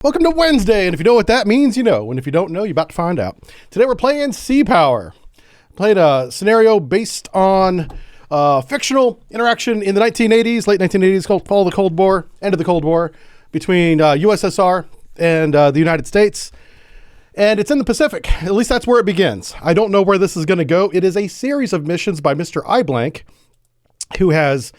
Welcome to Wednesday, and if you know what that means, you know. And if you don't know, you're about to find out. Today we're playing Sea Power. Played a scenario based on fictional interaction in the 1980s, late 1980s, called Fall of the Cold War, end of the Cold War, between USSR and the United States. And it's in the Pacific. At least that's where it begins. I don't know where this is going to go. It is a series of missions by Mr. iBlank, who has...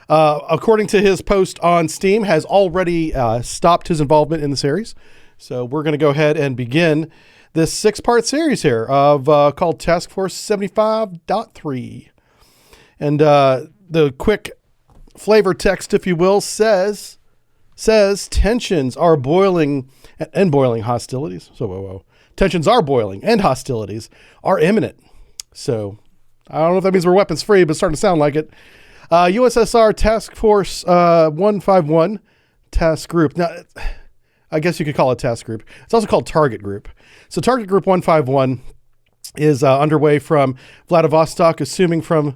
according to his post on Steam, has already stopped his involvement in the series. So we're going to go ahead and begin this 6-part series here of called Task Force 75.3. And the quick flavor text, if you will, says tensions are boiling and boiling hostilities. So tensions are boiling and hostilities are imminent. So I don't know if that means we're weapons free, but it's starting to sound like it. USSR Task Force 151 Task Group. Now, I guess you could call it Task Group. It's also called Target Group. So Target Group 151 is underway from Vladivostok, assumed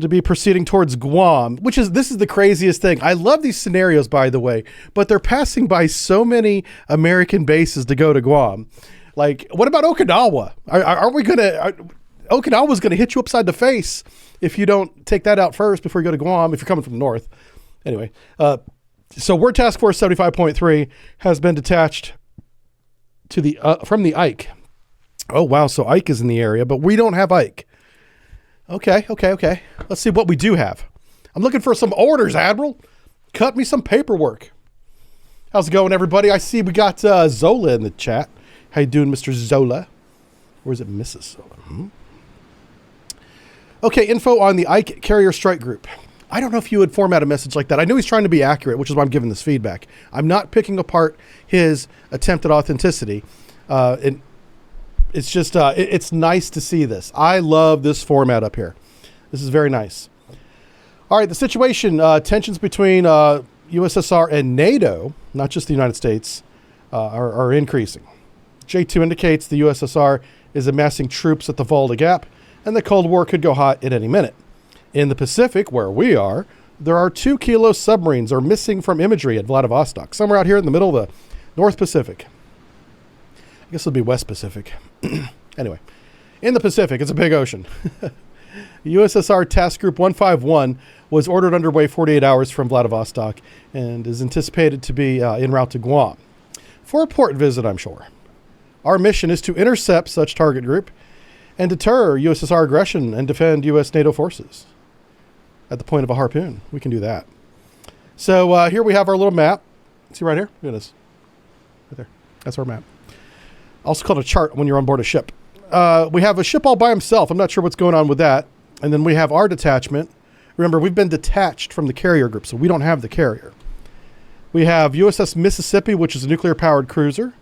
to be proceeding towards Guam, this is the craziest thing. I love these scenarios, by the way, but they're passing by so many American bases to go to Guam. Like, what about Okinawa? Okinawa's going to hit you upside the face if you don't take that out first before you go to Guam, if you're coming from the north. Anyway, so we're Task Force 75.3 has been detached to the from the Ike. Oh, wow. So Ike is in the area, but we don't have Ike. Okay. Let's see what we do have. I'm looking for some orders, Admiral. Cut me some paperwork. How's it going, everybody? I see we got Zola in the chat. How you doing, Mr. Zola? Or is it Mrs. Zola? Okay, info on the Ike Carrier Strike Group. I don't know if you would format a message like that. I know he's trying to be accurate, which is why I'm giving this feedback. I'm not picking apart his attempt at authenticity. It's just, it's nice to see this. I love this format up here. This is very nice. All right, the situation, tensions between USSR and NATO, not just the United States, are increasing. J2 indicates the USSR is amassing troops at the Volga Gap, and the Cold War could go hot at any minute. In the Pacific, where we are, there are 2 Kilo submarines are missing from imagery at Vladivostok, somewhere out here in the middle of the North Pacific. I guess it'll be West Pacific. Anyway, in the Pacific, it's a big ocean. USSR Task Group 151 was ordered underway 48 hours from Vladivostok and is anticipated to be en route to Guam for a port visit, I'm sure. Our mission is to intercept such target group and deter USSR aggression and defend U.S. NATO forces at the point of a harpoon. We can do that. So here we have our little map. See right here? Look at this. Right there. That's our map. Also called a chart when you're on board a ship. We have a ship all by himself. I'm not sure what's going on with that. And then we have our detachment. Remember, we've been detached from the carrier group, so we don't have the carrier. We have USS Mississippi, which is a nuclear-powered cruiser.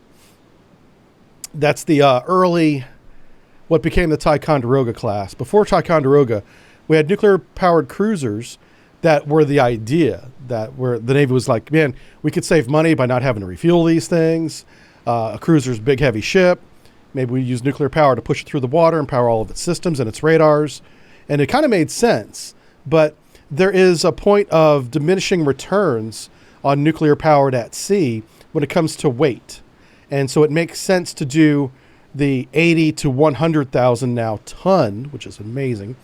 That's the early... what became the Ticonderoga class. Before Ticonderoga, we had nuclear-powered cruisers that were the idea, that where the Navy was like, man, we could save money by not having to refuel these things. A cruiser's a big, heavy ship. Maybe we use nuclear power to push it through the water and power all of its systems and its radars. And it kind of made sense, but there is a point of diminishing returns on nuclear powered at sea when it comes to weight. And so it makes sense to do the 80 to 100,000 now ton, which is amazing,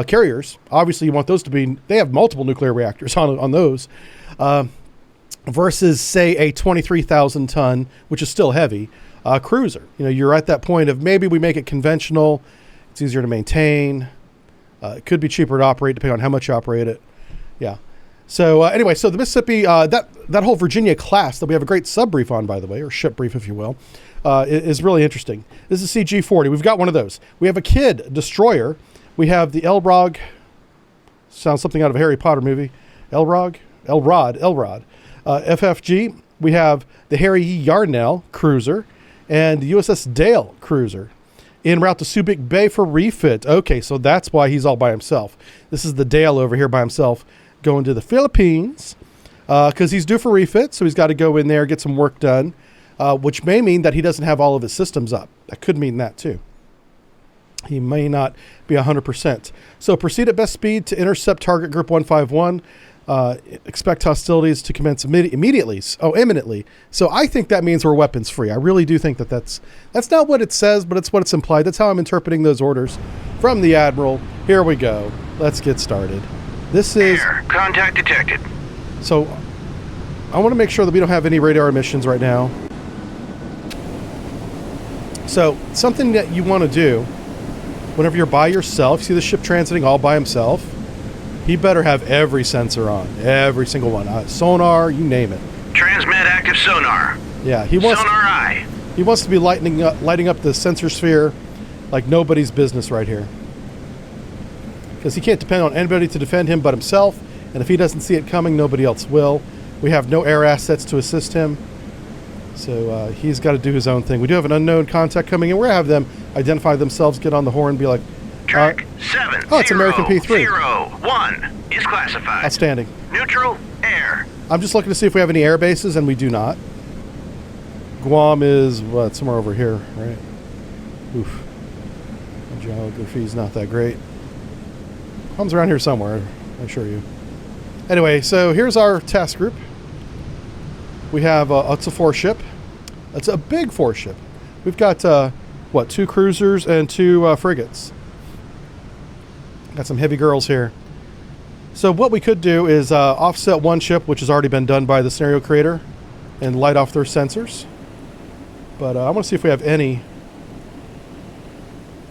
carriers. Obviously, you want those to be, they have multiple nuclear reactors on those, versus, say, a 23,000 ton, which is still heavy, cruiser. You know, you're at that point of maybe we make it conventional. It's easier to maintain. It could be cheaper to operate depending on how much you operate it. Yeah. So anyway, so the Mississippi, that whole Virginia class that we have a great sub brief on, by the way, or ship brief, if you will, is really interesting. This is CG-40. We've got one of those. We have a Kidd destroyer. We have the Elrog. Sounds something out of a Harry Potter movie. Elrod. FFG. We have the Harry E. Yarnell cruiser and the USS Dale cruiser en route to Subic Bay for refit. Okay, so that's why he's all by himself. This is the Dale over here by himself going to the Philippines because he's due for refit, so he's got to go in there, get some work done, which may mean that he doesn't have all of his systems up. That could mean that too. He may not be 100%. So proceed at best speed to intercept target group 151. expect hostilities to commence immediately. Oh, imminently. So I think that means we're weapons free. I really do think that that's not what it says, but it's what it's implied. That's how I'm interpreting those orders from the Admiral. Here we go. Let's get started. This is... Air. Contact detected. So I want to make sure that we don't have any radar emissions right now. So something that you want to do whenever you're by yourself, see the ship transiting all by himself, he better have every sensor on, every single one. Sonar, you name it. Transmit active sonar. Yeah, he wants sonar eye. He wants to be lighting up the sensor sphere like nobody's business right here. Because he can't depend on anybody to defend him but himself, and if he doesn't see it coming, nobody else will. We have no air assets to assist him, so he's got to do his own thing. We do have an unknown contact coming in. We're going to have them identify themselves, get on the horn, and be like, Track 7. Oh, it's American P3. 01 is classified. Outstanding. Neutral air. I'm just looking to see if we have any air bases, and we do not. Guam is, what, somewhere over here, right? Oof. My geography's not that great. Guam's around here somewhere, I assure you. Anyway, so here's our task group. We have, it's a 4-ship. It's a big 4-ship. We've got, 2 cruisers and 2 frigates. Got some heavy girls here. So what we could do is offset one ship, which has already been done by the scenario creator, and light off their sensors. But I want to see if we have any.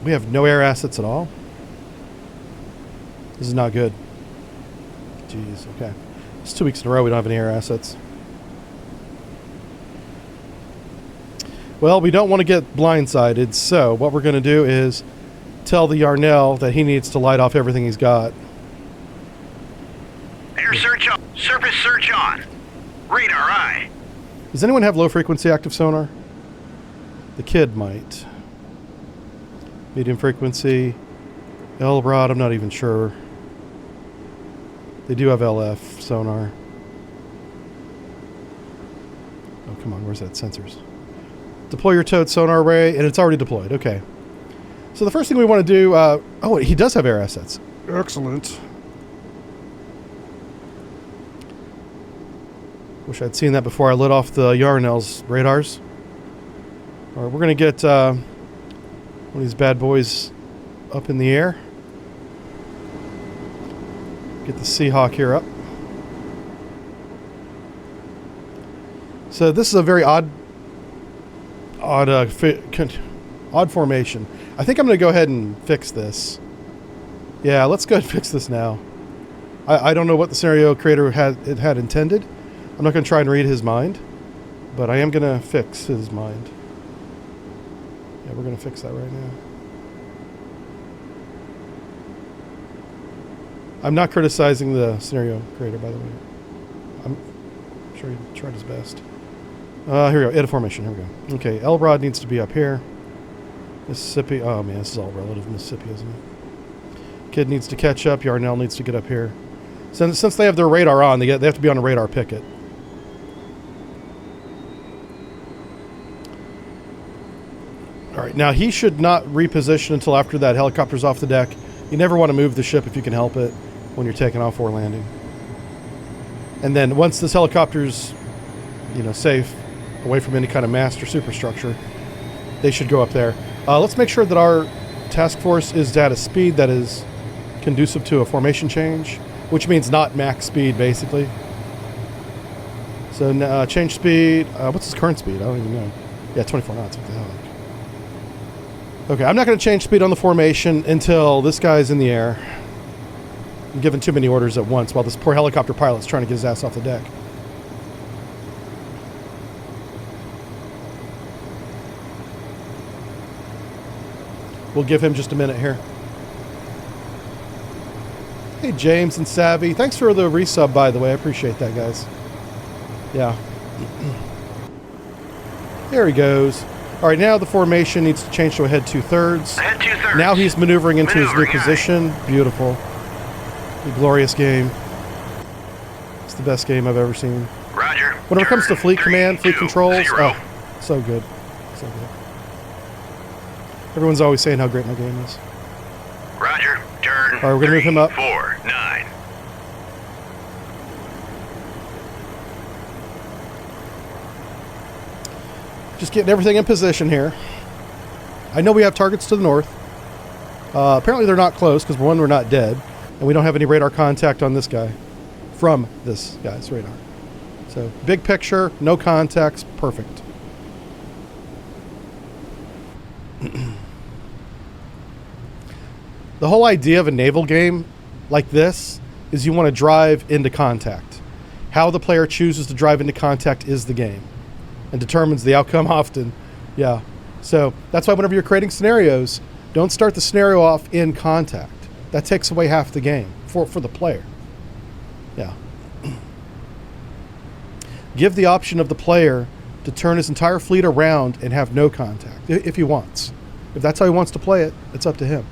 We have no air assets at all. This is not good. Jeez, okay. It's 2 weeks in a row we don't have any air assets. Well, we don't want to get blindsided, so what we're going to do is tell the Yarnell that he needs to light off everything he's got. Air search on. Surface search on. Radar eye. Does anyone have low frequency active sonar? The kid might. Medium frequency. L-Rod, I'm not even sure. They do have LF sonar. Oh, come on, where's that? Sensors. Deploy your towed sonar array, and it's already deployed. Okay. So the first thing we want to do... oh, he does have air assets. Excellent. Wish I'd seen that before I lit off the Yarnell's radars. All right, we're going to get one of these bad boys up in the air. Get the Seahawk here up. So this is a very odd formation. I think I'm going to go ahead and fix this. Yeah, let's go ahead and fix this now. I don't know what the scenario creator had intended. I'm not going to try and read his mind, but I am going to fix his mind. Yeah, we're going to fix that right now. I'm not criticizing the scenario creator, by the way. I'm sure he tried his best. Here we go. Edit formation. Here we go. Okay, L-Rod needs to be up here. Mississippi. Oh, man, this is all relative Mississippi, isn't it? Kid needs to catch up. Yarnell needs to get up here. Since they have their radar on, they have to be on a radar picket. All right, now he should not reposition until after that helicopter's off the deck. You never want to move the ship if you can help it when you're taking off or landing. And then once this helicopter's, safe, away from any kind of mast or superstructure, they should go up there. Let's make sure that our task force is at a speed that is conducive to a formation change, which means not max speed, basically. So change speed. What's his current speed? I don't even know. Yeah, 24 knots. What the hell? Okay, I'm not going to change speed on the formation until this guy's in the air. I'm giving too many orders at once while this poor helicopter pilot's trying to get his ass off the deck. We'll give him just a minute here. Hey, James and Savvy. Thanks for the resub, by the way. I appreciate that, guys. Yeah. There he goes. All right, now the formation needs to change to a head 2/3. Head 2/3. Now he's maneuvering into his new position. Beautiful. A glorious game. It's the best game I've ever seen. Roger. When it comes to fleet command, fleet 2, controls, 0. oh, so good. So good. Everyone's always saying how great my game is. Roger. Turn. All right, we're going to move him up. 4, 9. Just getting everything in position here. I know we have targets to the north. Apparently they're not close because, one, we're not dead. And we don't have any radar contact on this guy from this guy's radar. So, big picture, no contacts, perfect. The whole idea of a naval game like this is you want to drive into contact. How the player chooses to drive into contact is the game and determines the outcome often. Yeah. So that's why whenever you're creating scenarios, don't start the scenario off in contact. That takes away half the game for the player. Yeah. Give the option of the player to turn his entire fleet around and have no contact if he wants. If that's how he wants to play it, it's up to him.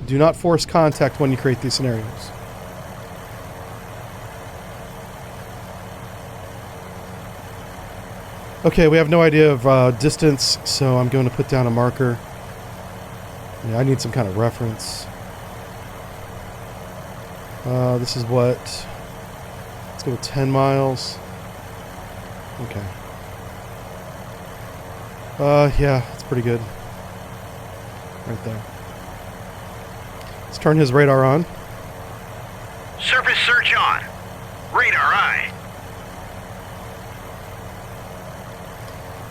Do not force contact when you create these scenarios. Okay, we have no idea of distance, so I'm going to put down a marker. Yeah, I need some kind of reference. This is what? Let's go with 10 miles. Okay. Yeah, it's pretty good. Right there. Let's turn his radar on. Surface search on. Radar aye.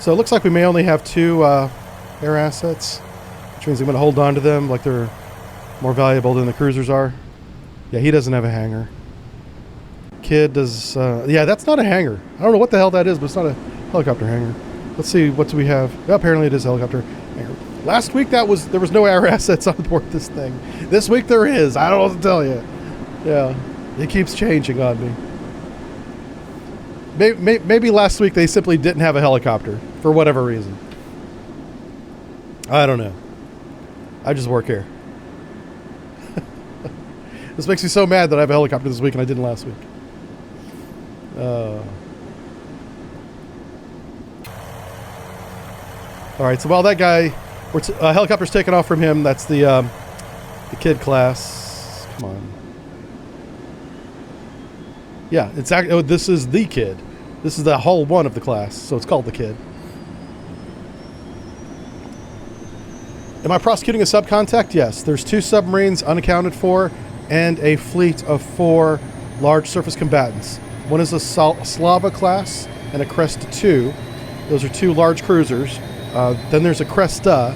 So it looks like we may only have 2 air assets, which means I'm going to hold on to them like they're more valuable than the cruisers are. Yeah, he doesn't have a hangar. Kid does... yeah, that's not a hangar. I don't know what the hell that is, but it's not a helicopter hangar. Let's see, what do we have? Well, apparently it is a helicopter hangar. Last week there was no air assets on board this thing. This week there is. I don't know what to tell you. Yeah, it keeps changing on me. Maybe last week they simply didn't have a helicopter for whatever reason. I don't know. I just work here. This makes me so mad that I have a helicopter this week and I didn't last week. All right, so while that guy, helicopter's taken off from him, that's the kid class. Come on. Yeah, it's this is the kid. This is the hull 1 of the class, so it's called the kid. Am I prosecuting a subcontact? Yes. There's 2 submarines unaccounted for and a fleet of 4 large surface combatants. One is a Slava class and a Cresta 2. Those are 2 large cruisers. Then there's a Cresta,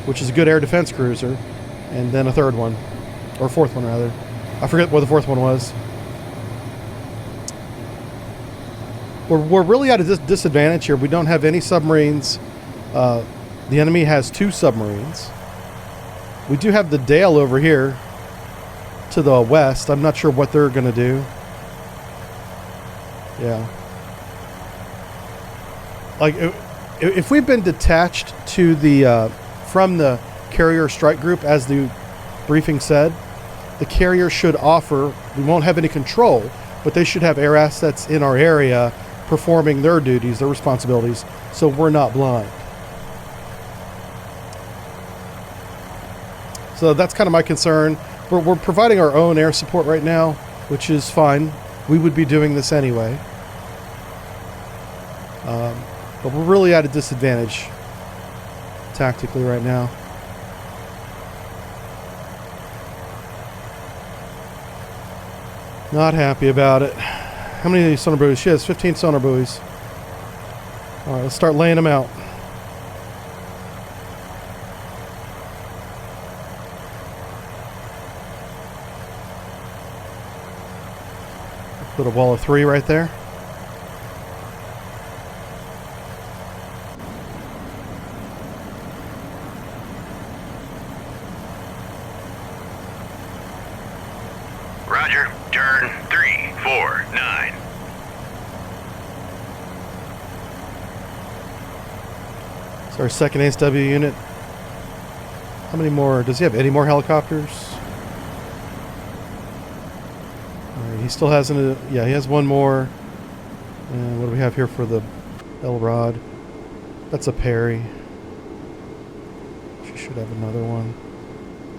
which is a good air defense cruiser, and then a 3rd one, or 4th one rather. I forget what the 4th one was. We're really at a disadvantage here. We don't have any submarines. The enemy has 2 submarines. We do have the Dale over here to the west. I'm not sure what they're going to do. Yeah. Like, if we've been detached to the from the carrier strike group, as the briefing said, the carrier should offer, we won't have any control, but they should have air assets in our area performing their duties, their responsibilities, so we're not blind. So that's kind of my concern. We're providing our own air support right now, which is fine. We would be doing this anyway. But we're really at a disadvantage tactically right now. Not happy about it. How many sonar buoys? She has 15 sonar buoys. All right, let's start laying them out. Put a wall of 3 right there. Roger. Turn 349. It's our 2nd ASW unit. How many more? Does he have any more helicopters? He still hasn't. Yeah, he has 1 more. And what do we have here for the Elrod? That's a Perry. She should have another one.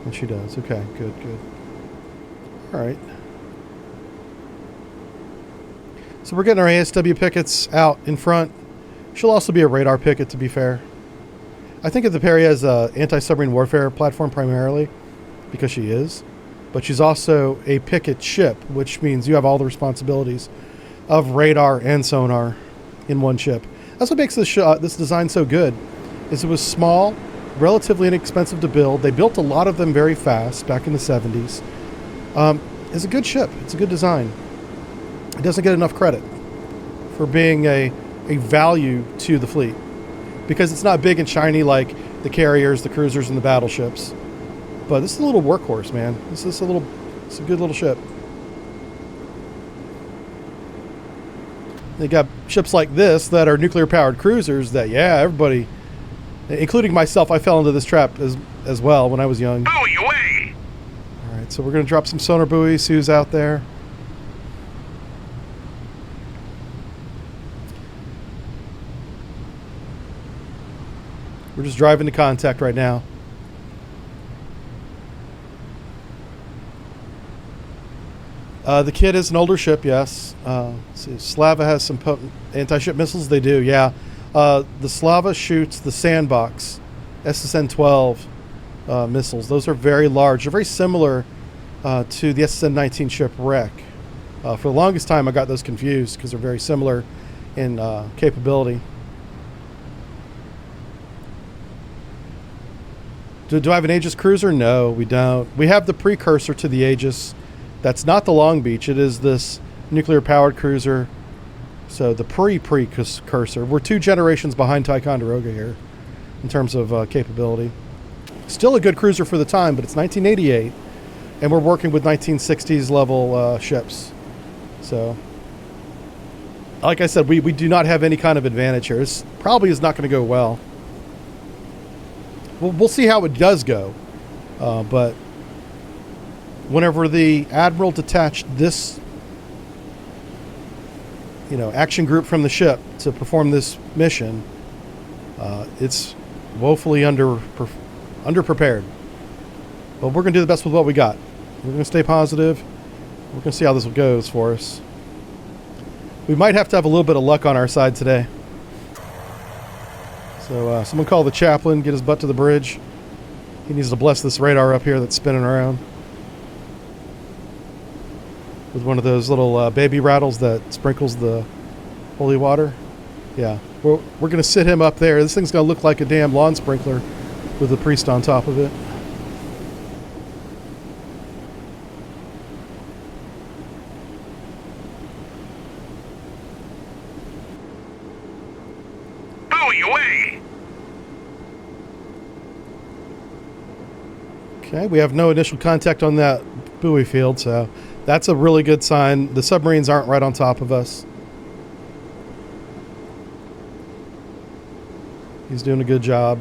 And she does. Okay, good. All right. So we're getting our ASW pickets out in front, She'll also be a radar picket, to be fair. I think at the Perry has a anti-submarine warfare platform primarily, because she is. But she's also a picket ship, which means you have all the responsibilities of radar and sonar in one ship. That's what makes this design so good, is it was small, relatively inexpensive to build. They built a lot of them very fast back in the 70s. It's a good ship. It's a good design. It doesn't get enough credit for being a value to the fleet, because it's not big and shiny like the carriers, the cruisers, and the battleships. But this is a little workhorse, man. It's a good little ship. They got ships like this that are nuclear-powered cruisers that, yeah, everybody, including myself, I fell into this trap as well when I was young. Buoy away! All right, so we're going to drop some sonar buoys, see who's out there. We're just driving to contact right now. The Kid is an older ship, yes. See, Slava has some potent anti-ship missiles. They do, yeah. The Slava shoots the Sandbox SSN-12 missiles. Those are very large. They're very similar to the SSN-19 shipwreck. For the longest time, I got those confused because they're very similar in capability. Do I have an Aegis cruiser? No, we don't. We have the precursor to the Aegis. That's not the Long Beach. It is this nuclear-powered cruiser. So the precursor. We're 2 generations behind Ticonderoga here in terms of capability. Still a good cruiser for the time, but it's 1988, and we're working with 1960s level ships. So, like I said, we do not have any kind of advantage here. This probably is not going to go well. We'll see how it does go, but whenever the Admiral detached this, action group from the ship to perform this mission, it's woefully underprepared. But we're going to do the best with what we got. We're going to stay positive. We're going to see how this goes for us. We might have to have a little bit of luck on our side today. So someone call the chaplain, get his butt to the bridge. He needs to bless this radar up here that's spinning around with one of those little baby rattles that sprinkles the holy water. Yeah, we're going to sit him up there. This thing's going to look like a damn lawn sprinkler with a priest on top of it. Buoy away! Okay, we have no initial contact on that buoy field, so that's a really good sign. The submarines aren't right on top of us. He's doing a good job.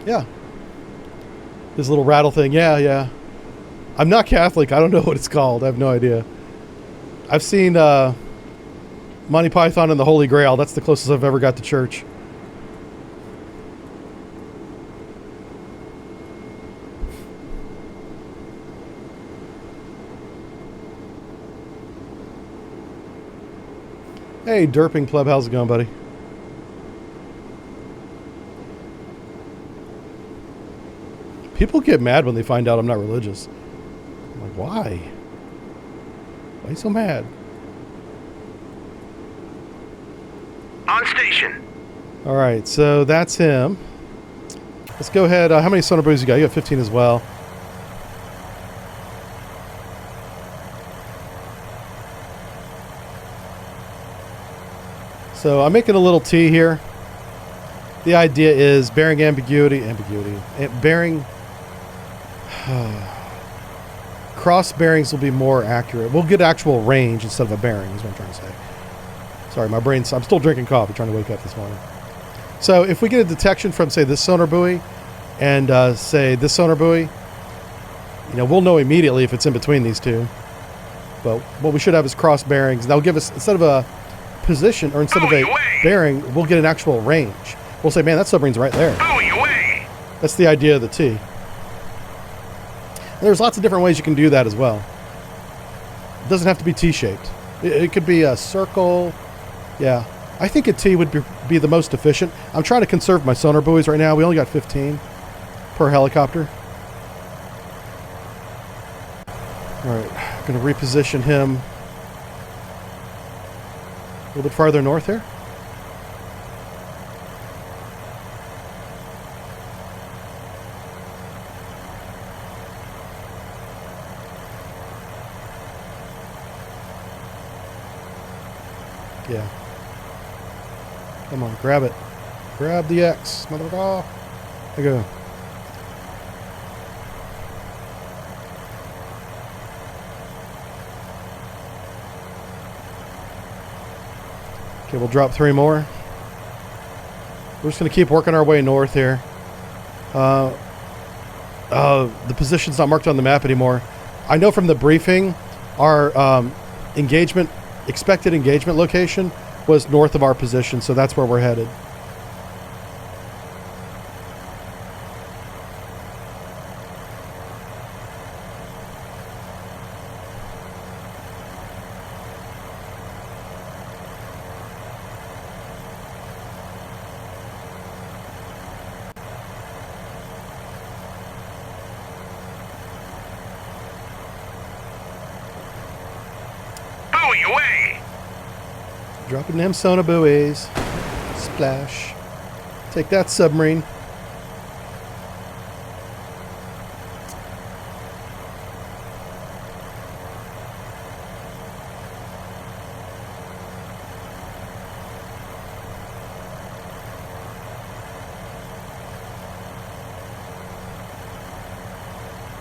Yeah. His little rattle thing. Yeah. I'm not Catholic. I don't know what it's called. I have no idea. I've seen Monty Python and the Holy Grail. That's the closest I've ever got to church. Hey, Derping Pleb, how's it going, buddy? People get mad when they find out I'm not religious. I'm like, why? Why are you so mad? On station. All right, so that's him. Let's go ahead. How many sonar buoys you got? You got 15 as well. So I'm making a little T here. The idea is bearing bearing cross bearings will be more accurate. We'll get actual range instead of a bearing is what I'm trying to say. Sorry, my brain's, I'm still drinking coffee, trying to wake up this morning. So if we get a detection from, say, this sonar buoy and say this sonar buoy, we'll know immediately if it's in between these two. But what we should have is cross bearings. That'll give us, instead of a position or instead of a bearing, we'll get an actual range. We'll say, man, that submarine's right there. That's the idea of the T. And there's lots of different ways you can do that as well. It doesn't have to be T-shaped. It could be a circle. Yeah. I think a T would be the most efficient. I'm trying to conserve my sonar buoys right now. We only got 15 per helicopter. All right, I'm going to reposition him a little bit farther north here. Yeah. Come on, grab it. Grab the X, motherfucker. There you go. Okay, we'll drop 3 more. We're just going to keep working our way north here. The position's not marked on the map anymore. I know from the briefing, our expected engagement location was north of our position, so that's where we're headed. Buoy away! Dropping them sonar buoys. Splash. Take that, submarine.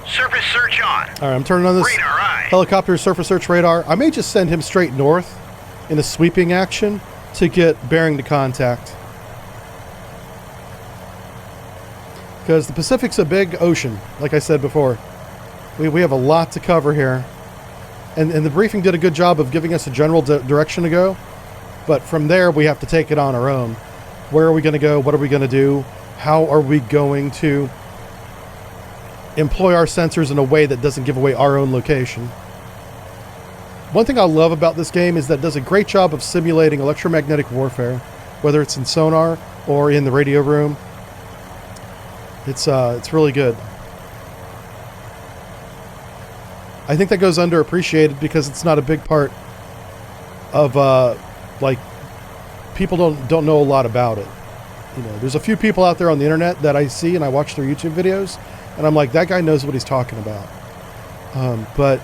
Surface search on. All right, I'm turning on this Radar eye. helicopter surface search radar. I may just send him straight north in a sweeping action to get bearing to contact. Because the Pacific's a big ocean, like I said before. We have a lot to cover here. And the briefing did a good job of giving us a general direction to go. But from there, we have to take it on our own. Where are we going to go? What are we going to do? How are we going to employ our sensors in a way that doesn't give away our own location? One thing I love about this game is that it does a great job of simulating electromagnetic warfare, whether it's in sonar or in the radio room. It's really good. I think that goes underappreciated because it's not a big part of like people don't know a lot about it. You know, there's a few people out there on the internet that I see and I watch their YouTube videos, and I'm like, that guy knows what he's talking about. But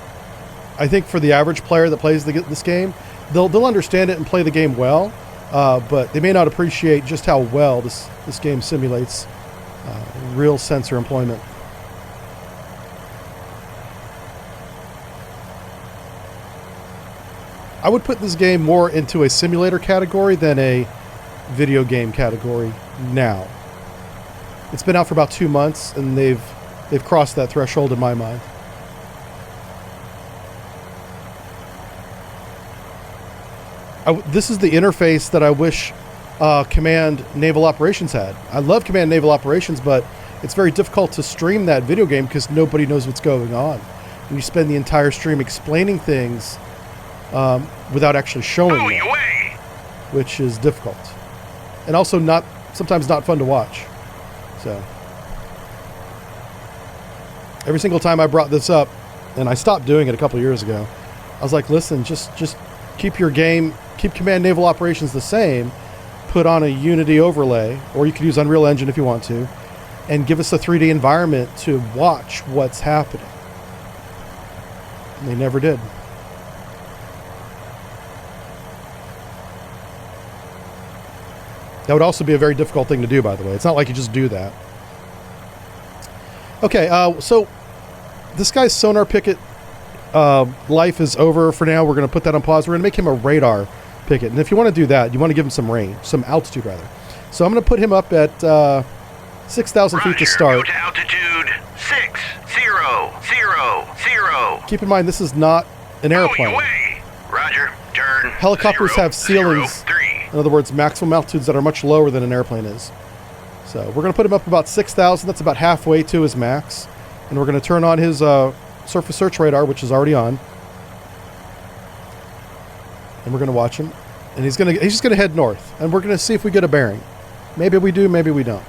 I think for the average player that plays this game, they'll understand it and play the game well, but they may not appreciate just how well this game simulates real sensor employment. I would put this game more into a simulator category than a video game category now. It's been out for about 2 months, and they've crossed that threshold in my mind. This is the interface that I wish Command Naval Operations had. I love Command Naval Operations, but it's very difficult to stream that video game because nobody knows what's going on. And you spend the entire stream explaining things without actually showing them, which is difficult. And also sometimes not fun to watch. So every single time I brought this up, and I stopped doing it a couple years ago, I was like, listen, just keep your game, keep Command Naval Operations the same, put on a Unity overlay, or you could use Unreal Engine if you want to, and give us a 3D environment to watch what's happening. And they never did. That would also be a very difficult thing to do, by the way. It's not like you just do that. Okay, so this guy's sonar picket life is over for now. We're going to put that on pause. We're going to make him a radar picket. And if you want to do that, you want to give him some range, some altitude rather. So I'm going to put him up at 6,000 feet to start. Go to altitude 6000. Keep in mind, this is not an airplane. Roger. Turn. Helicopters have ceilings. In other words, maximum altitudes that are much lower than an airplane is. So we're going to put him up about 6,000. That's about halfway to his max. And we're going to turn on his surface search radar, which is already on. And we're going to watch him. And he's just gonna head north, and we're gonna see if we get a bearing. Maybe we do, maybe we don't.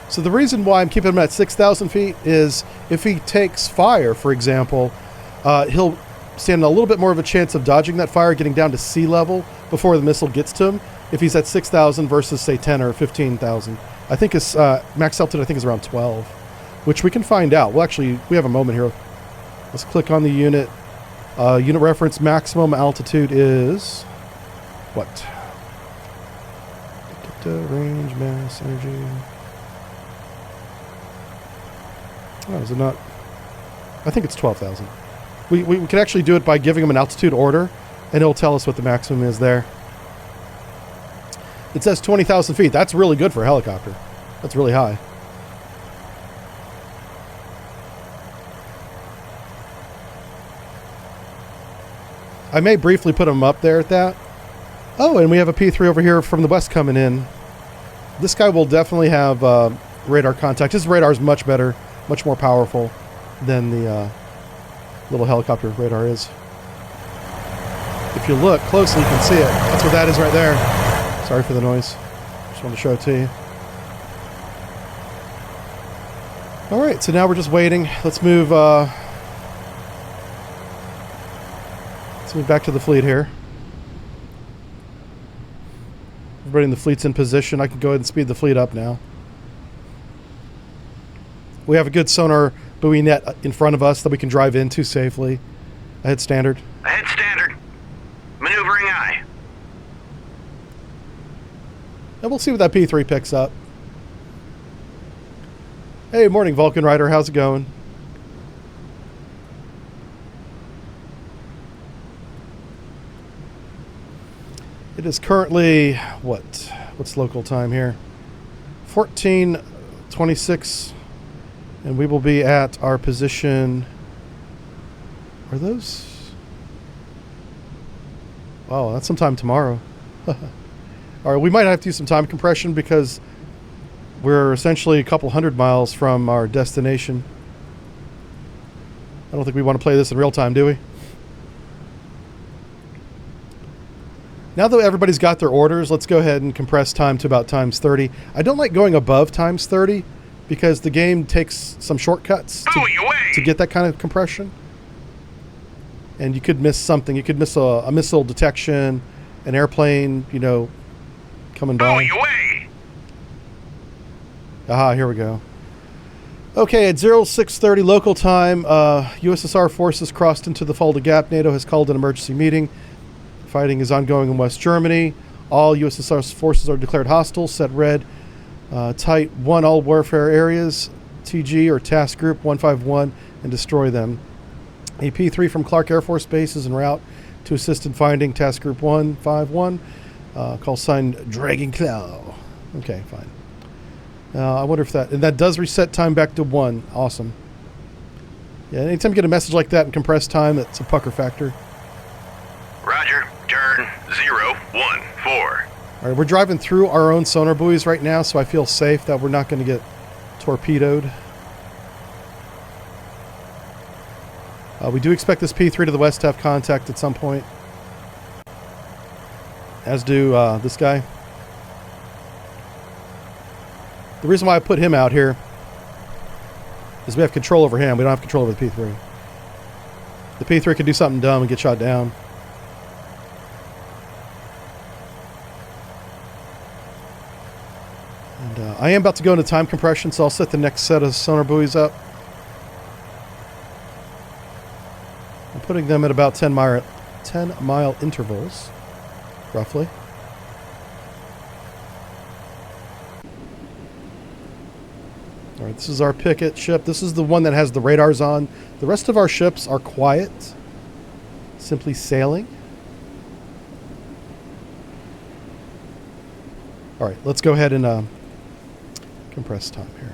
So the reason why I'm keeping him at 6,000 feet is if he takes fire, for example, he'll stand a little bit more of a chance of dodging that fire, getting down to sea level before the missile gets to him. If he's at 6,000 versus say 10 or 15,000, I think his max altitude is around 12, which we can find out. Well, actually, we have a moment here. Let's click on the unit. Unit reference maximum altitude is what? Range, mass, energy. Oh, is it not? I think it's 12,000. We can actually do it by giving them an altitude order, and it'll tell us what the maximum is there. It says 20,000 feet. That's really good for a helicopter. That's really high. I may briefly put them up there at that. Oh, and we have a P3 over here from the west coming in. This guy will definitely have radar contact. His radar is much better, much more powerful than the little helicopter radar is. If you look closely, you can see it. That's what that is right there. Sorry for the noise. Just wanted to show it to you. All right, so now we're just waiting. Let's move back to the fleet here. Everybody in the fleet's in position. I can go ahead and speed the fleet up now. We have a good sonar buoy net in front of us that we can drive into safely. Ahead standard. Ahead standard. Maneuvering eye. And we'll see what that P3 picks up. Hey, morning, Vulcan Rider. How's it going? It is currently, what's local time here? 14:26. And we will be at our position. Are those? Oh, that's sometime tomorrow. All right, we might have to do some time compression because we're essentially a couple hundred miles from our destination. I don't think we want to play this in real time, do we? Now that everybody's got their orders, let's go ahead and compress time to about times 30. I don't like going above times 30 because the game takes some shortcuts to get that kind of compression. And you could miss something. You could miss a missile detection, an airplane, coming by. Aha, here we go. Okay, at 0630 local time, USSR forces crossed into the Fulda Gap. NATO has called an emergency meeting. Fighting is ongoing in West Germany. All USSR forces are declared hostile. Set red. Type 1 all warfare areas, TG or Task Group 151, and destroy them. A P3 from Clark Air Force Base is en route to assist in finding Task Group 151. Call sign Dragon Claw. Okay, fine. I wonder if that does reset time back to 1. Awesome. Yeah, anytime you get a message like that in compressed time, that's a pucker factor. Roger. Turn 014. All right, we're driving through our own sonar buoys right now, so I feel safe that we're not going to get torpedoed. We do expect this P3 to the west to have contact at some point. As do this guy. The reason why I put him out here is we have control over him. We don't have control over the P3. The P3 could do something dumb and get shot down. And I am about to go into time compression, so I'll set the next set of sonar buoys up. I'm putting them at about 10 mile intervals, roughly. All right, this is our picket ship. This is the one that has the radars on. The rest of our ships are quiet, simply sailing. All right, let's go ahead and compress time here.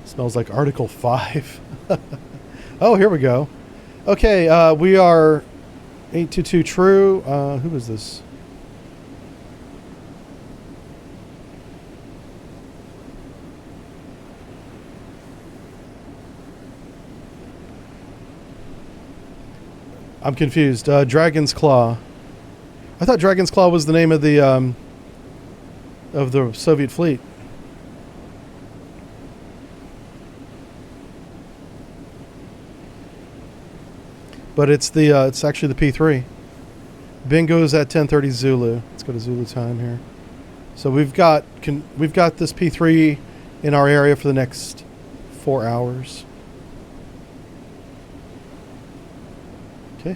Smells like Article 5. Oh, here we go. Okay, we are 822 true. Who is this? I'm confused. Dragon's Claw. I thought Dragon's Claw was the name of the Soviet fleet. But it's actually the P3. Bingo's at 10:30 Zulu. Let's go to Zulu time here. So we've got this P3 in our area for the next 4 hours. Okay.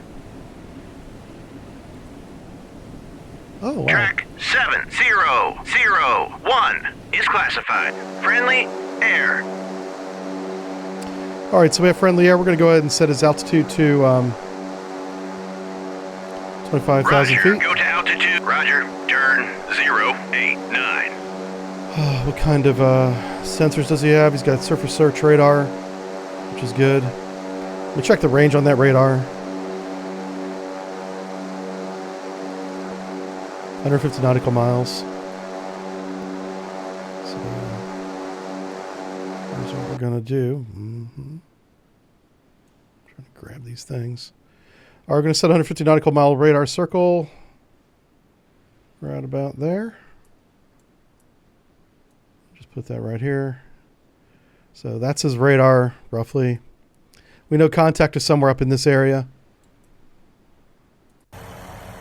Oh, wow. Track 7001 is classified. Friendly air. All right, so we have friendly air. We're going to go ahead and set his altitude to 25,000 feet. Go to altitude. Roger. Turn 089. What kind of sensors does he have? He's got surface search radar, which is good. Let me check the range on that radar. 150 nautical miles. So here's what we're going to do. Trying to grab these things. All right, we're going to set 150 nautical mile radar circle. Right about there. Just put that right here. So that's his radar, roughly. We know contact is somewhere up in this area.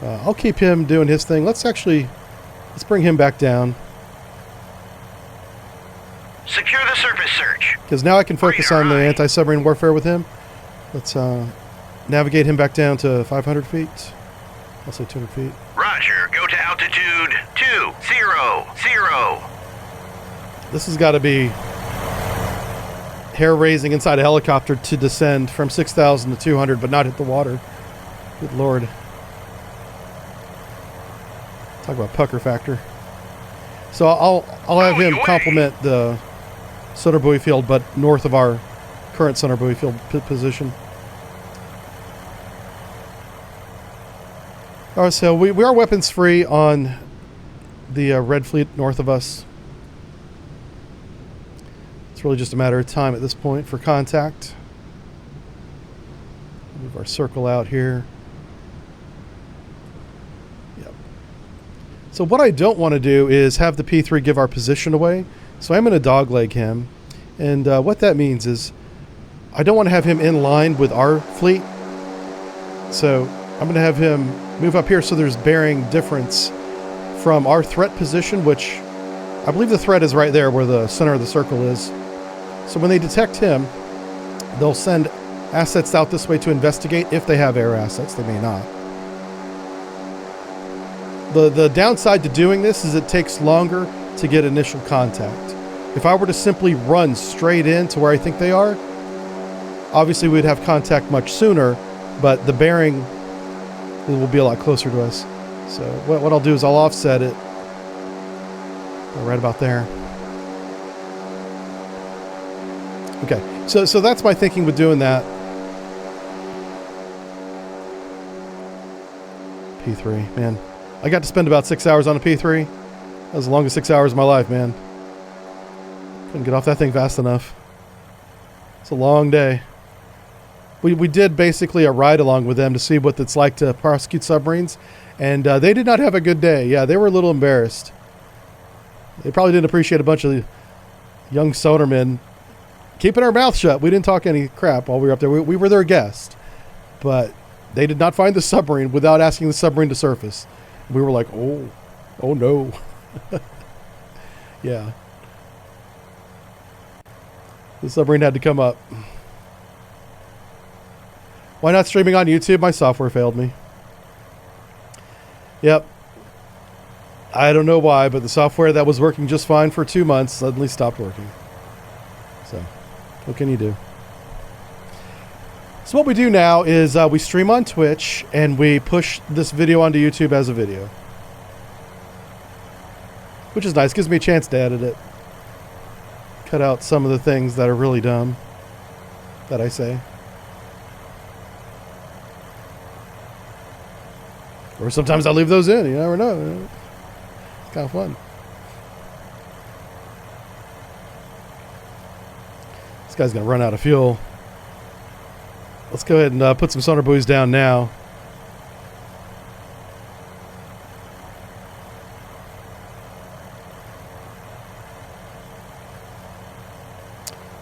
I'll keep him doing his thing. Let's bring him back down. Secure the surface search. Because now I can focus on the anti-submarine warfare with him. Let's navigate him back down to 500 feet. I'll say 200 feet. Roger. Go to altitude 200. This has got to be hair-raising inside a helicopter to descend from 6,000 to 200, but not hit the water. Good Lord. Talk about pucker factor. So I'll have him complement the sonar buoy field, but north of our current sonar buoy field position. All right, so we are weapons free on the Red Fleet north of us. It's really just a matter of time at this point for contact. Move our circle out here. Yep. So what I don't want to do is have the P3 give our position away. So I'm going to dogleg him. And what that means is I don't want to have him in line with our fleet. So I'm going to have him move up here so there's bearing difference from our threat position, which I believe the threat is right there where the center of the circle is. So when they detect him, they'll send assets out this way to investigate if they have air assets. They may not. The downside to doing this is it takes longer to get initial contact. If I were to simply run straight in to where I think they are, obviously we'd have contact much sooner, but the bearing will be a lot closer to us. So what I'll do is I'll offset it right about there. Okay, so that's my thinking with doing that. P3, man. I got to spend about 6 hours on a P3. That was the longest 6 hours of my life, man. Couldn't get off that thing fast enough. It's a long day. We did basically a ride-along with them to see what it's like to prosecute submarines, and they did not have a good day. Yeah, they were a little embarrassed. They probably didn't appreciate a bunch of young sonarmen keeping our mouth shut. We didn't talk any crap while we were up there. We were their guest, but they did not find the submarine without asking the submarine to surface. We were like, oh no. Yeah. The submarine had to come up. Why not streaming on YouTube? My software failed me. Yep. I don't know why, but the software that was working just fine for 2 months suddenly stopped working. So, what can you do? So what we do now is we stream on Twitch and we push this video onto YouTube as a video. Which is nice. Gives me a chance to edit it. Cut out some of the things that are really dumb that I say. Or sometimes I'll leave those in. You never know. It's kind of fun. This guy's going to run out of fuel. Let's go ahead and put some sonar buoys down now.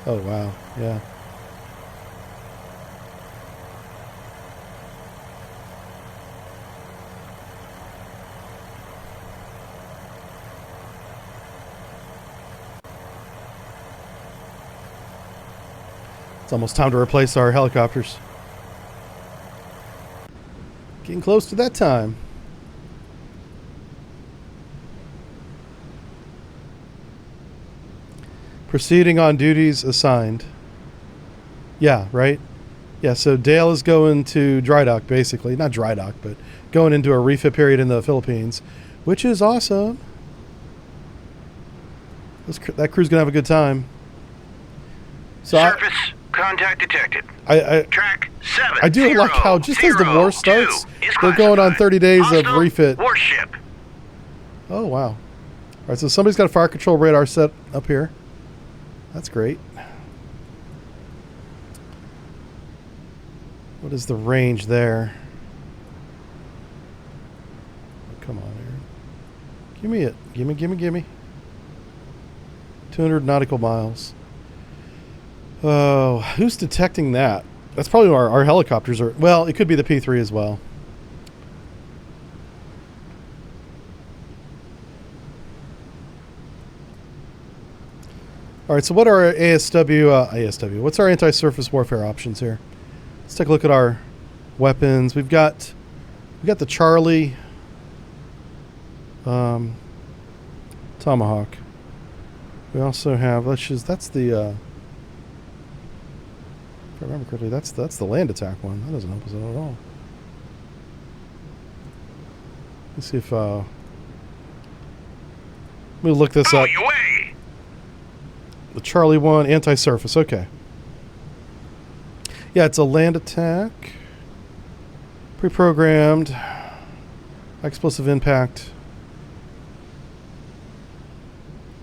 Oh, wow. Yeah. It's almost time to replace our helicopters. Getting close to that time. Proceeding on duties assigned. Yeah, right? Yeah, so Dale is going to dry dock, basically. Not dry dock, but going into a refit period in the Philippines, which is awesome. That crew's going to have a good time. So Surface contact detected. Track 7. I do like how just as the war starts, they're going on 30 days of refit. Warship. Oh, wow. All right, so somebody's got a fire control radar set up here. That's great. What is the range there? Oh, come on, Aaron. Give me it. Gimme. 200 nautical miles. Oh, who's detecting that? That's probably our helicopters are. Well, it could be the P3 as well. All right, so what are our ASW? What's our anti-surface warfare options here? Let's take a look at our weapons. We've got the Charlie Tomahawk. We also have that's the if I remember correctly, that's the land attack one. That doesn't help us at all. Let's see if let me look this up. Away. The Charlie one, anti-surface. Okay. Yeah, it's a land attack. Pre-programmed. Explosive impact.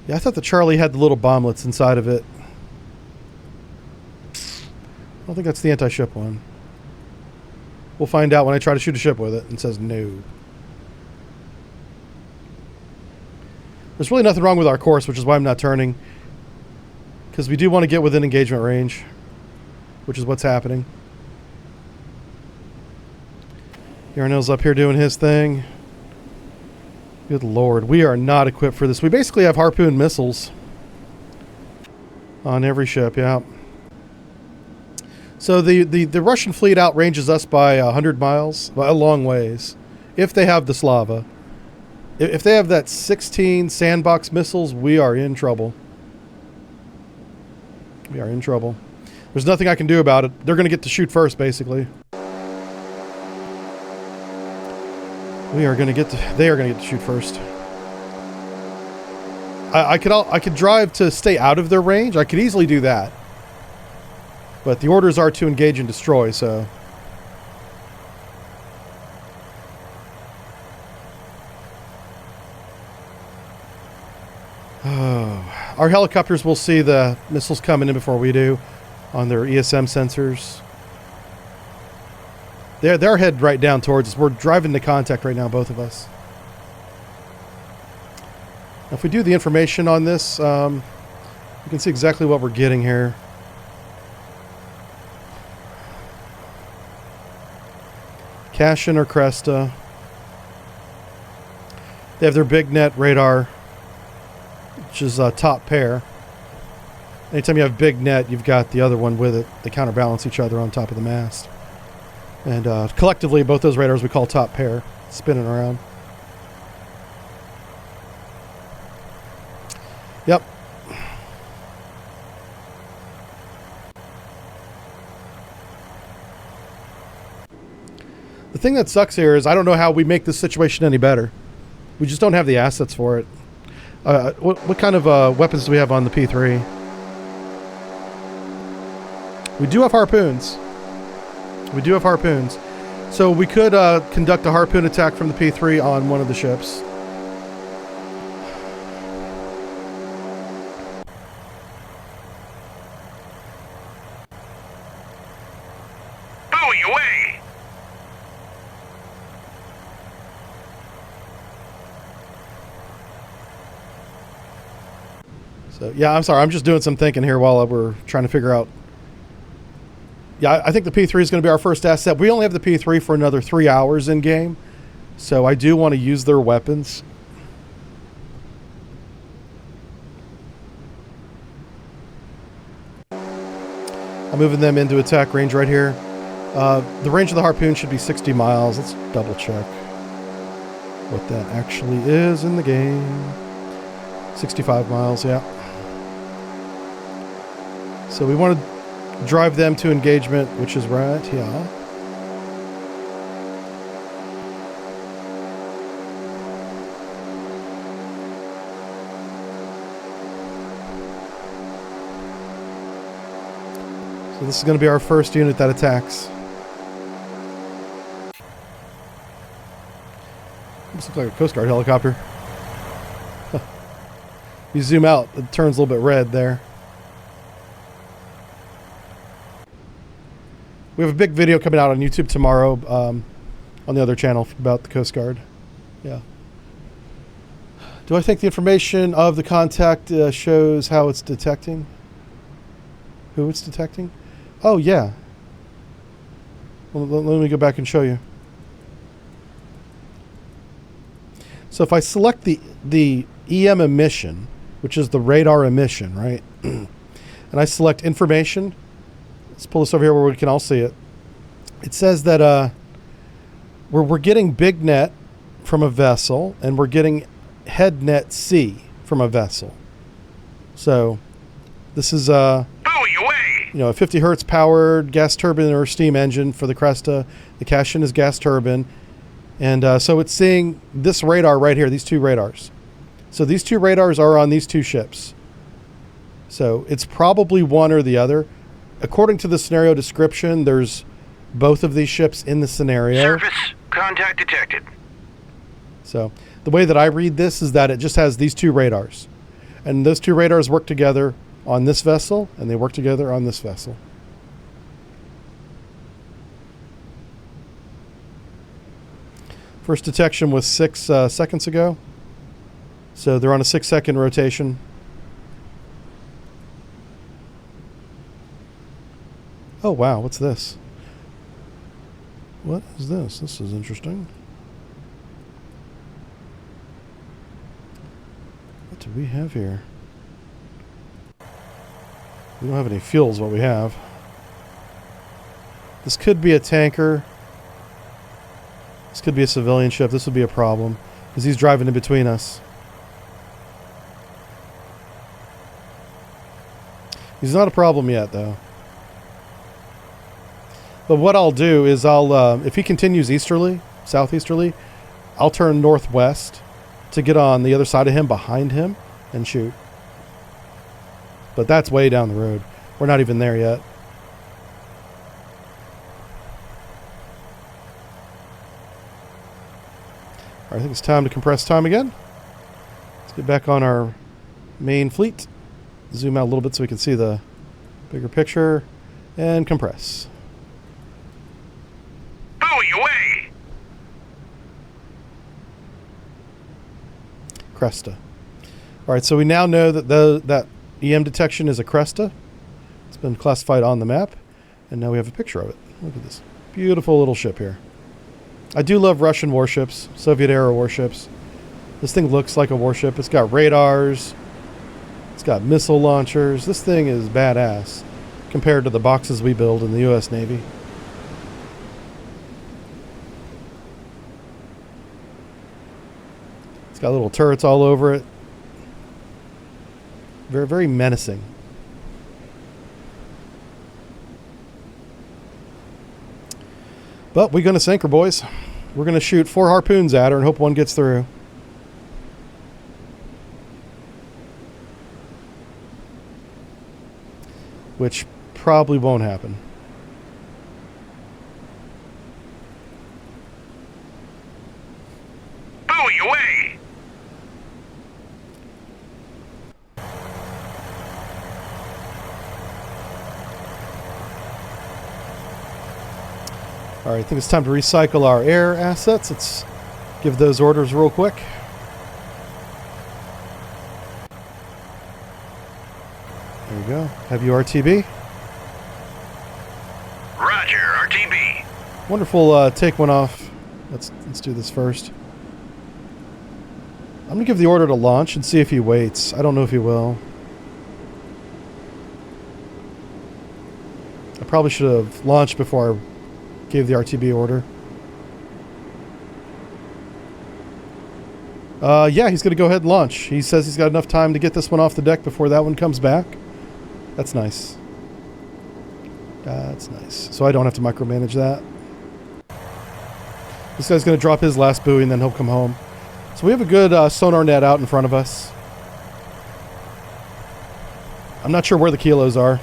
Yeah, I thought the Charlie had the little bomblets inside of it. I don't think that's the anti-ship one. We'll find out when I try to shoot a ship with it and it says no. There's really nothing wrong with our course, which is why I'm not turning. Because we do want to get within engagement range, which is what's happening. Yarnell's up here doing his thing. Good lord, we are not equipped for this. We basically have harpoon missiles on every ship, yeah. So the Russian fleet outranges us by 100 miles, a long ways, if they have the Slava. If they have that 16 sandbox missiles, we are in trouble. We are in trouble. There's nothing I can do about it. They're going to get to shoot first, basically. They are going to get to shoot first. I could drive to stay out of their range. I could easily do that. But the orders are to engage and destroy, so. Oh, our helicopters will see the missiles coming in before we do on their ESM sensors. They're headed right down towards us. We're driving to contact right now, both of us. Now, if we do the information on this, you can see exactly what we're getting here. Cashin or Cresta. They have their big net radar, which is a top pair. Anytime you have big net, you've got the other one with it. They counterbalance each other on top of the mast. And collectively, both those radars we call top pair, spinning around. Yep. The thing that sucks here is I don't know how we make this situation any better. We just don't have the assets for it. What kind of weapons do we have on the P3? We do have harpoons. So we could conduct a harpoon attack from the P3 on one of the ships. So, yeah, I'm sorry. I'm just doing some thinking here while we're trying to figure out. Yeah, I think the P3 is going to be our first asset. We only have the P3 for another 3 hours in game. So I do want to use their weapons. I'm moving them into attack range right here. The range of the harpoon should be 60 miles. Let's double check what that actually is in the game. 65 miles, yeah. So we want to drive them to engagement, which is right here. So this is going to be our first unit that attacks. This looks like a Coast Guard helicopter. You zoom out, it turns a little bit red there. We have a big video coming out on YouTube tomorrow on the other channel about the Coast Guard. Yeah. Do I think the information of the contact shows how it's detecting? Who it's detecting? Oh, yeah. Well, let me go back and show you. So if I select the EM emission, which is the radar emission, right? And I select information. Let's pull this over here where we can all see it. It says that we're getting big net from a vessel, and we're getting head net C from a vessel. So this is a 50 hertz powered gas turbine or steam engine for the Cresta. The Cashin is gas turbine. And so it's seeing this radar right here, these two radars. So these two radars are on these two ships. So it's probably one or the other. According to the scenario description, there's both of these ships in the scenario. Surface contact detected. So the way that I read this is that it just has these two radars. And those two radars work together on this vessel, and they work together on this vessel. First detection was 6 seconds ago. So they're on a 6-second rotation. Oh, wow. What's this? What is this? This is interesting. What do we have here? We don't have any fuels, what we have. This could be a tanker. This could be a civilian ship. This would be a problem because he's driving in between us. He's not a problem yet, though. But what I'll do is if he continues easterly, southeasterly, I'll turn northwest to get on the other side of him, behind him, and shoot. But that's way down the road. We're not even there yet. All right, I think it's time to compress time again. Let's get back on our main fleet. Zoom out a little bit so we can see the bigger picture. And compress. Buoy away! Cresta. All right, so we now know that that EM detection is a Cresta. It's been classified on the map, and now we have a picture of it. Look at this beautiful little ship here. I do love Russian warships, Soviet-era warships. This thing looks like a warship. It's got radars. It's got missile launchers. This thing is badass compared to the boxes we build in the U.S. Navy. It's got little turrets all over it. Very, very menacing. But we're going to sink her, boys. We're going to shoot 4 harpoons at her and hope one gets through. Which probably won't happen. Buoy away! All right, I think it's time to recycle our air assets. Let's give those orders real quick. you go. Have you RTB? Roger, RTB. Wonderful. Take one off. Let's do this first. I'm going to give the order to launch and see if he waits. I don't know if he will. I probably should have launched before I gave the RTB order. Yeah, he's going to go ahead and launch. He says he's got enough time to get this one off the deck before that one comes back. That's nice. That's nice. So I don't have to micromanage that. This guy's going to drop his last buoy and then he'll come home. So we have a good sonar net out in front of us. I'm not sure where the kilos are.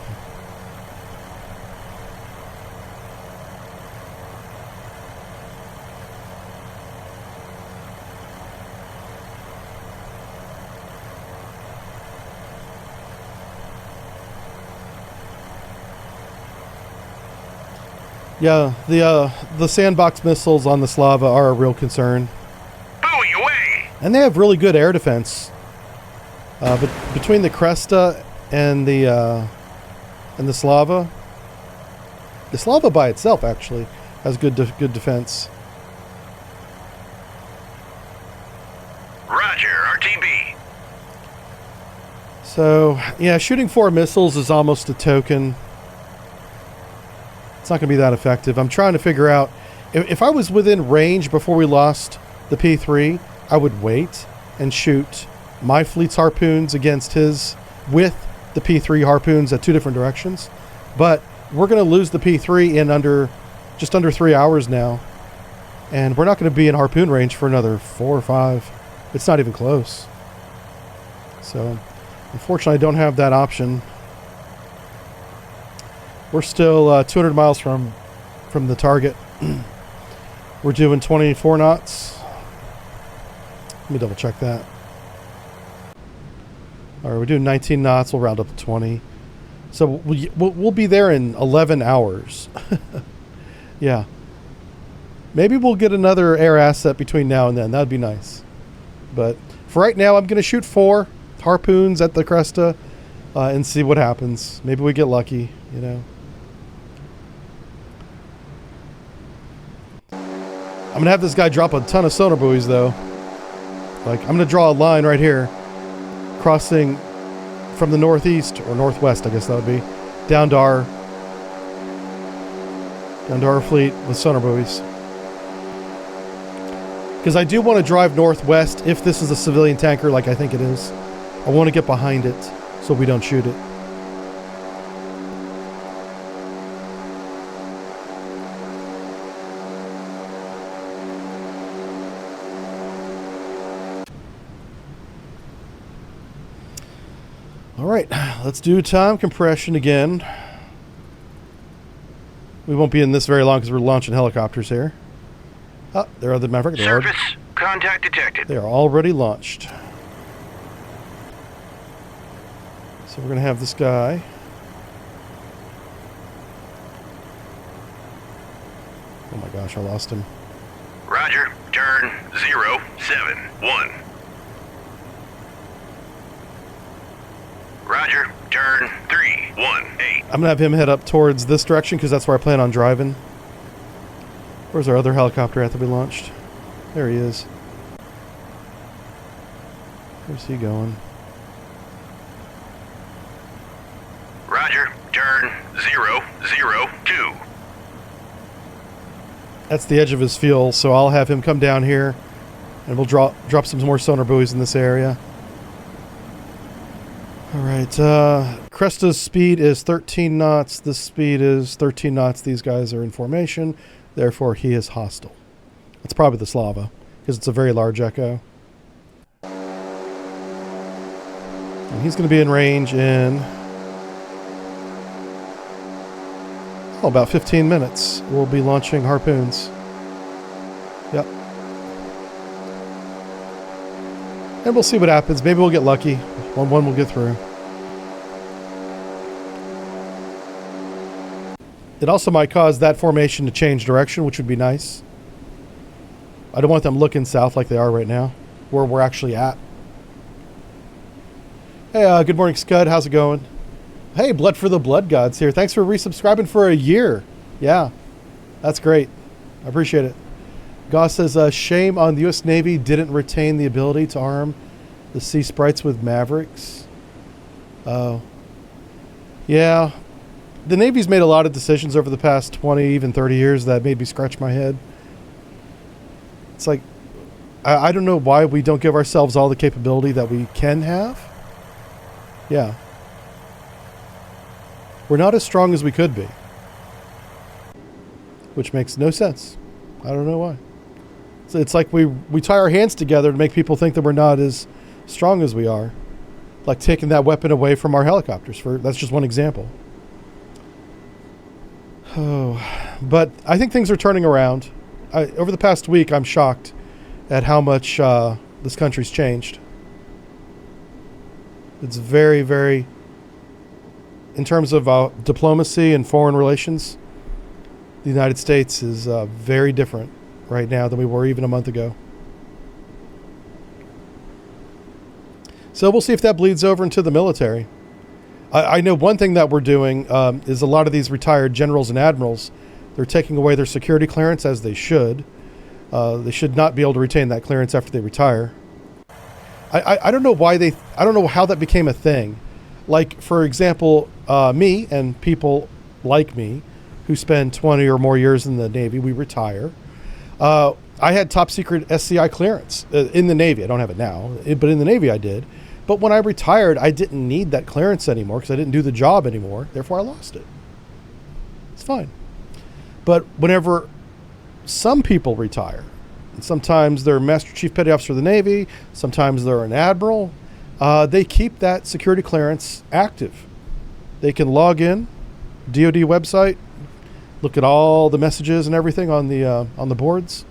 Yeah, the sandbox missiles on the Slava are a real concern. Buoy away! And they have really good air defense. But between the Cresta and the Slava by itself actually has good defense. Roger, RTB. So yeah, shooting 4 missiles is almost a token. It's not going to be that effective. I'm trying to figure out if I was within range before we lost the P3, I would wait and shoot my fleet's harpoons against his with the P3 harpoons at 2 different directions. But we're going to lose the P3 in just under 3 hours now. And we're not going to be in harpoon range for another 4 or 5. It's not even close. So unfortunately, I don't have that option. We're still 200 miles from the target. We're doing 24 knots. Let me double check that. All right, we're doing 19 knots. We'll round up to 20. So we'll be there in 11 hours. Yeah. Maybe we'll get another air asset between now and then. That'd be nice. But for right now, I'm going to shoot 4 harpoons at the Cresta and see what happens. Maybe we get lucky, you know. I'm going to have this guy drop a ton of sonar buoys, though. Like, I'm going to draw a line right here, crossing from the northeast, or northwest, I guess that would be, down to our fleet with sonar buoys. Because I do want to drive northwest if this is a civilian tanker like I think it is. I want to get behind it so we don't shoot it. All right, let's do time compression again. We won't be in this very long because we're launching helicopters here. Oh, there are the Maverick. Surface contact detected. They are already launched. So we're going to have this guy. Oh my gosh, I lost him. Roger, turn 071. Roger, turn 318. I'm going to have him head up towards this direction because that's where I plan on driving. Where's our other helicopter at that we launched? There he is. Where's he going? Roger, turn 002. That's the edge of his fuel, so I'll have him come down here and we'll drop some more sonar buoys in this area. All right, Cresta's speed is 13 knots. This speed is 13 knots. These guys are in formation. Therefore, he is hostile. It's probably the Slava, because it's a very large echo. And he's going to be in range in about 15 minutes. We'll be launching harpoons. Yep. And we'll see what happens. Maybe we'll get lucky. One will get through. It also might cause that formation to change direction, which would be nice. I don't want them looking south like they are right now, where we're actually at. Hey, good morning, Scud. How's it going? Hey, Blood for the Blood Gods here. Thanks for resubscribing for a year. Yeah, that's great. I appreciate it. Goss says, shame on the U.S. Navy didn't retain the ability to arm the Sea Sprites with Mavericks. Oh. Yeah. The Navy's made a lot of decisions over the past 20, even 30 years that made me scratch my head. It's like, I don't know why we don't give ourselves all the capability that we can have. Yeah. We're not as strong as we could be. Which makes no sense. I don't know why. So it's like we tie our hands together to make people think that we're not as strong as we are. Like taking that weapon away from our helicopters. That's just one example. Oh, but I think things are turning around. Over the past week, I'm shocked at how much this country's changed. It's very, very, in terms of diplomacy and foreign relations, the United States is very different right now than we were even a month ago. So we'll see if that bleeds over into the military. I know one thing that we're doing is a lot of these retired generals and admirals, they're taking away their security clearance, as they should. They should not be able to retain that clearance after they retire. I don't know why I don't know how that became a thing. Like, for example, me and people like me who spend 20 or more years in the Navy, we retire. I had top secret SCI clearance in the Navy. I don't have it now, but in the Navy I did. But when I retired, I didn't need that clearance anymore because I didn't do the job anymore. Therefore, I lost it. It's fine. But whenever some people retire, and sometimes they're Master Chief Petty Officer of the Navy, sometimes they're an admiral, they keep that security clearance active. They can log in, DoD website, look at all the messages and everything on the boards.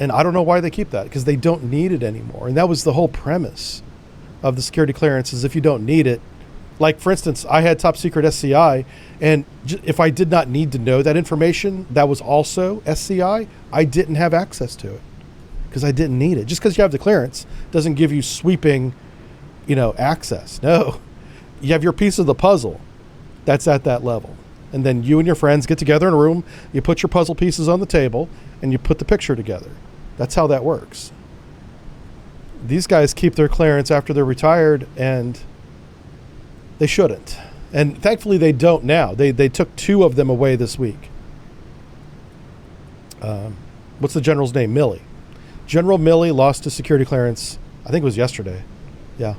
And I don't know why they keep that, because they don't need it anymore. And that was the whole premise of the security clearance, is if you don't need it. Like, for instance, I had top secret SCI, and if I did not need to know that information that was also SCI, I didn't have access to it because I didn't need it. Just because you have the clearance doesn't give you sweeping, access. No, you have your piece of the puzzle that's at that level. And then you and your friends get together in a room, you put your puzzle pieces on the table, and you put the picture together. That's how that works. These guys keep their clearance after they're retired, and they shouldn't. And thankfully they don't now. They took 2 of them away this week. What's the general's name? Milley. General Milley lost his security clearance, I think it was yesterday. Yeah.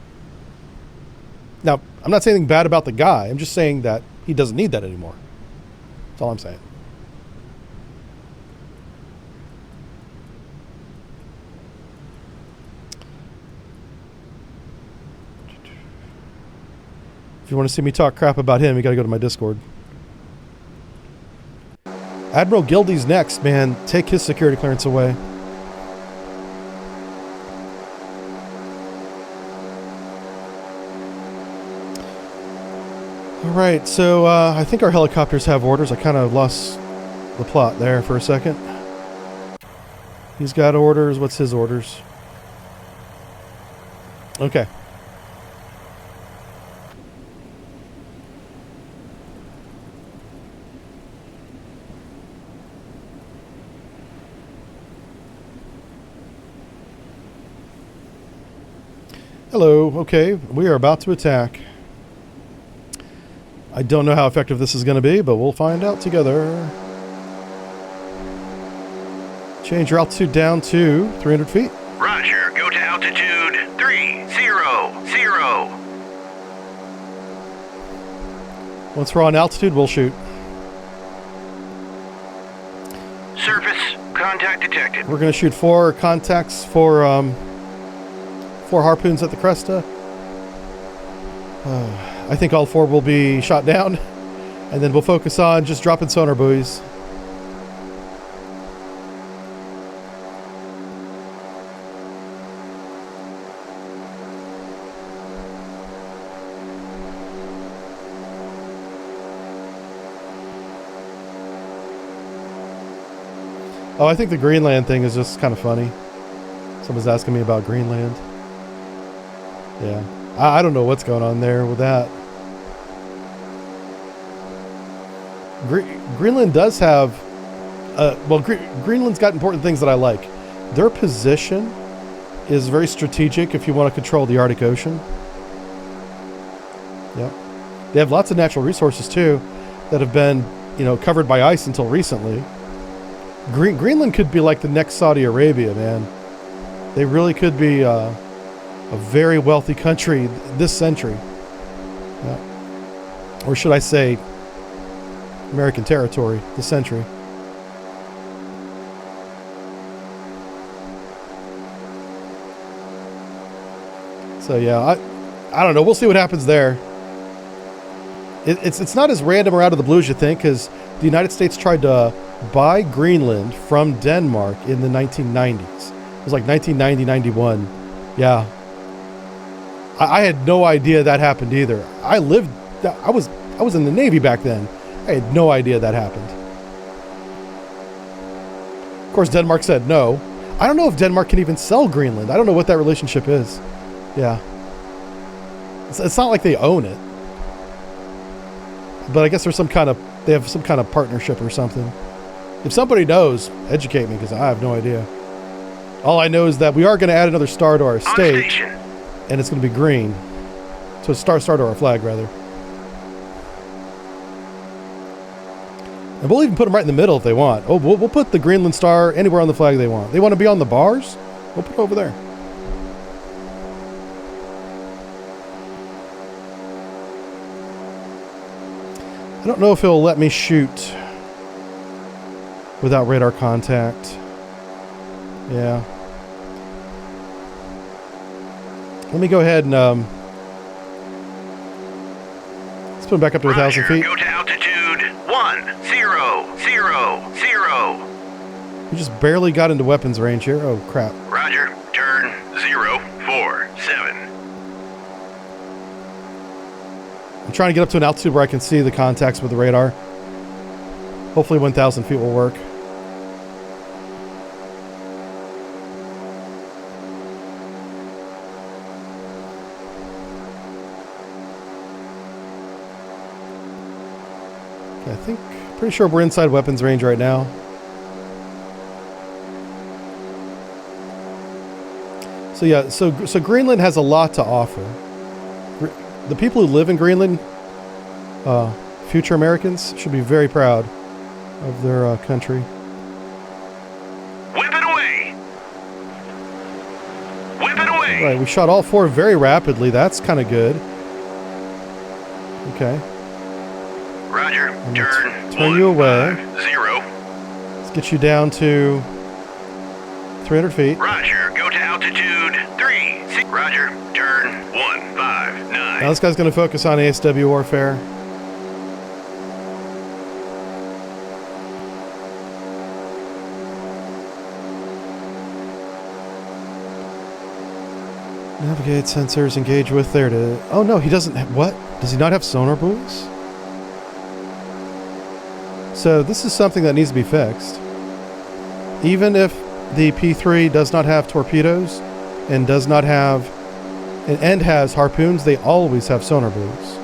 Now, I'm not saying anything bad about the guy. I'm just saying that he doesn't need that anymore. That's all I'm saying. If you want to see me talk crap about him, you got to go to my Discord. Admiral Gildy's next, man. Take his security clearance away. All right, so I think our helicopters have orders. I kind of lost the plot there for a second. He's got orders. What's his orders? Okay. Hello. Okay, we are about to attack. I don't know how effective this is going to be, but we'll find out together. Change your altitude down to 300 feet. Roger. Go to altitude 300. Once we're on altitude, we'll shoot. Surface contact detected. We're going to shoot 4 contacts for 4 harpoons at the Cresta. I think all 4 will be shot down, and then we'll focus on just dropping sonar buoys. Oh, I think the Greenland thing is just kind of funny. Someone's asking me about Greenland. Yeah. I don't know what's going on there with that. Greenland does have, Greenland's got important things that I like. Their position is very strategic if you want to control the Arctic Ocean. Yep. They have lots of natural resources too that have been, covered by ice until recently. Greenland could be like the next Saudi Arabia, man. They really could be a very wealthy country this century. Yeah. Or should I say American territory this century. So yeah, I don't know. We'll see what happens there. It's not as random or out of the blue as you think, because the United States tried to buy Greenland from Denmark in the 1990s. It was like 1990, 91. Yeah. I had no idea that happened either. I was in the Navy back then. I had no idea that happened. Of course, Denmark said no. I don't know if Denmark can even sell Greenland. I don't know what that relationship is. Yeah. It's not like they own it. But I guess they have some kind of partnership or something. If somebody knows, educate me, because I have no idea. All I know is that we are going to add another star to our state, and it's going to be green. So star to our flag, rather. And we'll even put them right in the middle if they want. Oh, we'll put the Greenland star anywhere on the flag they want. They want to be on the bars? We'll put it over there. I don't know if it'll let me shoot without radar contact. Yeah. Let me go ahead and let's put it back up to 1,000 feet. Go to altitude 1000. We just barely got into weapons range here. Oh crap. Roger. Turn 047. I'm trying to get up to an altitude where I can see the contacts with the radar. Hopefully 1,000 feet will work. Okay, pretty sure we're inside weapons range right now. So yeah, so Greenland has a lot to offer. The people who live in Greenland, future Americans, should be very proud of their country. Whip it away! Whip it away! Right, we shot all four very rapidly. That's kind of good. Okay. Roger. Turn you away. 150. Let's get you down to 300 feet. Roger. Go to altitude 36. Roger. Turn 159. Now this guy's going to focus on ASW warfare. Navigate sensors, engage with there to... Oh no, he doesn't... What? Does he not have sonar buoys? So this is something that needs to be fixed. Even if the P3 does not have torpedoes and does not have... and has harpoons, they always have sonar buoys.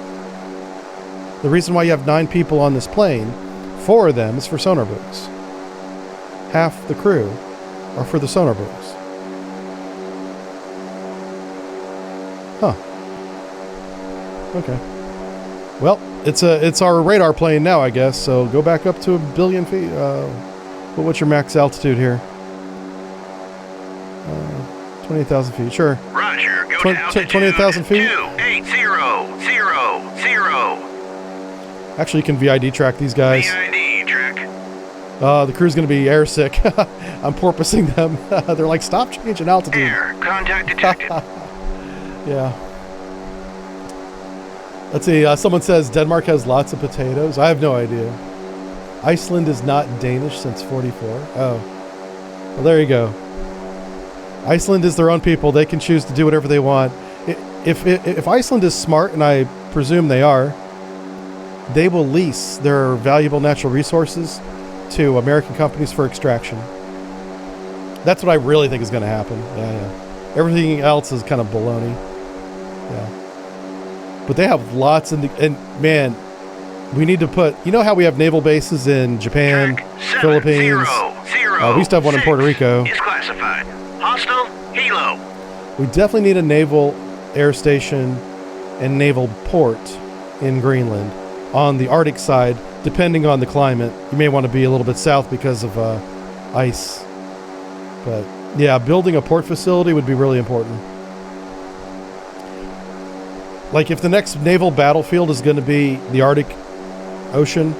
The reason why you have 9 people on this plane, 4 of them is for sonar buoys. Half the crew are for the sonar buoys. Huh. Okay. Well, it's our radar plane now, I guess. So go back up to 1 billion feet. What's your max altitude here? 28,000 feet. Sure. Roger. Go to altitude 28,000 feet. 28000. Actually, you can VID track these guys. VID track. The crew's going to be airsick. I'm porpoising them. They're like, stop changing altitude. Air contact detected. Yeah. Let's see. Someone says Denmark has lots of potatoes. I have no idea. Iceland is not Danish since 44. Oh. Well, there you go. Iceland is their own people. They can choose to do whatever they want. If Iceland is smart, and I presume they are, they will lease their valuable natural resources to American companies for extraction. That's what I really think is going to happen. Yeah. Everything else is kind of baloney. Yeah. But they have lots and man, we need to put, you know how we have naval bases in Japan, Philippines? We used to have one in Puerto Rico. Is classified. Hostile helo. We definitely need a naval air station and naval port in Greenland. On the Arctic side, depending on the climate, you may want to be a little bit south because of ice. But yeah, building a port facility would be really important. Like if the next naval battlefield is going to be the Arctic Ocean,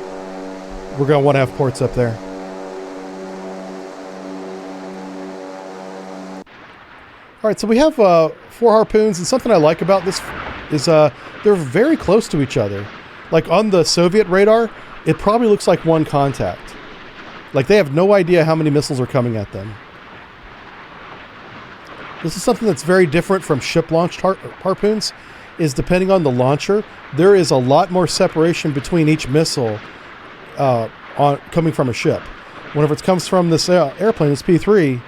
we're going to want to have ports up there. All right, so we have 4 harpoons, and something I like about this is they're very close to each other. Like on the Soviet radar, it probably looks like one contact. Like they have no idea how many missiles are coming at them. This is something that's very different from ship-launched harpoons, is depending on the launcher, there is a lot more separation between each missile coming from a ship. Whenever it comes from this airplane, this P-3,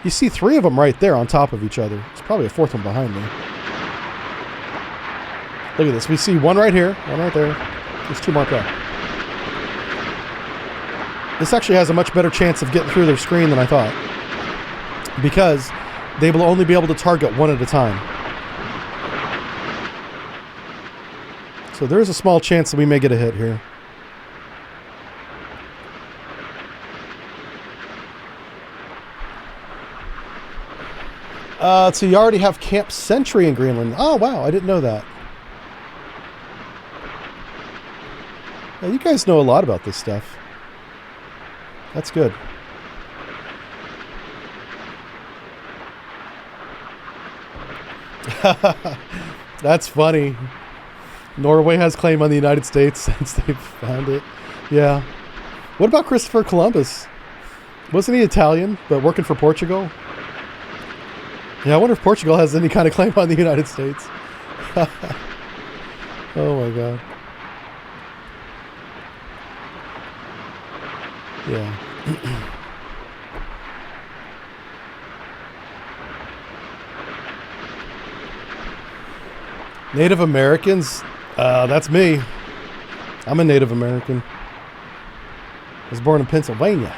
you see 3 of them right there on top of each other. There's probably a 4th one behind me. Look at this. We see one right here, one right there. There's 2 marked up. This actually has a much better chance of getting through their screen than I thought, because they will only be able to target one at a time. So there is a small chance that we may get a hit here. So you already have Camp Sentry in Greenland. Oh, wow. I didn't know that. Yeah, you guys know a lot about this stuff. That's good. That's funny. Norway has claim on the United States since they found it. Yeah. What about Christopher Columbus? Wasn't he Italian, but working for Portugal? Yeah, I wonder if Portugal has any kind of claim on the United States. Oh my God. Yeah. Native Americans? That's me. I'm a Native American. I was born in Pennsylvania.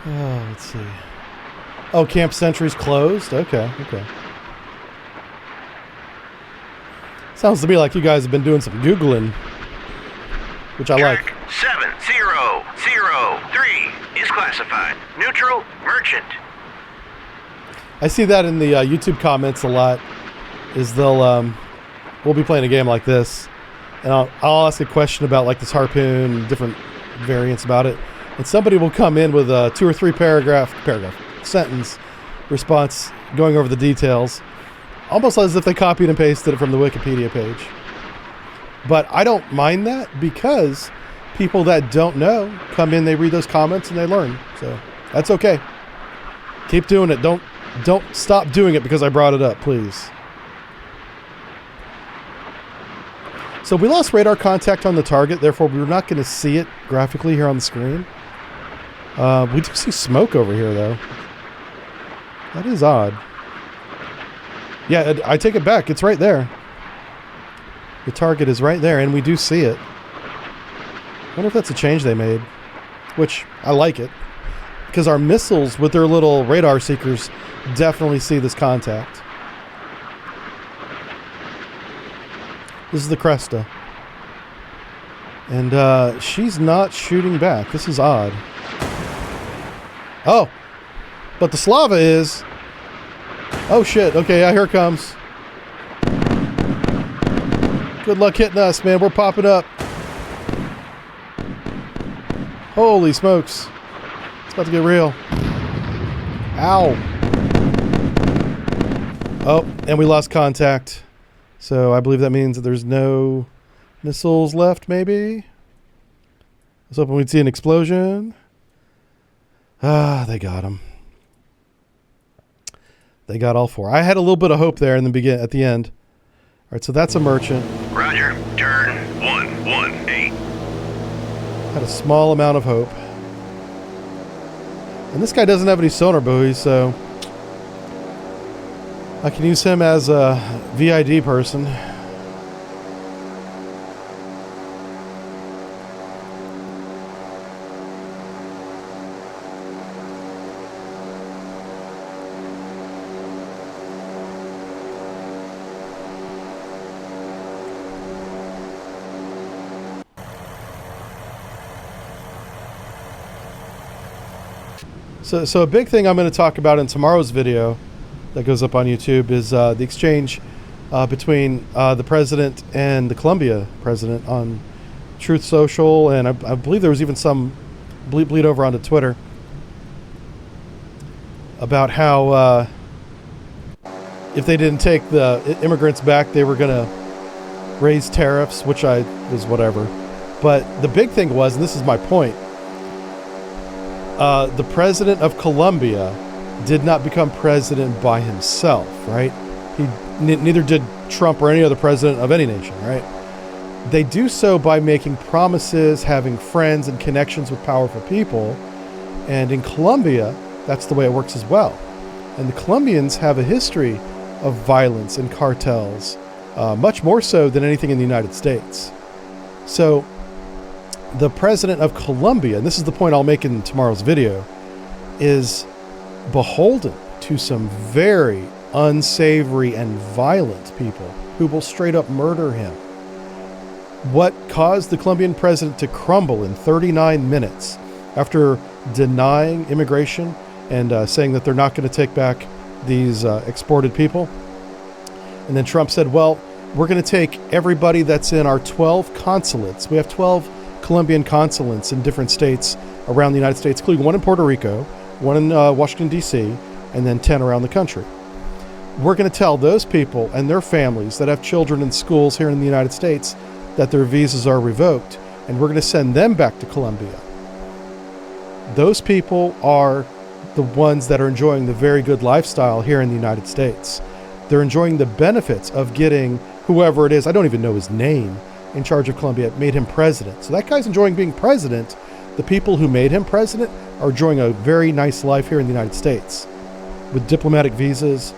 Oh, let's see. Oh, Camp Sentry's closed? Okay, okay. Sounds to me like you guys have been doing some Googling, which I like. Track 7003 is classified. Neutral merchant. I see that in the YouTube comments a lot, is we'll be playing a game like this, and I'll ask a question about like this harpoon, different variants about it, and somebody will come in with a 2 or 3 paragraph sentence response going over the details, almost as if they copied and pasted it from the Wikipedia page. But I don't mind that, because people that don't know come in, they read those comments, and they learn. So that's okay. Keep doing it. Don't stop doing it because I brought it up, please. So we lost radar contact on the target, therefore we're not going to see it graphically here on the screen. We do see smoke over here, though. That is odd. Yeah, I take it back. It's right there. The target is right there, and we do see it. I wonder if that's a change they made, which I like it, because our missiles with their little radar seekers definitely see this contact. This is the Cresta. And she's not shooting back. This is odd. Oh, but the Slava is. Oh shit, okay, yeah, here it comes. Good luck hitting us, man. We're popping up. Holy smokes. It's about to get real. Ow. Oh, and we lost contact. So I believe that means that there's no missiles left, maybe? I was hoping we'd see an explosion. Ah, they got him. They got all 4. I had a little bit of hope there in the at the end. All right, so that's a merchant. Roger. Turn 118. Had a small amount of hope. And this guy doesn't have any sonar buoys, so I can use him as a VID person. So a big thing I'm going to talk about in tomorrow's video that goes up on YouTube is the exchange between the president and the Colombia president on Truth Social, and I believe there was even some bleed over onto Twitter about how if they didn't take the immigrants back, they were going to raise tariffs, which was whatever. But the big thing was, and this is my point, the president of Colombia did not become president by himself, right? Neither did Trump or any other president of any nation, right? They do so by making promises, having friends and connections with powerful people. And in Colombia, that's the way it works as well. And the Colombians have a history of violence and cartels, much more so than anything in the United States. So the president of Colombia, and this is the point I'll make in tomorrow's video, is beholden to some very unsavory and violent people who will straight up murder him. What caused the Colombian president to crumble in 39 minutes after denying immigration and saying that they're not going to take back these exported people? And then Trump said, well, we're going to take everybody that's in our 12 consulates. We have 12 Colombian consulates in different states around the United States, including one in Puerto Rico, one in Washington, D.C., and then 10 around the country. We're going to tell those people and their families that have children in schools here in the United States that their visas are revoked, and we're going to send them back to Colombia. Those people are the ones that are enjoying the very good lifestyle here in the United States. They're enjoying the benefits of getting whoever it is, I don't even know his name, in charge of Colombia, made him president. So that guy's enjoying being president. The people who made him president are enjoying a very nice life here in the United States with diplomatic visas,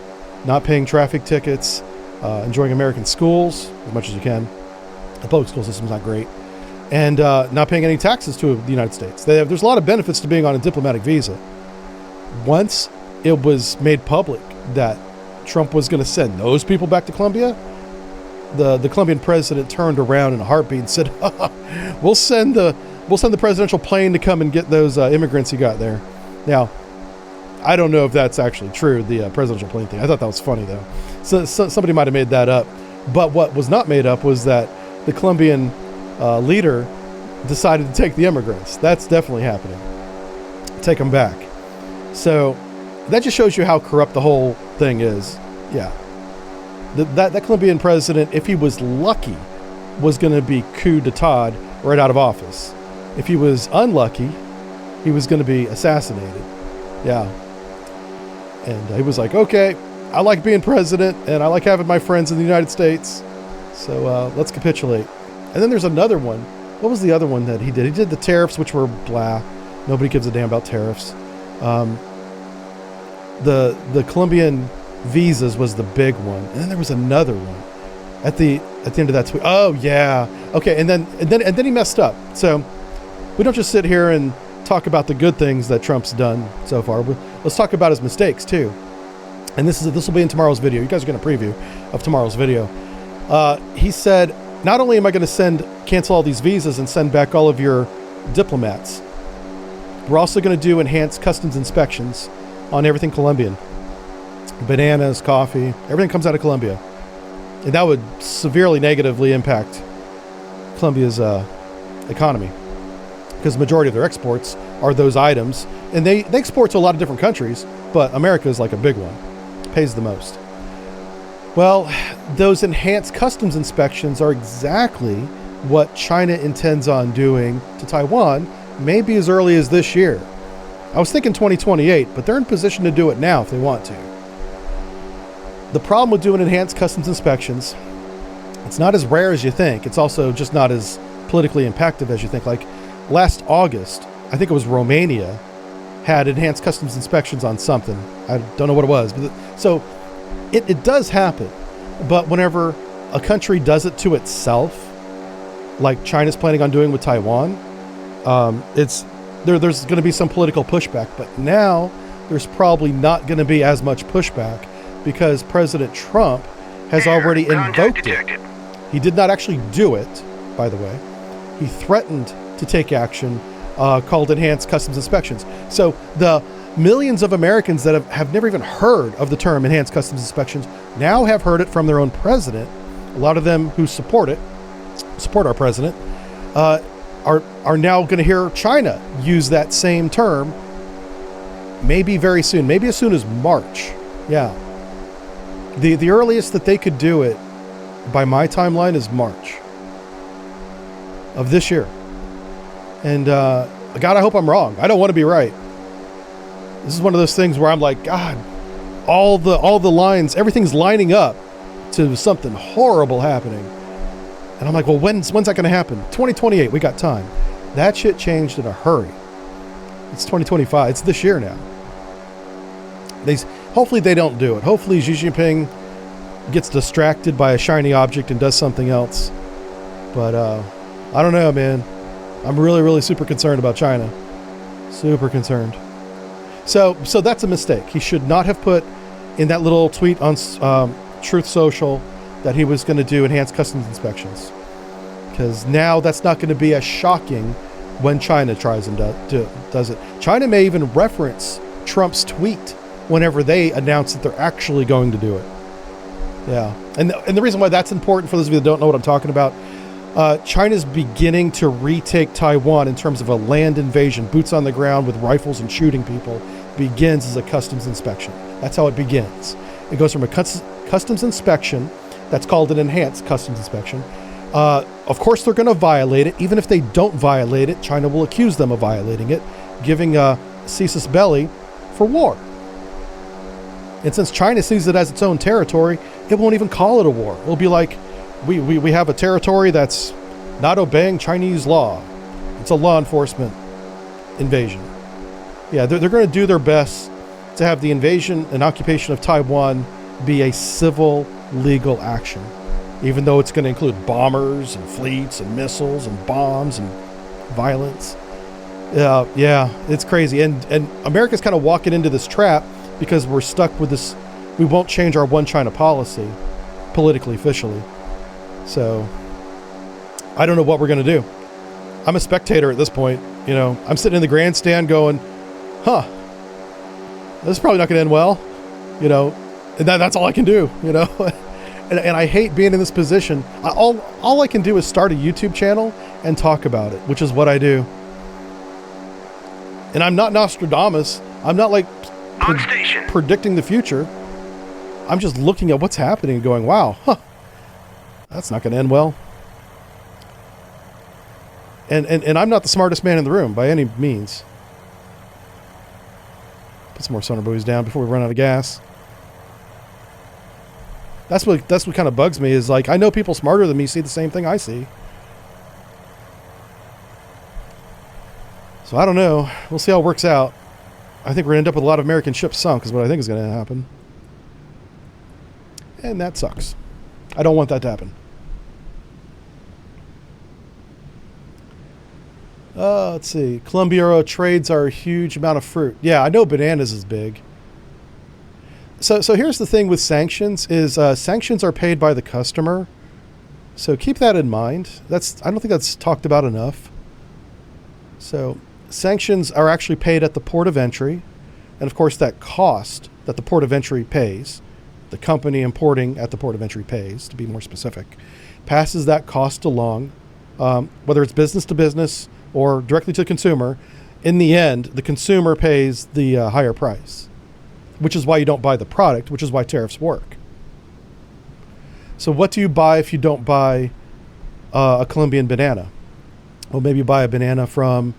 not paying traffic tickets, enjoying American schools as much as you can. The public school system's not great. And not paying any taxes to the United States. There's a lot of benefits to being on a diplomatic visa. Once it was made public that Trump was going to send those people back to Colombia, the Colombian president turned around in a heartbeat and said, we'll send the presidential plane to come and get those immigrants you got there. Now, I don't know if that's actually true, the presidential plane thing. I thought that was funny, though. So somebody might have made that up. But what was not made up was that the Colombian leader decided to take the immigrants. That's definitely happening. Take them back. So that just shows you how corrupt the whole thing is. Yeah. That Colombian president, if he was lucky, was going to be coup d'etat right out of office. If he was unlucky, he was going to be assassinated. Yeah. And he was like, okay, I like being president and I like having my friends in the United States. So let's capitulate. And then there's another one. What was the other one that he did? He did the tariffs, which were blah. Nobody gives a damn about tariffs. The Colombian visas was the big one, and then there was another one at the end of that tweet. Oh yeah, okay, and then he messed up. So we don't just sit here and talk about the good things that Trump's done so far. Let's talk about his mistakes too. And this will be in tomorrow's video. You guys are getting a preview of tomorrow's video. He said, not only am I going to cancel all these visas and send back all of your diplomats, we're also going to do enhanced customs inspections on everything Colombian. Bananas, coffee, everything comes out of Colombia. And that would severely negatively impact Colombia's economy, because the majority of their exports are those items. And they export to a lot of different countries, but America is like a big one. Pays the most. Well, those enhanced customs inspections are exactly what China intends on doing to Taiwan, maybe as early as this year. I was thinking 2028, but they're in position to do it now if they want to. The problem with doing enhanced customs inspections, it's not as rare as you think. It's also just not as politically impactful as you think. Like last August, I think it was Romania, had enhanced customs inspections on something. I don't know what it was. But so it does happen. But whenever a country does it to itself, like China's planning on doing with Taiwan, there's going to be some political pushback. But now there's probably not going to be as much pushback because President Trump has already invoked it. He did not actually do it, by the way. He threatened to take action called enhanced customs inspections. So the millions of Americans that have never even heard of the term enhanced customs inspections now have heard it from their own president. A lot of them who support our president, are now going to hear China use that same term maybe very soon, maybe as soon as March. Yeah. The earliest that they could do it by my timeline is March of this year. And God, I hope I'm wrong. I don't want to be right. This is one of those things where I'm like, God, all the lines, everything's lining up to something horrible happening. And I'm like, well, when's that going to happen? 2028, we got time. That shit changed in a hurry. It's 2025. It's this year now. Hopefully they don't do it. Hopefully Xi Jinping gets distracted by a shiny object and does something else. But I don't know, man. I'm really, really super concerned about China. Super concerned. So that's a mistake. He should not have put in that little tweet on Truth Social that he was going to do enhanced customs inspections. Because now that's not going to be as shocking when China tries and does it. China may even reference Trump's tweet whenever they announce that they're actually going to do it. Yeah. And the reason why that's important, for those of you that don't know what I'm talking about, China's beginning to retake Taiwan in terms of a land invasion, boots on the ground with rifles and shooting people, begins as a customs inspection. That's how it begins. It goes from a customs inspection, that's called an enhanced customs inspection. Of course, they're going to violate it. Even if they don't violate it, China will accuse them of violating it, giving a casus belli for war. And since China sees it as its own territory, it won't even call it a war. It'll be like, we have a territory that's not obeying Chinese law. It's a law enforcement invasion. Yeah, they're going to do their best to have the invasion and occupation of Taiwan be a civil, legal action, even though it's going to include bombers and fleets and missiles and bombs and violence. Yeah, it's crazy. And America's kind of walking into this trap because we're stuck with this. We won't change our one China policy politically, officially. So I don't know what we're going to do. I'm a spectator at this point. You know, I'm sitting in the grandstand going, this is probably not going to end well, you know, and that's all I can do, you know. and I hate being in this position. All I can do is start a YouTube channel and talk about it, which is what I do. And I'm not Nostradamus. I'm not like predicting the future. I'm just looking at what's happening and going, wow, that's not going to end well. And I'm not the smartest man in the room by any means. Put some more sonar buoys down before we run out of gas. That's what kind of bugs me, is like, I know people smarter than me see the same thing I see. So I don't know. We'll see how it works out. I think we're going to end up with a lot of American ships sunk is what I think is going to happen. And that sucks. I don't want that to happen. Let's see. Colombia trades are a huge amount of fruit. Yeah, I know bananas is big. So here's the thing with sanctions is sanctions are paid by the customer. So keep that in mind. I don't think that's talked about enough. So sanctions are actually paid at the port of entry. And of course that cost that the port of entry pays, the company importing at the port of entry pays, to be more specific, passes that cost along, whether it's business to business or directly to the consumer. In the end, the consumer pays the higher price, which is why you don't buy the product, which is why tariffs work. So what do you buy if you don't buy a Colombian banana? Well, maybe you buy a banana from,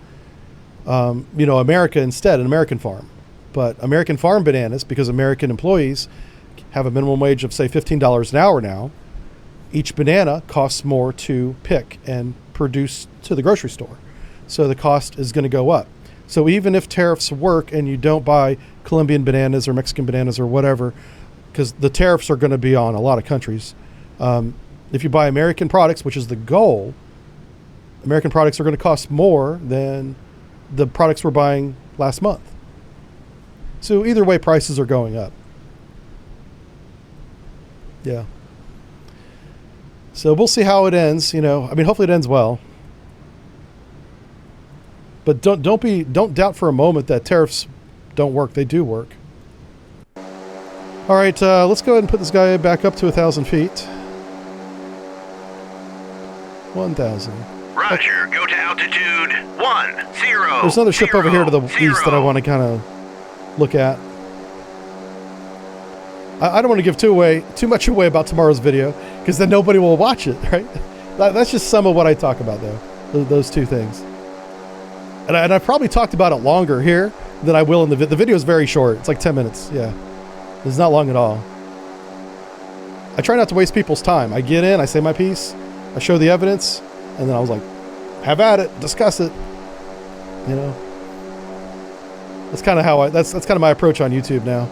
America instead, an American farm. But American farm bananas, because American employees have a minimum wage of, say, $15 an hour now, each banana costs more to pick and produce to the grocery store. so the cost is going to go up. So even if tariffs work and you don't buy Colombian bananas or Mexican bananas or whatever, because the tariffs are going to be on a lot of countries, if you buy American products, which is the goal, American products are going to cost more than the products we're buying last month. So either way, prices are going up. Yeah. So we'll see how it ends. I mean, hopefully it ends well. But don't doubt for a moment that tariffs don't work. They do work. All right, let's go ahead and put this guy back up to 1,000 feet. 1,000. Roger, go to altitude 10. There's another ship over here to the east that I want to kind of look at. I don't want to give too much away about tomorrow's video, because then nobody will watch it, right? That's just some of what I talk about, though. Those two things. And I probably talked about it longer here than I will in the video. The video is very short. It's like 10 minutes. Yeah. It's not long at all. I try not to waste people's time. I get in, I say my piece, I show the evidence, and then I was like, have at it, discuss it. That's kind of how that's kind of my approach on YouTube now.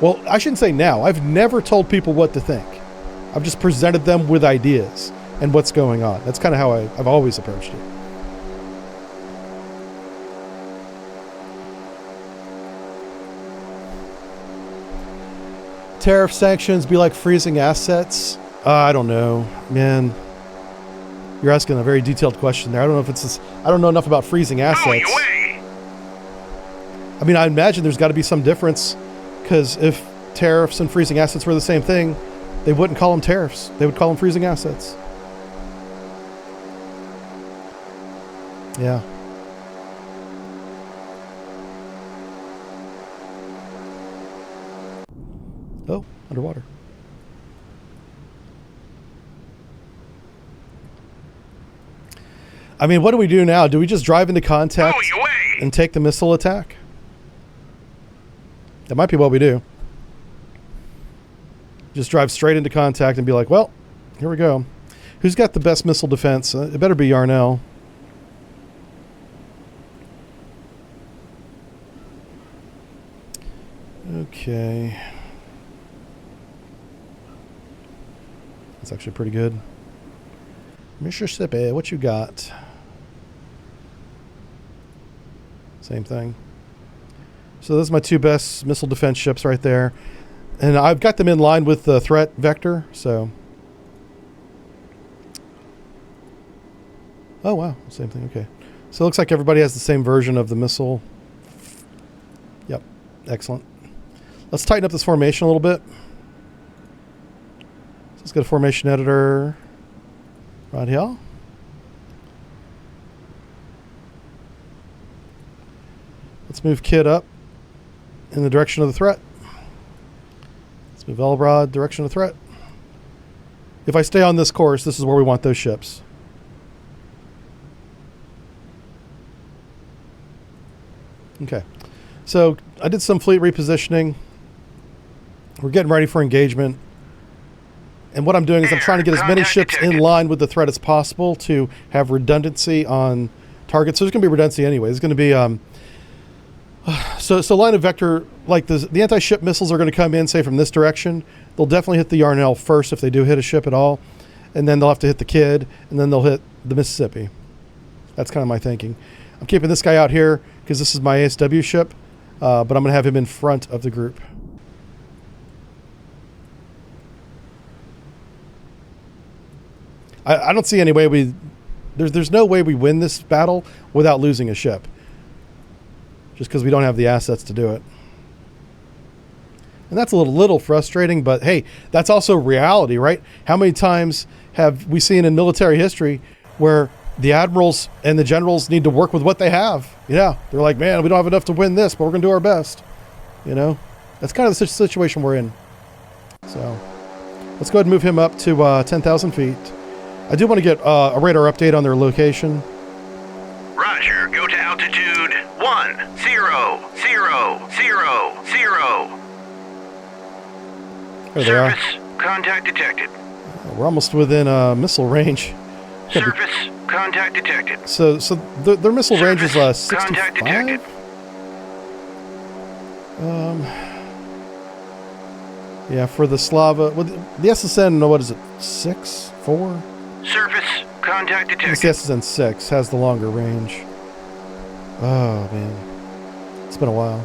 Well, I shouldn't say now. I've never told people what to think. I've just presented them with ideas and what's going on. That's kind of how I've always approached it. Tariff sanctions be like freezing assets? I don't know, man. You're asking a very detailed question there. I don't know if it's this, I don't know enough about freezing assets. I mean, I imagine there's got to be some difference, because if tariffs and freezing assets were the same thing, they wouldn't call them tariffs. They would call them freezing assets. Yeah. Oh, underwater. I mean, what do we do now? Do we just drive into contact and take the missile attack? That might be what we do. Just drive straight into contact and be like, well, here we go. Who's got the best missile defense? It better be Yarnell. Okay. That's actually pretty good. Mississippi, what you got? Same thing. So those are my two best missile defense ships right there. And I've got them in line with the threat vector, so. Oh, wow. Same thing. Okay. So it looks like everybody has the same version of the missile. Yep. Excellent. Let's tighten up this formation a little bit. So let's get a formation editor right here. Let's move Kid up in the direction of the threat. Let's move Elrod direction of threat. If I stay on this course, this is where we want those ships. Okay. So I did some fleet repositioning. We're getting ready for engagement. And what I'm doing is I'm trying to get as many ships in line with the threat as possible to have redundancy on targets. So there's going to be redundancy anyway. There's going to be so line of vector, like the anti-ship missiles are going to come in, say, from this direction. They'll definitely hit the Yarnell first if they do hit a ship at all. And then they'll have to hit the Kid, and then they'll hit the Mississippi. That's kind of my thinking. I'm keeping this guy out here because this is my ASW ship, but I'm going to have him in front of the group. I don't see any way there's no way we win this battle without losing a ship. Just because we don't have the assets to do it. And that's a little frustrating, but hey, that's also reality, right? How many times have we seen in military history where the admirals and the generals need to work with what they have? Yeah, they're like, man, we don't have enough to win this, but we're going to do our best. That's kind of the situation we're in. So let's go ahead and move him up to 10,000 feet. I do want to get a radar update on their location. Roger, go to altitude 10,000. There they are. Service contact detected. We're almost within missile range. Surface contact detected. So their missile range is Surface contact 65. detected. Yeah, for the Slava, well, the SSN, what is it? 6, 4? Surface contact I detected. guess the SSN 6 has the longer range. Oh man, it's been a while.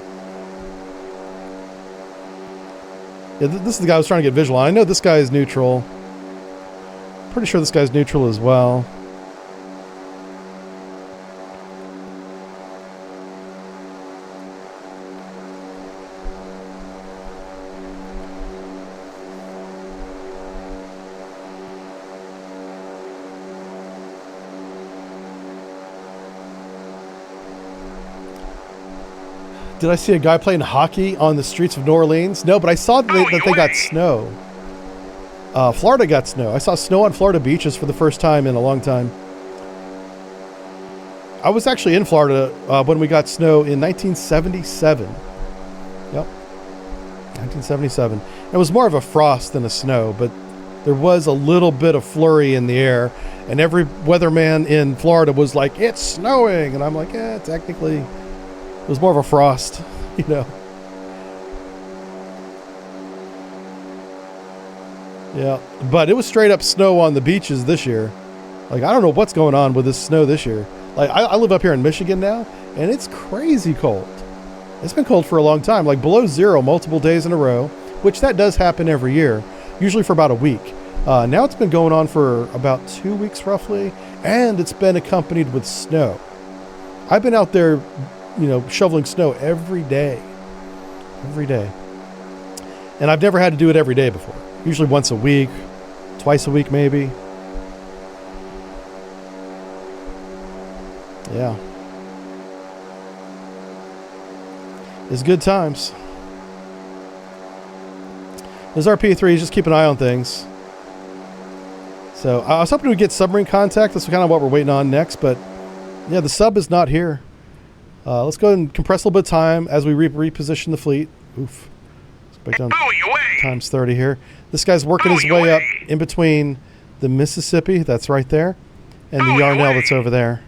Yeah, this is the guy I was trying to get visual on. I know this guy is neutral. Pretty sure this guy's neutral as well. Did I see a guy playing hockey on the streets of New Orleans? No, but I saw that they got snow. Florida got snow. I saw snow on Florida beaches for the first time in a long time. I was actually in Florida when we got snow in 1977. Yep. 1977. It was more of a frost than a snow, but there was a little bit of flurry in the air, and every weatherman in Florida was like, "It's snowing," and I'm like, "Yeah, technically, it was more of a frost," you know. Yeah, but it was straight up snow on the beaches this year. Like, I don't know what's going on with this snow this year. Like, I live up here in Michigan now, and it's crazy cold. It's been cold for a long time, like below zero multiple days in a row, which that does happen every year, usually for about a week. Now it's been going on for about 2 weeks roughly, and it's been accompanied with snow. I've been out there, you know, shoveling snow every day. Every day. And I've never had to do it every day before. Usually once a week, twice a week maybe. Yeah. It's good times. There's our P3, just keep an eye on things. So I was hoping we'd get submarine contact. That's kind of what we're waiting on next, but yeah, the sub is not here. Let's go ahead and compress a little bit of time as we reposition the fleet. Oof. Let's break down times 30 here. This guy's working his way up in between the Mississippi, that's right there, and the Yarnell that's over there.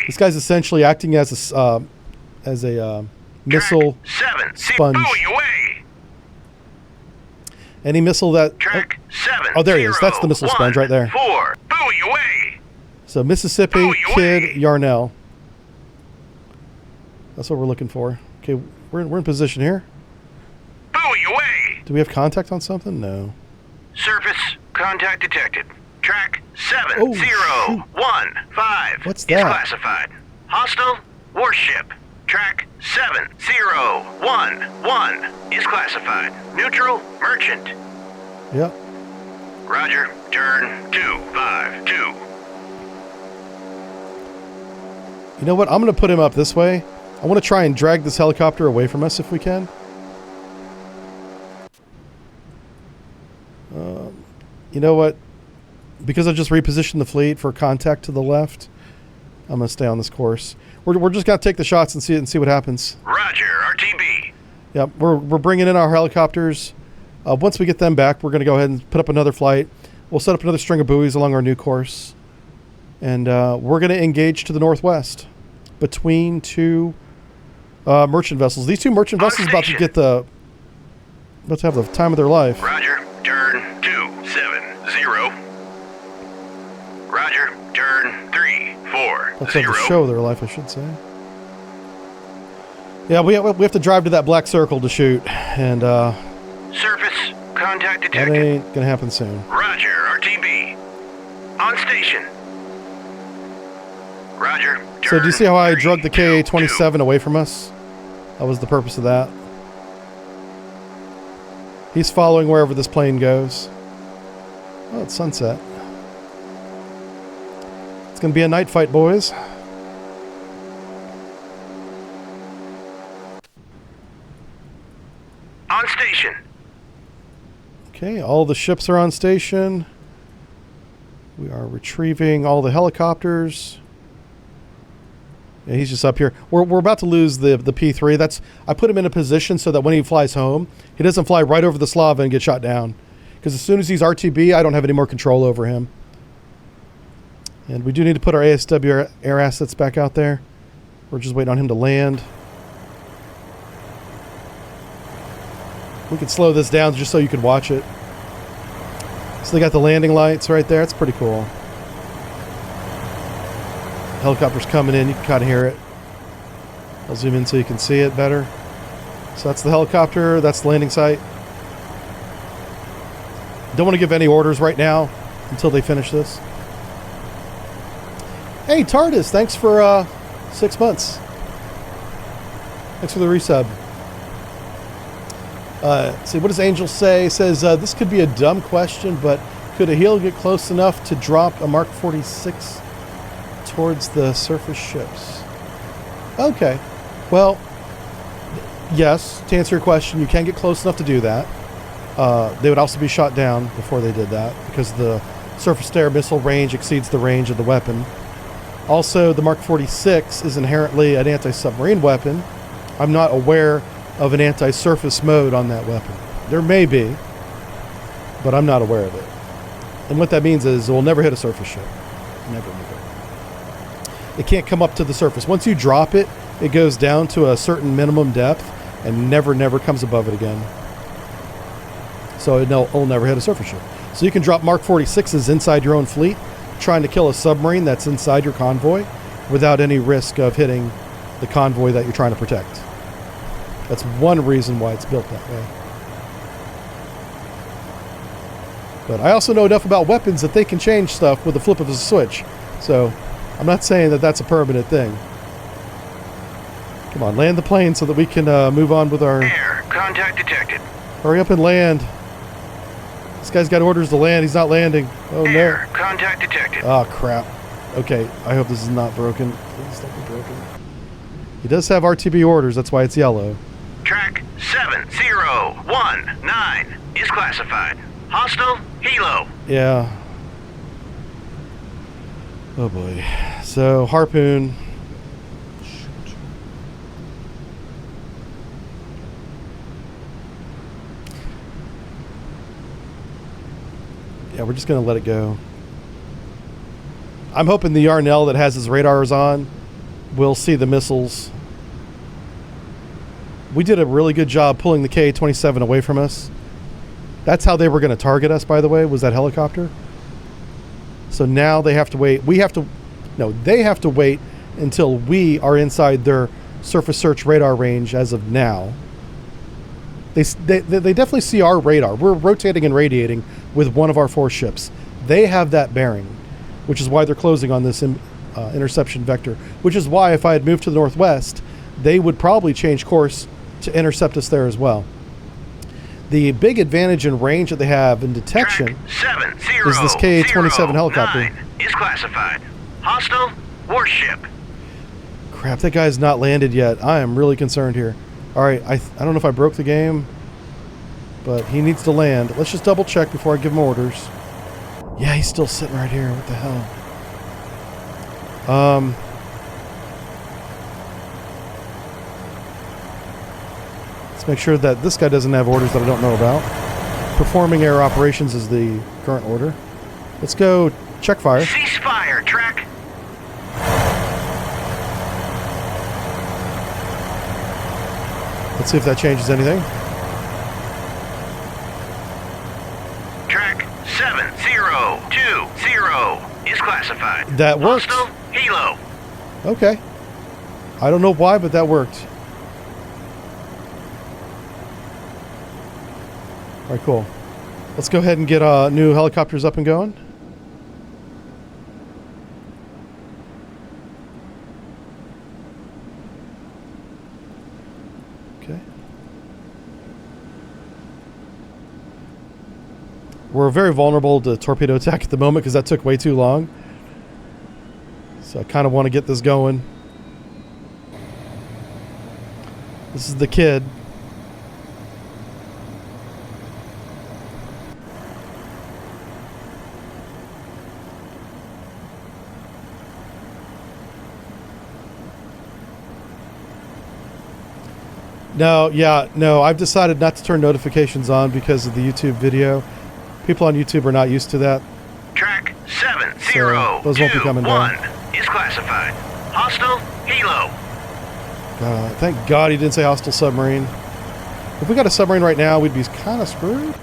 This guy's essentially acting as a missile sponge. Any missile that... Oh, there he is. That's the missile sponge right there. So Mississippi, Kidd, Yarnell. That's what we're looking for. Okay, we're in position here. Do we have contact on something? No. Surface contact detected. Track 7015 What's is that? classified. Hostile warship. Track 7011 is classified. Neutral merchant. Yep. Roger. Turn 252. You know what? I'm going to put him up this way. I want to try and drag this helicopter away from us if we can. You know what? Because I've just repositioned the fleet for contact to the left, I'm going to stay on this course. We're just going to take the shots and see what happens. Roger. RTB. Yep, we're bringing in our helicopters. Once we get them back, we're going to go ahead and put up another flight. We'll set up another string of buoys along our new course. And we're going to engage to the northwest between two merchant vessels. These two merchant vessels about to have the time of their life. Roger. Turn 270. Roger. Turn 340. Let's have the show of their life, I should say. Yeah, we have to drive to that black circle to shoot, and Surface contact that detected. ain't gonna happen soon. Roger. RTB. On station. Roger. So do you see how I drug the Turn KA-27 away from us? That was the purpose of that. He's following wherever this plane goes. Oh, it's sunset. It's gonna be a night fight, boys. On station. Okay, all the ships are on station. We are retrieving all the helicopters. Yeah, he's just up here. We're about to lose the P3. I put him in a position so that when he flies home, he doesn't fly right over the Slava and get shot down. Because as soon as he's RTB, I don't have any more control over him. And we do need to put our ASW air assets back out there. We're just waiting on him to land. We could slow this down just so you could watch it. So they got the landing lights right there. It's pretty cool. Helicopter's coming in. You can kind of hear it. I'll zoom in so you can see it better. So that's the helicopter. That's the landing site. Don't want to give any orders right now until they finish this. Hey, TARDIS, thanks for 6 months. Thanks for the resub. See, what does Angel say? Says, this could be a dumb question, but could a heel get close enough to drop a Mark 46 towards the surface ships? Okay. Well, yes, to answer your question, you can get close enough to do that. They would also be shot down before they did that because the surface-to-air missile range exceeds the range of the weapon. Also, the Mark 46 is inherently an anti-submarine weapon. I'm not aware of an anti-surface mode on that weapon. There may be, but I'm not aware of it. And what that means is it will never hit a surface ship. Never. It can't come up to the surface. Once you drop it, it goes down to a certain minimum depth and never comes above it again. So it'll never hit a surface ship. So you can drop Mark 46s inside your own fleet, trying to kill a submarine that's inside your convoy without any risk of hitting the convoy that you're trying to protect. That's one reason why it's built that way. But I also know enough about weapons that they can change stuff with the flip of a switch. So I'm not saying that that's a permanent thing. Come on, land the plane so that we can move on with our... Air, contact detected. Hurry up and land. This guy's got orders to land. He's not landing. Oh, Air, no. contact detected. Oh, crap. Okay, I hope this is not broken. Please don't be broken. He does have RTB orders. That's why it's yellow. Track 7019 is classified. Hostile helo. Yeah. Oh, boy. So, harpoon. Shoot. Yeah, we're just going to let it go. I'm hoping the Yarnell that has his radars on will see the missiles. We did a really good job pulling the K-27 away from us. That's how they were going to target us, by the way, was that helicopter. So now they have to wait. They have to wait until we are inside their surface search radar range as of now. They definitely see our radar. We're rotating and radiating with one of our 4 ships. They have that bearing, which is why they're closing on this interception vector, which is why if I had moved to the northwest, they would probably change course to intercept us there as well. The big advantage in range that they have in detection is this K-27 helicopter. Is classified. Hostile warship. Crap, that guy's not landed yet. I am really concerned here. All right, I don't know if I broke the game, but he needs to land. Let's just double check before I give him orders. Yeah, he's still sitting right here. What the hell? Let's make sure that this guy doesn't have orders that I don't know about. Performing air operations is the current order. Let's go check fire. Ceasefire, track. Let's see if that changes anything. Track 7020 is classified. That worked. Hostile helo. Okay. I don't know why, but that worked. All right, cool. Let's go ahead and get new helicopters up and going. Okay. We're very vulnerable to torpedo attack at the moment because that took way too long. So I kind of want to get this going. This is the kid. No, I've decided not to turn notifications on because of the YouTube video. People on YouTube are not used to that. Track 7-0. those won't be coming down. 1 is classified. Hostile helo. Thank God he didn't say hostile submarine. If we got a submarine right now, we'd be kind of screwed.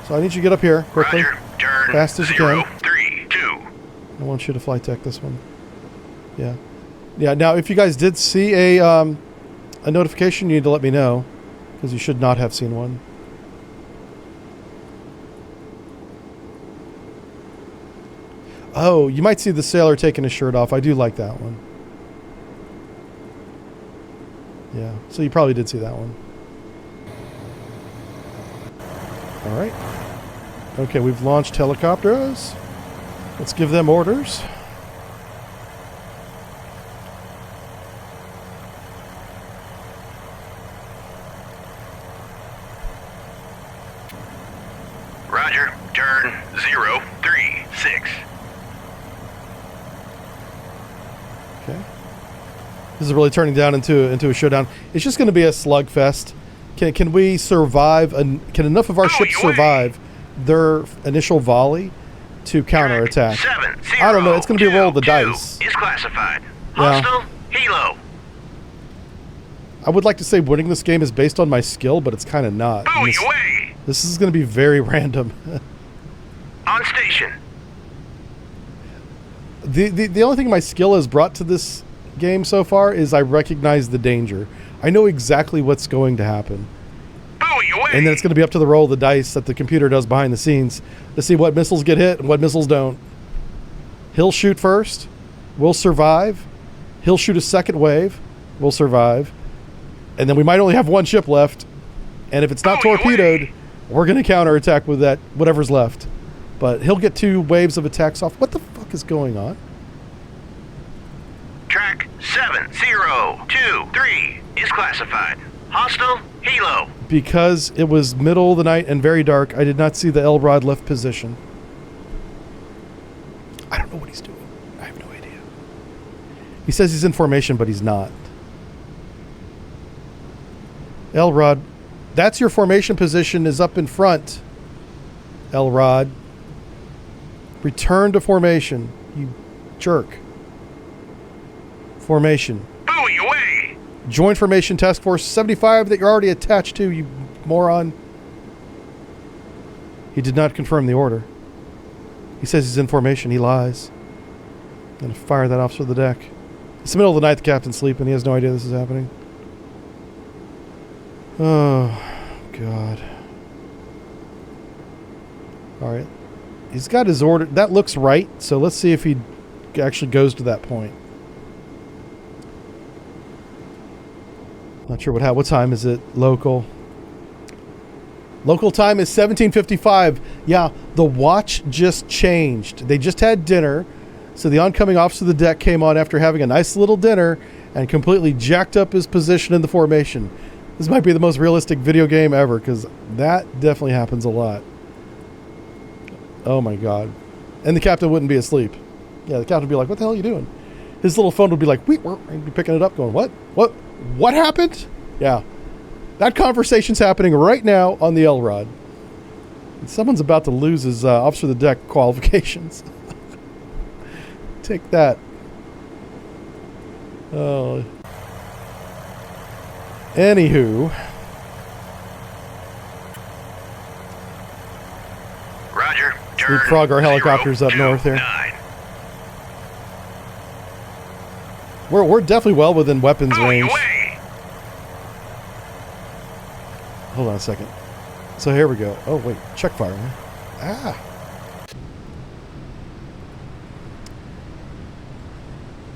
So I need you to get up here quickly. Roger. Turn. Fast as you can. 3, 2. I want you to fly tech this one. Yeah. Yeah, now if you guys did see a notification, you need to let me know. Because you should not have seen one. Oh, you might see the sailor taking his shirt off. I do like that one. Yeah, so you probably did see that one. Alright. Okay, we've launched helicopters. Let's give them orders. Roger. Turn 036. Okay. This is really turning down into a showdown. It's just going to be a slugfest. Can we survive? Can enough of our ships survive their initial volley to counterattack? 7-0. I don't know. It's going to be a roll of the dice. Is classified. Yeah. Hostile helo. I would like to say winning this game is based on my skill, but it's kind of not. Buoy away. This is going to be very random. On station. The only thing my skill has brought to this game so far is I recognize the danger. I know exactly what's going to happen. Buoy away. And then it's going to be up to the roll of the dice that the computer does behind the scenes to see what missiles get hit and what missiles don't. He'll shoot first. We'll survive. He'll shoot a second wave. We'll survive. And then we might only have one ship left. And if it's not torpedoed, we're going to counterattack with that whatever's left. But he'll get 2 waves of attacks off. What the fuck is going on? Track 7023 is classified. Hostile helo. Because it was middle of the night and very dark, I did not see the L-Rod left position. I don't know what he's doing. I have no idea. He says he's in formation, but he's not. L-Rod, that's your formation position, is up in front. L-Rod. Return to formation, you jerk. Formation. Buoy away. Join Formation Task Force 75 that you're already attached to, you moron. He did not confirm the order. He says he's in formation. He lies. I'm going to fire that off to the deck. It's the middle of the night. The captain's sleeping. He has no idea this is happening. Oh, God. All right. He's got his order. That looks right. So let's see if he actually goes to that point. Not sure what time is it local. Local time is 17:55. Yeah, the watch just changed. They just had dinner. So the oncoming officer of the deck came on after having a nice little dinner and completely jacked up his position in the formation. This might be the most realistic video game ever because that definitely happens a lot. Oh my God. And the captain wouldn't be asleep. Yeah, the captain would be like, what the hell are you doing? His little phone would be like, wait, and be picking it up going, what happened? Yeah. That conversation's happening right now on the L-Rod. And someone's about to lose his officer of the deck qualifications. Take that. Oh. Anywho. Roger. We frog our helicopters up north here. We're definitely well within weapons range. Hold on a second. So here we go. Oh wait, check fire. Ah.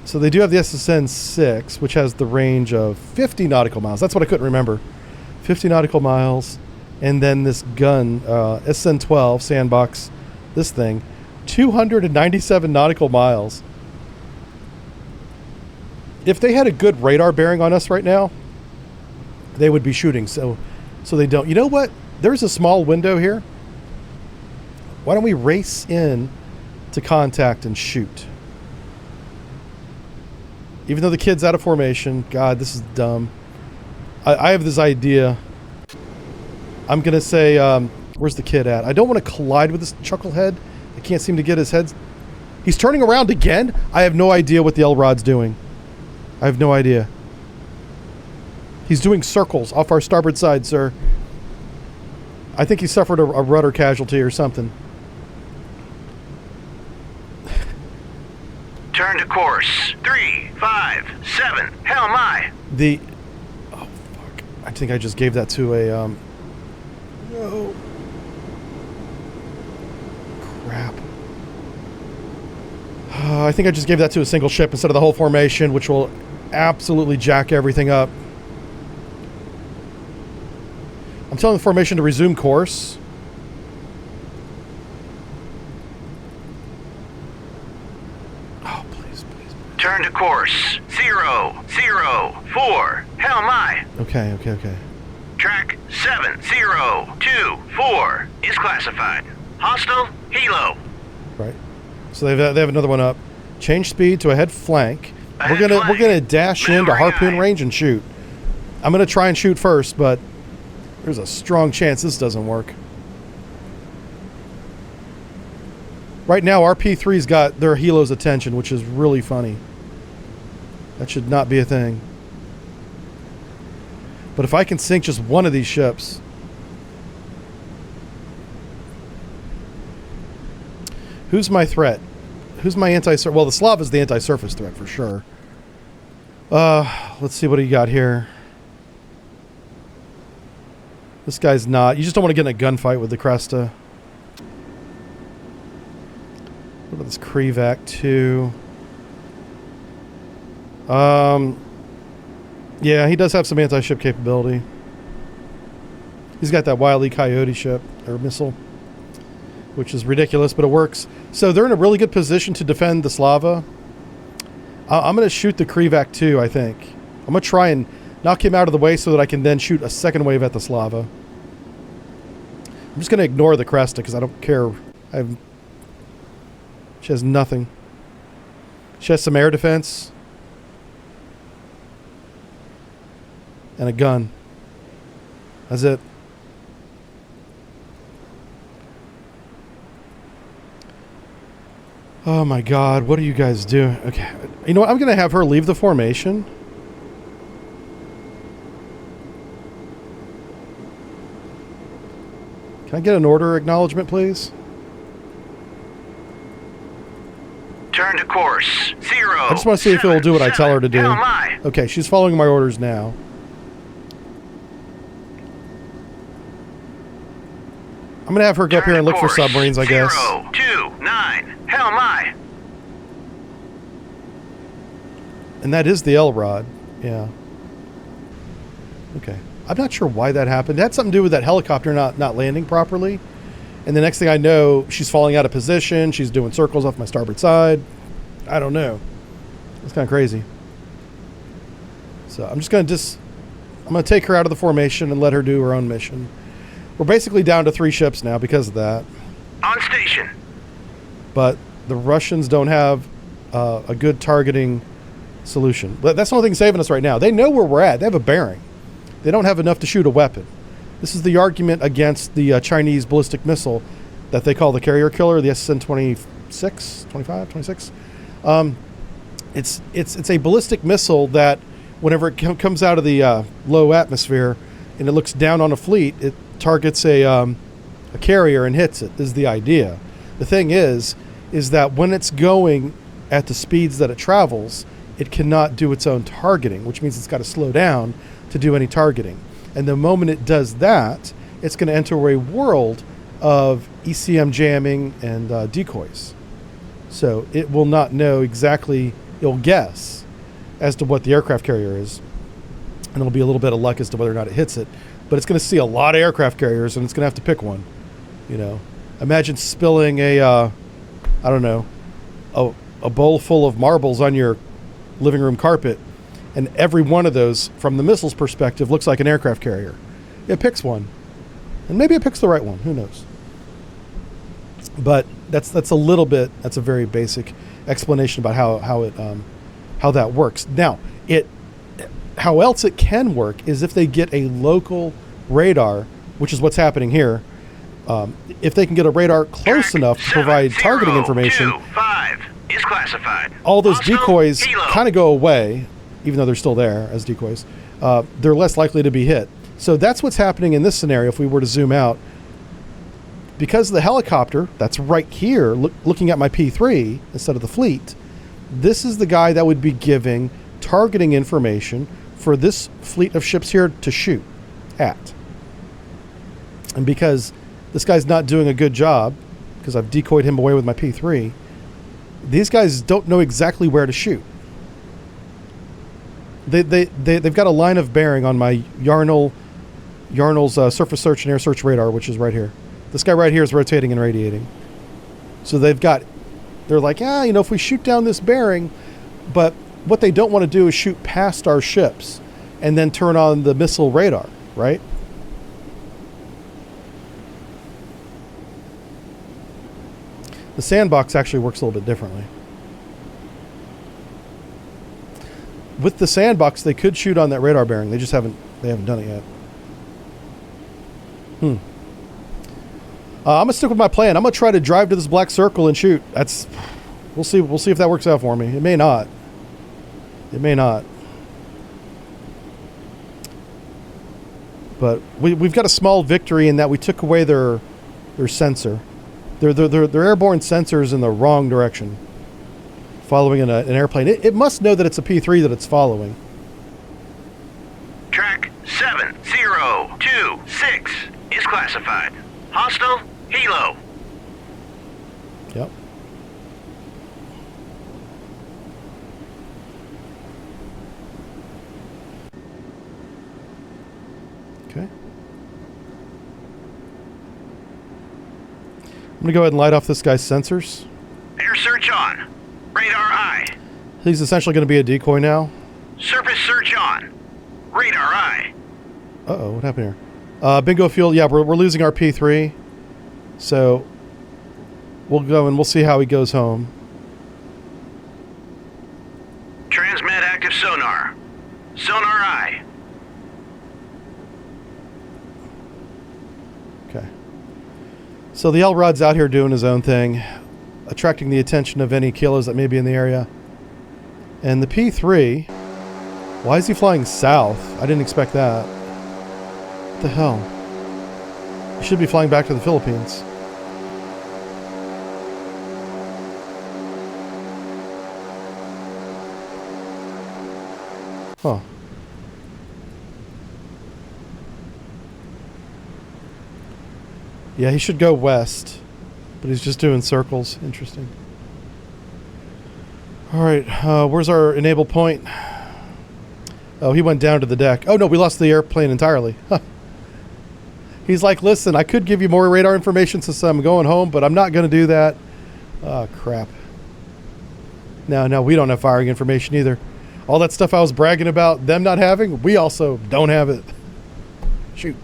So they do have the SSN-6, which has the range of 50 nautical miles. That's what I couldn't remember. 50 nautical miles. And then this gun, SSN-12, sandbox, this thing, 297 nautical miles. If they had a good radar bearing on us right now, they would be shooting. So they don't. You know what? There's a small window here. Why don't we race in to contact and shoot? Even though the kid's out of formation. God, this is dumb. I have this idea. I'm going to say, where's the kid at? I don't want to collide with this chucklehead. I can't seem to get his head. He's turning around again? I have no idea what the L-Rod's doing. I have no idea. He's doing circles off our starboard side, sir. I think he suffered a rudder casualty or something. Turn to course. 357. Hell my. Oh, fuck. I think I just gave that to a, no. Crap. I think I just gave that to a single ship instead of the whole formation, which will absolutely jack everything up. I'm telling the formation to resume course. Oh, please. Turn to course. 004. Hell my. Okay. Track 7024 is classified. Hostile helo. Right. So they have another one up. Change speed to a head flank. Ahead We're flank. gonna dash into Maneuvering harpoon eye. range and shoot. I'm gonna try and shoot first, but there's a strong chance this doesn't work. Right now, our P3's got their helo's attention, which is really funny. That should not be a thing. But if I can sink just one of these ships... Who's my threat? Who's my anti-surface? Well, the Slav is the anti-surface threat for sure. Let's see what do you got here. This guy's not. You just don't want to get in a gunfight with the Cresta. What about this Krevac 2? Yeah, he does have some anti-ship capability. He's got that Wile E. Coyote ship, or missile, which is ridiculous, but it works. So they're in a really good position to defend the Slava. I'm going to shoot the Krevac 2, I think. I'm going to try and knock him out of the way so that I can then shoot a second wave at the Slava. I'm just going to ignore the Cresta because I don't care. She has nothing. She has some air defense. And a gun. That's it. Oh my God, what are you guys doing? Okay, you know what? I'm going to have her leave the formation. Can I get an order acknowledgement, please? Turn to course. 0. I just want to see if it will do what I tell her to do. Hell my. Okay, she's following my orders now. I'm going to have her go up here and look for submarines, I guess. 029. Hell my. And that is the L-Rod. Yeah. Okay. I'm not sure why that happened. It had something to do with that helicopter not landing properly. And the next thing I know, she's falling out of position. She's doing circles off my starboard side. I don't know. It's kind of crazy. So I'm just going to I'm going to take her out of the formation and let her do her own mission. We're basically down to 3 ships now because of that. On station. But the Russians don't have a good targeting solution. But that's the only thing saving us right now. They know where we're at. They have a bearing. They don't have enough to shoot a weapon. This is the argument against the Chinese ballistic missile that they call the carrier killer, the SN-26, 25, 26. It's a ballistic missile that whenever it comes out of the low atmosphere and it looks down on a fleet, it targets a carrier and hits it, is the idea. The thing is that when it's going at the speeds that it travels, it cannot do its own targeting, which means it's got to slow down to do any targeting. And the moment it does that, it's going to enter a world of ECM jamming and decoys. So it will not know exactly, it'll guess as to what the aircraft carrier is. And it'll be a little bit of luck as to whether or not it hits it. But it's going to see a lot of aircraft carriers and it's going to have to pick one. You know, imagine spilling a bowl full of marbles on your living room carpet. And every one of those, from the missile's perspective, looks like an aircraft carrier. It picks one. And maybe it picks the right one. Who knows? But that's a very basic explanation about how that works. Now, how else it can work is if they get a local radar, which is what's happening here, If they can get a radar close Track enough to provide targeting information, 70225 is classified. all those Hostile decoys helo. kind of go away, even though they're still there as decoys. They're less likely to be hit. So that's what's happening in this scenario if we were to zoom out. Because of the helicopter that's right here, looking at my P3 instead of the fleet, this is the guy that would be giving targeting information for this fleet of ships here to shoot at. And because this guy's not doing a good job, because I've decoyed him away with my P3, these guys don't know exactly where to shoot. They've got a line of bearing on my Yarnell's surface search and air search radar, which is right here. This guy right here is rotating and radiating. So they're like, if we shoot down this bearing, but what they don't want to do is shoot past our ships and then turn on the missile radar, right? The sandbox actually works a little bit differently. With the sandbox, they could shoot on that radar bearing. They haven't done it yet. I'm gonna stick with my plan. I'm gonna try to drive to this black circle and shoot. We'll see if that works out for me. It may not. But we've got a small victory in that we took away their sensor. Their airborne sensors in the wrong direction, following an airplane. It must know that it's a P3 that it's following. Track 7026 is classified. Hostile helo. Yep. Okay. I'm going to go ahead and light off this guy's sensors. Air search on. Radar eye. He's essentially going to be a decoy now. Surface search on. Radar eye. Uh-oh, what happened here? Bingo fuel. Yeah, we're losing our P3. So we'll go and we'll see how he goes home. Transmit active sonar. Sonar eye. Okay. So the L-Rod's out here doing his own thing, attracting the attention of any kilos that may be in the area. And the P3, why is he flying south? I didn't expect that. What the hell? He should be flying back to the Philippines. Huh. Yeah, he should go west, but he's just doing circles. Interesting. All right, where's our enable point? Oh, he went down to the deck. Oh, no, we lost the airplane entirely. Huh. He's like, listen, I could give you more radar information since I'm going home, but I'm not going to do that. Oh, crap. No, we don't have firing information either. All that stuff I was bragging about them not having, we also don't have it. Shoot.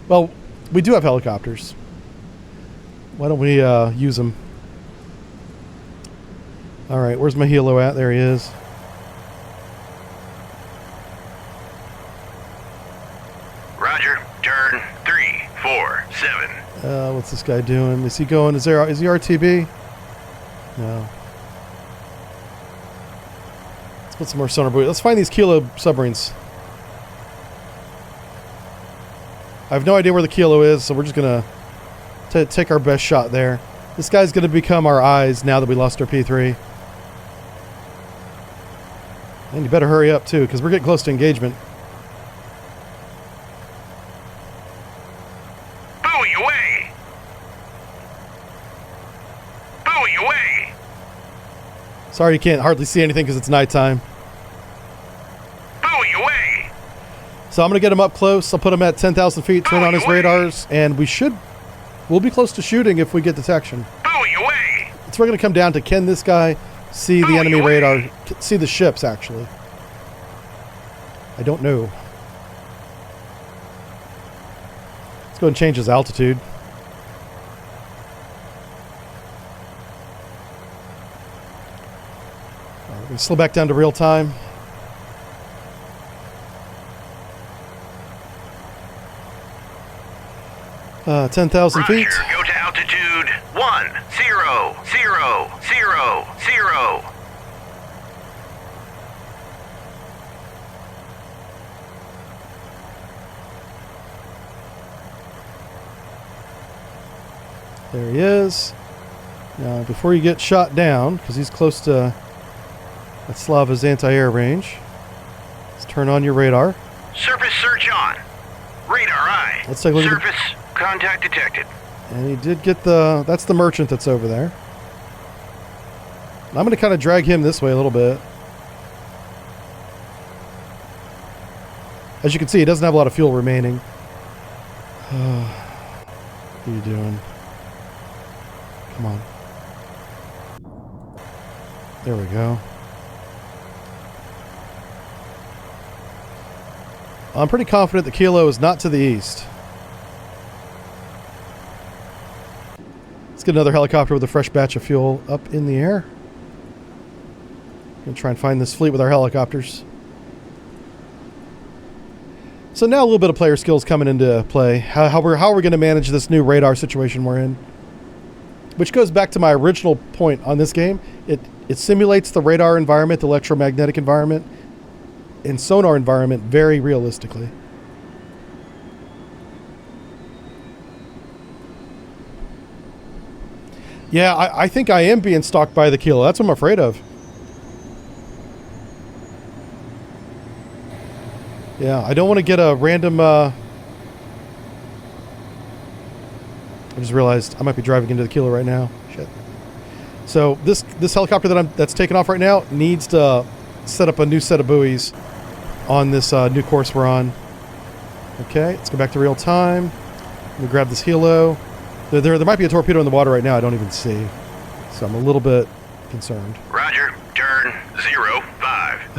Well, we do have helicopters. Why don't we use them? All right, where's my helo at? There he is. Roger. Turn 347. What's this guy doing? Is he going? Is he RTB? No. Let's put some more sonar buoy. Let's find these kilo submarines. I have no idea where the kilo is, so we're just gonna take our best shot there. This guy's gonna become our eyes now that we lost our P3. And you better hurry up too, because we're getting close to engagement. Buoy away! Buoy away! Sorry you can't hardly see anything because it's nighttime. Buoy away! So I'm going to get him up close. I'll put him at 10,000 feet, turn on his radars, and we'll be close to shooting if we get detection. Buoy away! It's going to come down to, can this guy see the enemy radar, see the ships actually? I don't know. Let's go and change his altitude. We're going to slow back down to real time. 10,000 feet. Roger, go to altitude 10,000. There he is. Now, before you get shot down, because he's close to that Slava's anti-air range, let's turn on your radar. Surface search on. Radar eye. Let's take a look at Surface contact detected. And he did get that's the merchant that's over there. I'm going to kind of drag him this way a little bit. As you can see, he doesn't have a lot of fuel remaining. What are you doing? Come on. There we go. I'm pretty confident the Kilo is not to the east. Let's get another helicopter with a fresh batch of fuel up in the air. Gonna try and find this fleet with our helicopters. So now a little bit of player skills coming into play. How are we going to manage this new radar situation we're in? Which goes back to my original point on this game. It simulates the radar environment, the electromagnetic environment, and sonar environment very realistically. Yeah, I think I am being stalked by the Kilo. That's what I'm afraid of. Yeah, I don't want to get a random... I just realized I might be driving into the Kilo right now. Shit. So this helicopter that's taking off right now needs to set up a new set of buoys on this new course we're on. Okay, let's go back to real time. Let me grab this helo. There might be a torpedo in the water right now I don't even see. So I'm a little bit concerned. Roger, turn 050.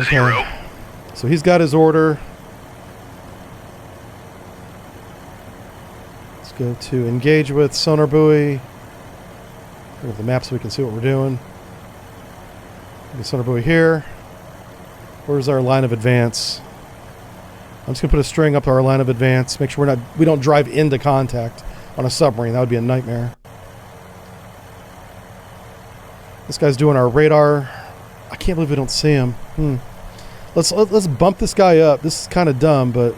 Okay. So he's got his order. Let's go to engage with sonar buoy. Go to the map so we can see what we're doing. Sonar buoy here. Where's our line of advance? I'm just gonna put a string up to our line of advance. Make sure we don't drive into contact on a submarine. That would be a nightmare. This guy's doing our radar. I can't believe we don't see him. Let's bump this guy up. This is kind of dumb, but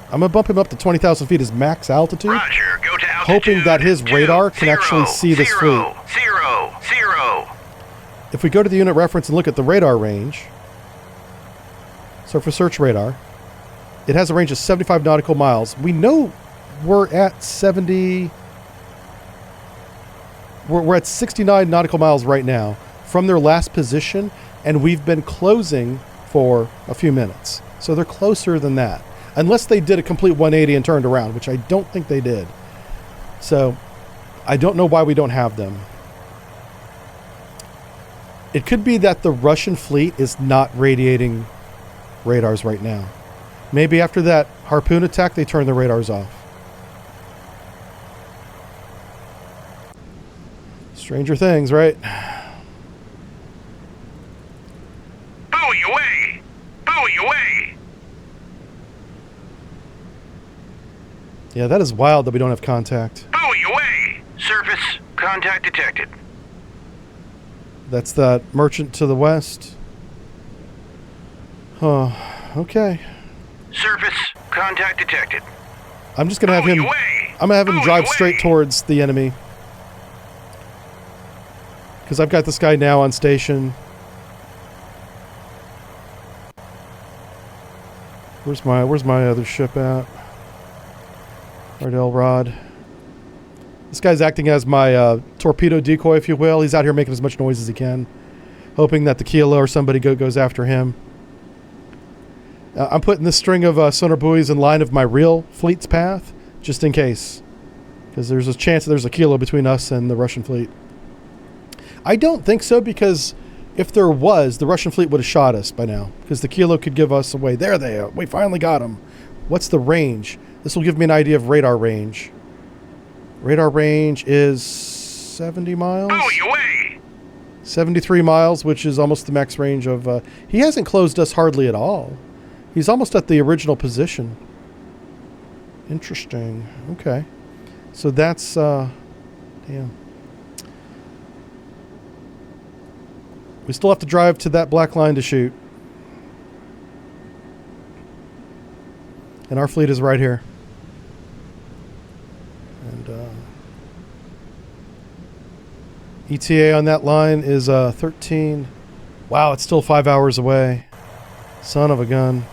I'm gonna bump him up to 20,000 feet as max altitude. Roger, go to altitude. Hoping that his radar can actually see this fleet. 000. If we go to the unit reference and look at the radar range, so for search radar, it has a range of 75 nautical miles. We know we're at 70. We're at 69 nautical miles right now from their last position, and we've been closing for a few minutes. So they're closer than that. Unless they did a complete 180 and turned around, which I don't think they did. So I don't know why we don't have them. It could be that the Russian fleet is not radiating radars right now. Maybe after that harpoon attack, they turn the radars off. Stranger things, right? Buoy away! Buoy away! Yeah, that is wild that we don't have contact. Buoy away! Surface contact detected. That's that merchant to the west. Oh, okay. Surface contact detected. I'm just gonna have him. I'm gonna have him drive straight towards the enemy. Because I've got this guy now on station. Where's my other ship at? Ardell Rod. This guy's acting as my torpedo decoy, if you will. He's out here making as much noise as he can, hoping that the Kilo or somebody goes after him. I'm putting this string of sonar buoys in line of my real fleet's path, just in case, because there's a chance that there's a Kilo between us and the Russian fleet. I don't think so, because if there was, the Russian fleet would have shot us by now, because the Kilo could give us away. There they are. We finally got them. What's the range? This will give me an idea of radar range. Radar range is 70 miles. Buoy away! 73 miles, which is almost the max range of... he hasn't closed us hardly at all. He's almost at the original position. Interesting. Okay. So that's, damn. We still have to drive to that black line to shoot. And our fleet is right here. And ETA on that line is 13. Wow, it's still 5 hours away. Son of a gun.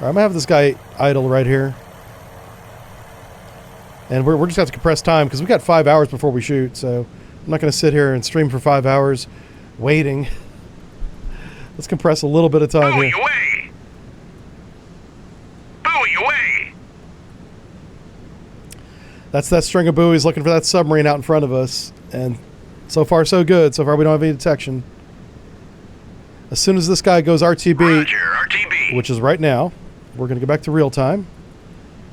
All right, I'm going to have this guy idle right here. And we're just going to have to compress time because we've got 5 hours before we shoot. So I'm not going to sit here and stream for 5 hours waiting. Let's compress a little bit of time Buoy here. away! Buoy away! That's that string of buoys looking for that submarine out in front of us. And so far, so good. So far, we don't have any detection. As soon as this guy goes RTB, Roger, RTB. which is right now, we're going to go back to real time.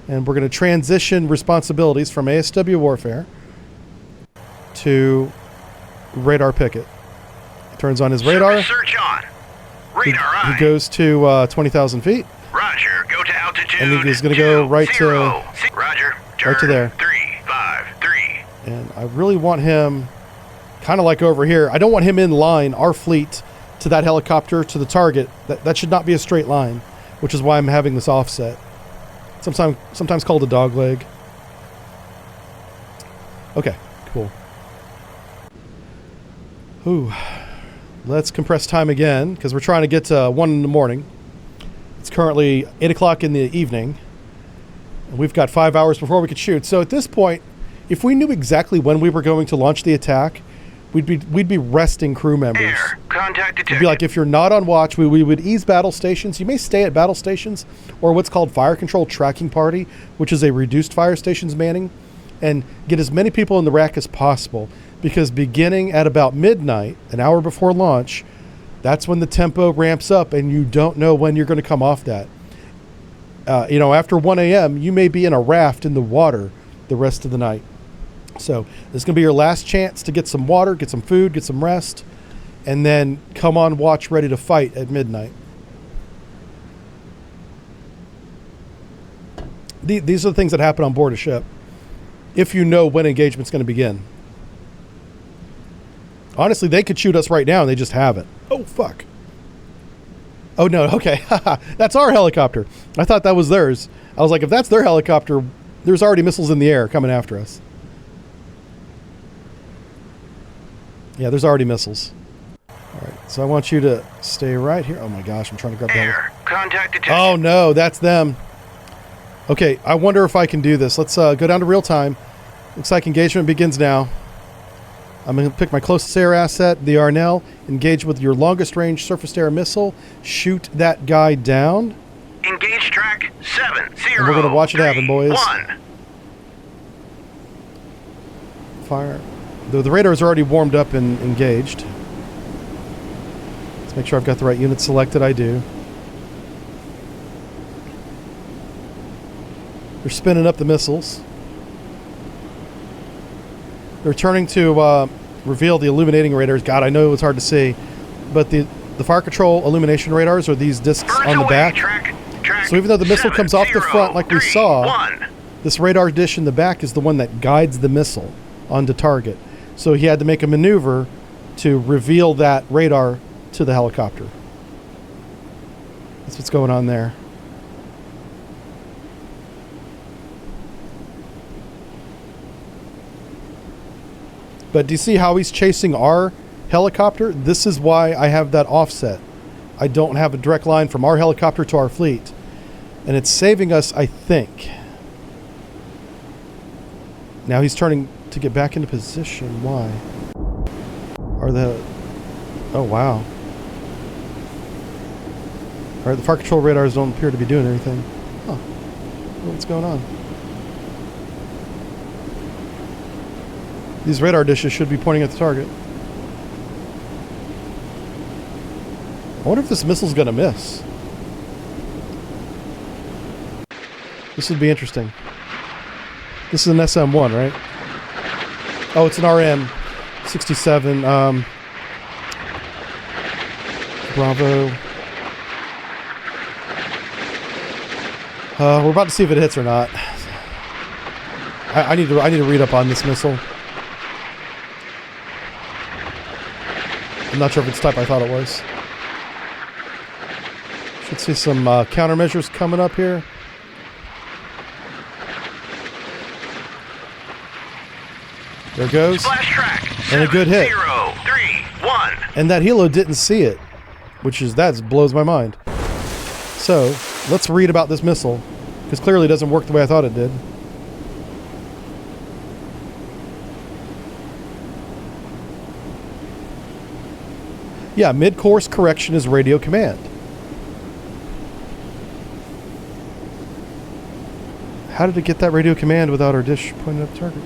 And we're going to transition responsibilities from ASW warfare to radar picket. He turns on his radar. Search on. Radar He eye. goes to 20,000 feet. Roger, go to altitude. And he's gonna go right to- Roger, right to there. 353. And I really want him kind of like over here. I don't want him in line, our fleet, to that helicopter, to the target. That should not be a straight line, which is why I'm having this offset. Sometimes called a dog leg. Okay, cool. Ooh. Let's compress time again, because we're trying to get to 1 in the morning. It's currently 8 o'clock in the evening. And we've got 5 hours before we could shoot. So at this point, if we knew exactly when we were going to launch the attack, we'd be resting crew members. Air, contact detected. It'd be like if you're not on watch, we would ease battle stations. You may stay at battle stations or what's called fire control tracking party, which is a reduced fire stations manning, and get as many people in the rack as possible. Because beginning at about midnight, an hour before launch, that's when the tempo ramps up and you don't know when you're going to come off that. After 1 a.m., you may be in a raft in the water the rest of the night. So this is going to be your last chance to get some water, get some food, get some rest, and then come on watch ready to fight at midnight. These are the things that happen on board a ship if you know when engagement's going to begin. Honestly, they could shoot us right now and they just haven't. Oh, fuck. Oh, no. Okay. That's our helicopter. I thought that was theirs. I was like, if that's their helicopter, there's already missiles in the air coming after us. Yeah, there's already missiles. All right. So I want you to stay right here. Oh, my gosh. I'm trying to grab that. Air, contact detected. Oh, no. That's them. Okay. I wonder if I can do this. Let's go down to real time. Looks like engagement begins now. I'm going to pick my closest air asset, the Arnell, engage with your longest range surface-to-air missile, shoot that guy down. Engage track 70. And we're going to watch it happen, boys. 1. Fire. The radars are already warmed up and engaged. Let's make sure I've got the right unit selected. I do. They're spinning up the missiles. They're turning to reveal the illuminating radars. God, I know it was hard to see, but the fire control illumination radars are these discs on the back. So even though the missile comes off the front like we saw, this radar dish in the back is the one that guides the missile onto target. So he had to make a maneuver to reveal that radar to the helicopter. That's what's going on there. But do you see how he's chasing our helicopter? This is why I have that offset. I don't have a direct line from our helicopter to our fleet. And it's saving us, I think. Now he's turning to get back into position. Why? Oh, wow. All right, the fire control radars don't appear to be doing anything. Huh. What's going on? These radar dishes should be pointing at the target. I wonder if this missile's going to miss. This would be interesting. This is an SM-1, right? Oh, it's an RM-67. Bravo. We're about to see if it hits or not. I need to read up on this missile. I'm not sure if it's the type I thought it was. Should see some countermeasures coming up here. There it goes. Splash track. And a good hit. 0, 3, 1. And that helo didn't see it, that blows my mind. So let's read about this missile, because clearly it doesn't work the way I thought it did. Yeah, mid-course correction is radio command. How did it get that radio command without our dish pointed at the target?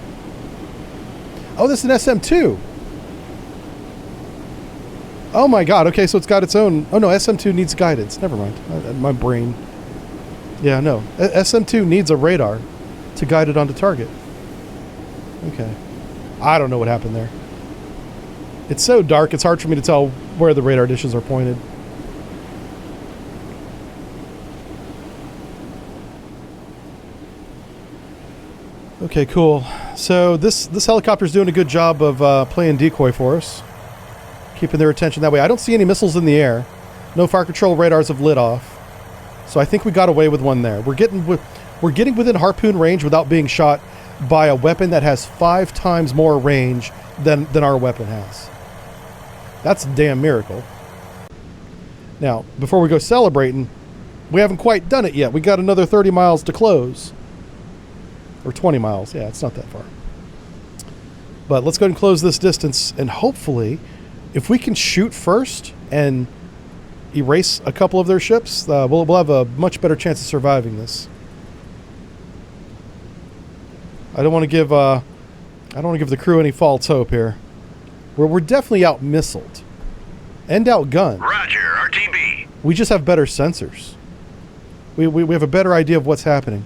Oh, this is an SM2. Oh my god, okay, so it's got its own... Oh no, SM2 needs guidance. Never mind. My brain. Yeah, no. SM2 needs a radar to guide it onto target. Okay. I don't know what happened there. It's so dark, it's hard for me to tell where the radar dishes are pointed. Okay, cool. So this helicopter's doing a good job of playing decoy for us, keeping their attention that way. I don't see any missiles in the air. No fire control radars have lit off. So I think we got away with one there. We're getting within harpoon range without being shot by a weapon that has 5 times more range than our weapon has. That's a damn miracle. Now, before we go celebrating, we haven't quite done it yet. We got another 30 miles to close. Or 20 miles. Yeah, it's not that far. But let's go ahead and close this distance, and hopefully, if we can shoot first and erase a couple of their ships, we'll have a much better chance of surviving this. I don't want to give the crew any false hope here. We're definitely out-missiled and outgunned. Roger, RTB. We just have better sensors. We have a better idea of what's happening.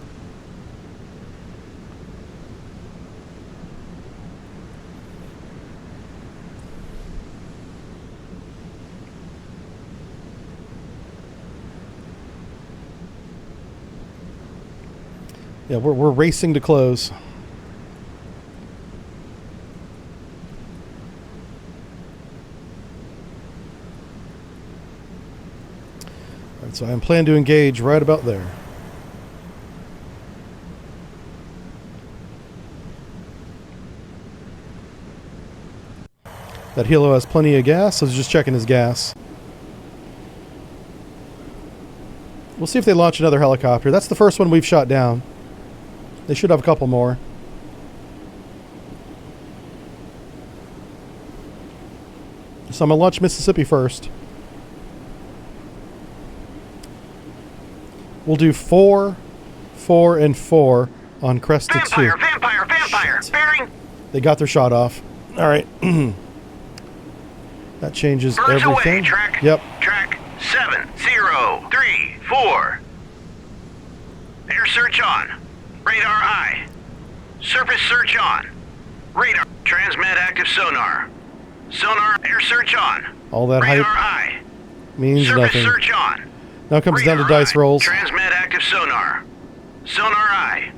Yeah, we're racing to close. All right, so I'm planning to engage right about there. That helo has plenty of gas, so I was just checking his gas. We'll see if they launch another helicopter. That's the first one we've shot down. They should have a couple more. So I'm going to launch Mississippi first. We'll do 4, 4, and 4 on Cresta 2. Vampire! Shit. Bearing! They got their shot off. All right. That changes Birds everything. away, track. Yep. Track 7, 0, 3, 4. Air search on. Radar eye. Surface search on. Radar. Transmat active sonar. Sonar air search on. All that Radar hype eye. means Surface nothing. search on. Now it comes Radar down to dice eye. rolls. Transmat active sonar. Sonar eye.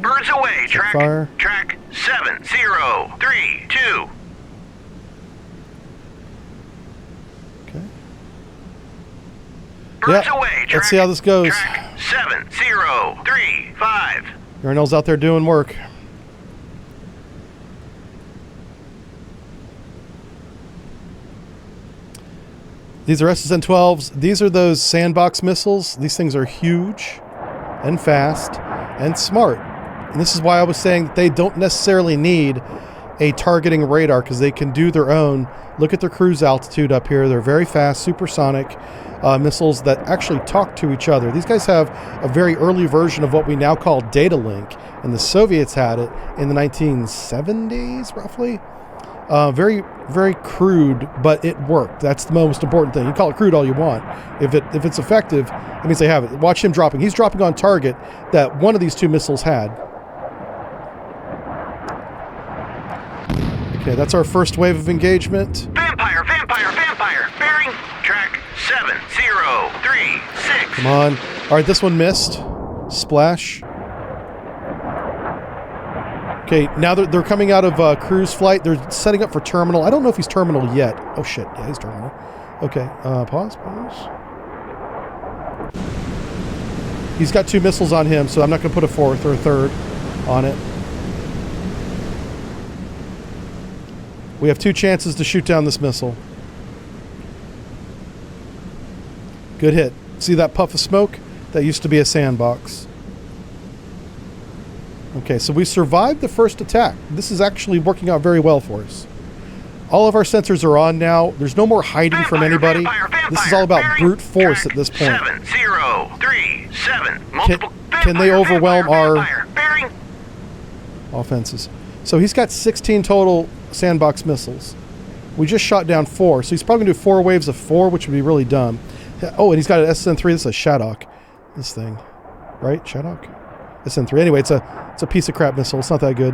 Birds away, Check track. fire. Track 7, 0, 3, 2. Okay. Birds Yeah, away, track. let's see how this goes. Track 7, 0, 3, 5. Yarnell's out there doing work. These are SSN-12s. These are those sandbox missiles. These things are huge and fast and smart. And this is why I was saying that they don't necessarily need a targeting radar, because they can do their own. Look at their cruise altitude up here. They're very fast, supersonic missiles that actually talk to each other. These guys have a very early version of what we now call data link, and the Soviets had it in the 1970s, roughly. Very, very crude, but it worked. That's the most important thing. You call it crude all you want. If it's effective, it means they have it. Watch him dropping. He's dropping on target that one of these two missiles had. Okay, that's our first wave of engagement. Vampire! Bearing! Track 6. Come on. All right, this one missed. Splash. Okay, now they're coming out of cruise flight. They're setting up for terminal. I don't know if he's terminal yet. Oh, shit. Yeah, he's terminal. Okay, pause. He's got 2 missiles on him, so I'm not going to put a 4th or a 3rd on it. We have 2 chances to shoot down this missile. Good hit. See that puff of smoke? That used to be a sandbox. Okay, so we survived the first attack. This is actually working out very well for us. All of our sensors are on now. There's no more hiding from anybody. This is all about brute force at this point. 7037. Can they overwhelm our offenses? So he's got 16 total sandbox missiles. We just shot down 4, so he's probably going to do 4 waves of 4, which would be really dumb. Oh, and he's got an SN3. This is a Shadok. This thing. Right? Shadok? SN3. Anyway, it's a piece of crap missile. It's not that good.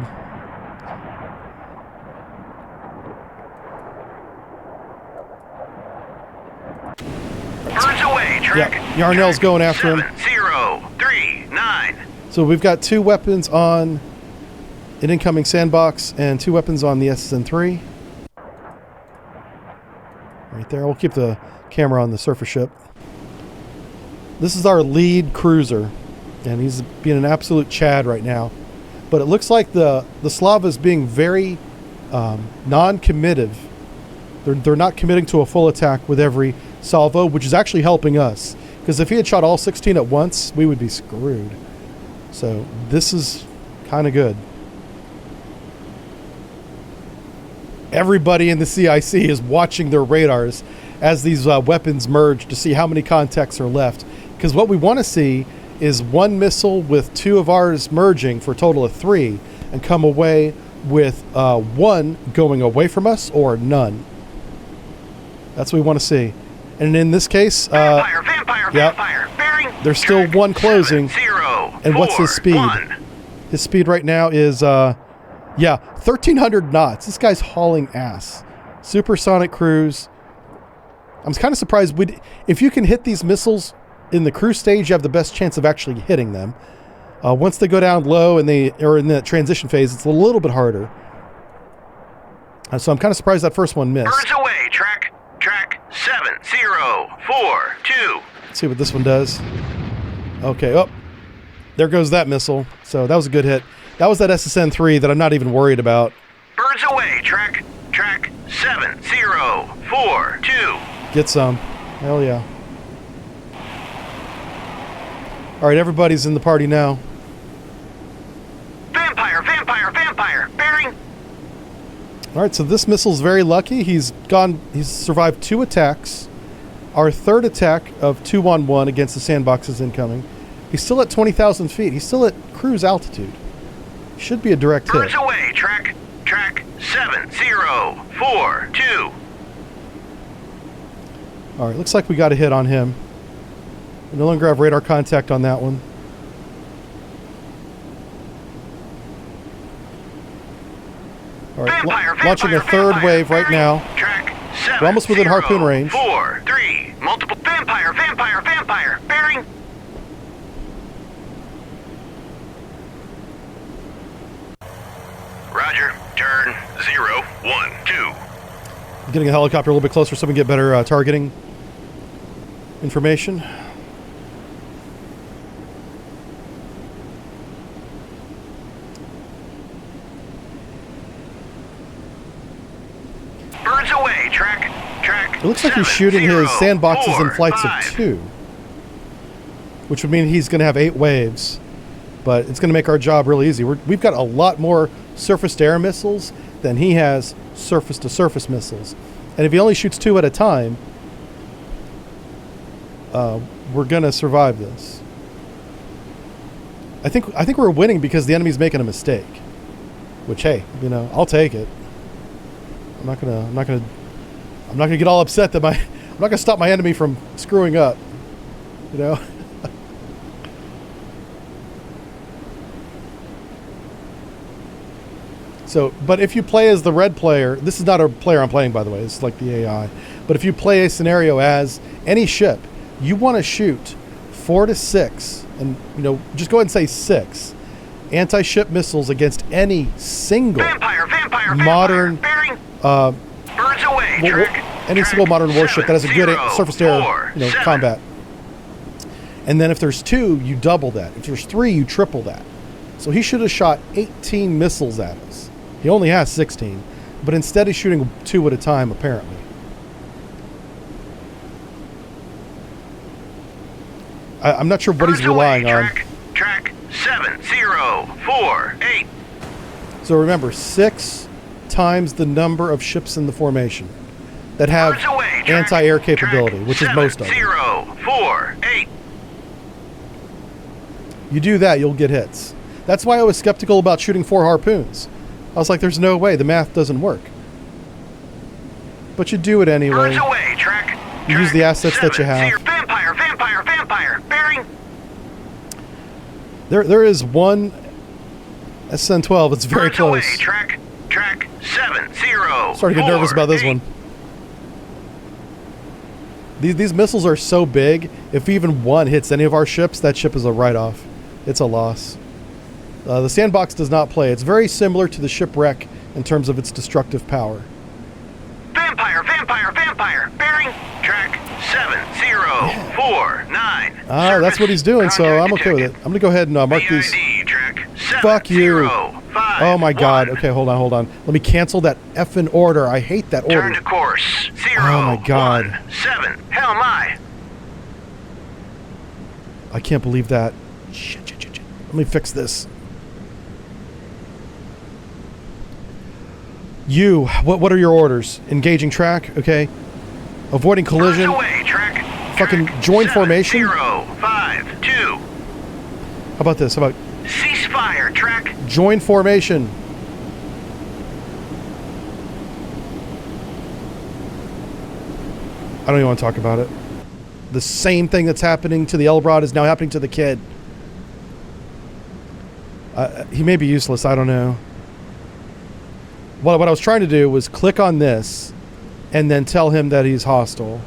Birds away, track. Yeah, Yarnell's going after him. 7039. So we've got 2 weapons on an incoming sandbox and 2 weapons on the SN3. Right there. We'll keep the camera on the surface ship. This is our lead cruiser, and he's being an absolute Chad right now. But it looks like the Slava is being very non-committive. They're not committing to a full attack with every salvo, which is actually helping us. Because if he had shot all 16 at once, we would be screwed. So this is kind of good. Everybody in the CIC is watching their radars as these weapons merge to see how many contacts are left. Because what we want to see is 1 missile with 2 of ours merging for a total of 3 and come away with 1 going away from us or none. That's what we want to see. And in this case, Vampire. Bearing. There's still 1 closing. And what's his speed? 1. His speed right now is, 1,300 knots. This guy's hauling ass. Supersonic cruise. I'm kind of surprised. If you can hit these missiles in the cruise stage, you have the best chance of actually hitting them. Once they go down low and they are in that transition phase, it's a little bit harder. So I'm kind of surprised that first one missed. Birds away, track 7042. Let's see what this one does. Okay, oh, there goes that missile. So that was a good hit. That was that SSN-3 that I'm not even worried about. Birds away, track 7042. Get some. Hell yeah. All right, everybody's in the party now. Vampire. Bearing. All right, so this missile's very lucky. He's survived 2 attacks. Our 3rd attack of 2-on-1 against the sandbox is incoming. He's still at 20,000 feet. He's still at cruise altitude. Should be a direct hit. Birds away, track 7042. All right, looks like we got a hit on him. We no longer have radar contact on that one. All right, launching a 3rd wave right now. We're almost within harpoon range. 4, 3, multiple. Vampire. Bearing. Roger. Turn 0, 1, 2. Getting a helicopter a little bit closer so we can get better targeting information. Birds away, track. It looks like he's shooting his sandboxes in flights of 2, which would mean he's going to have 8 waves, but it's going to make our job really easy. We've got a lot more surface-to-air missiles than he has surface-to-surface missiles, and if he only shoots 2 at a time, we're going to survive this. I think we're winning because the enemy's making a mistake, which, hey, I'll take it. I'm not gonna get all upset that I'm not gonna stop my enemy from screwing up, So, but if you play as the red player, this is not a player I'm playing, by the way. It's like the AI. But if you play a scenario as any ship, You want to shoot 4 to 6, and just go ahead and say 6 anti-ship missiles against any single modern bearing. Birds away. any single modern warship that has a good surface-to-air combat. And then if there's 2, you double that. If there's 3, you triple that. So he should have shot 18 missiles at us. He only has 16, but instead he's shooting 2 at a time, apparently. I'm not sure what he's relying on. Track 7048. So remember, 6 times the number of ships in the formation that have anti-air capability, which is most of them. 048. You do that, you'll get hits. That's why I was skeptical about shooting 4 harpoons. I was like, there's no way, the math doesn't work. But you do it anyway. Birds away. Track. You use the assets that you have. Vampire. Bearing. There is one SN-12. It's very Birds close. away. Track 70. Starting to get nervous about this one. These missiles are so big, if even one hits any of our ships, that ship is a write-off. It's a loss. The sandbox does not play. It's very similar to the shipwreck in terms of its destructive power. Vampire. Bearing. Track 7049. That's what he's doing, so I'm okay with it. I'm going to go ahead and mark these. Track Fuck you. 7051. Oh my god. Okay, hold on. Let me cancel that effing order. I hate that order. Turn to course. Oh my god. 017. Hell my. I can't believe that. Shit. Let me fix this. What are your orders? Engaging track, okay. Avoiding collision. Away, track. Fucking join formation. 052. How about this? How about Ceasefire, track. join formation? I don't even want to talk about it. The same thing that's happening to the Elrod is now happening to the kid. He may be useless, I don't know. What I was trying to do was click on this and then tell him that he's hostile.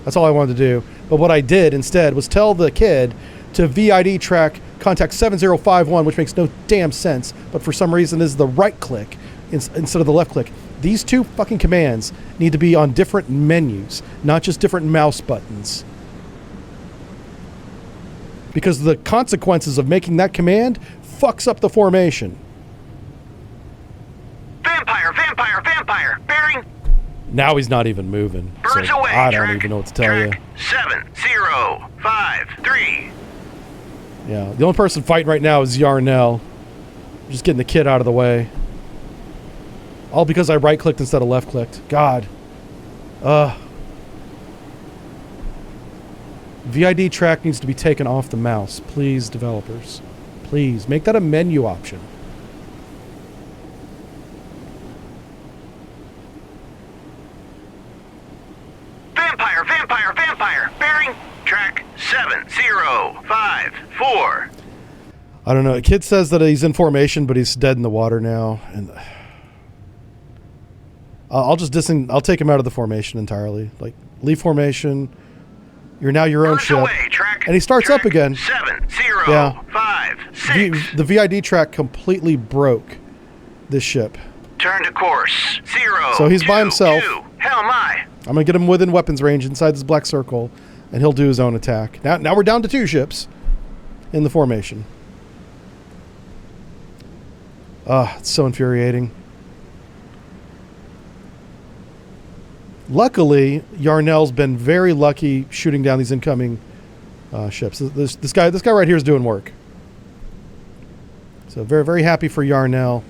That's all I wanted to do. But what I did instead was tell the kid to VID track contact 7051, which makes no damn sense, but for some reason is the right click instead of the left click. These 2 fucking commands need to be on different menus, not just different mouse buttons. Because the consequences of making that command fucks up the formation. Vampire. Bearing. Now he's not even moving. Birds So away. I don't track, even know what to tell you. 7053. Yeah, the only person fighting right now is Yarnell. Just getting the kid out of the way. All because I right-clicked instead of left-clicked. God. VID track needs to be taken off the mouse. Please, developers. Please, make that a menu option. Vampire. Bearing. Track 7054. I don't know. A kid says that he's in formation, but he's dead in the water now. And I'll take him out of the formation entirely. Like, leave formation. You're now your own ship. Away, track, and he starts up again. 7056. The VID track completely broke this ship. Turn to course. 0. So he's by himself. Hell my. I'm going to get him within weapons range inside this black circle, and he'll do his own attack. Now we're down to 2 ships in the formation. It's so infuriating. Luckily, Yarnell's been very lucky shooting down these incoming ships. This guy right here is doing work. So very, very happy for Yarnell.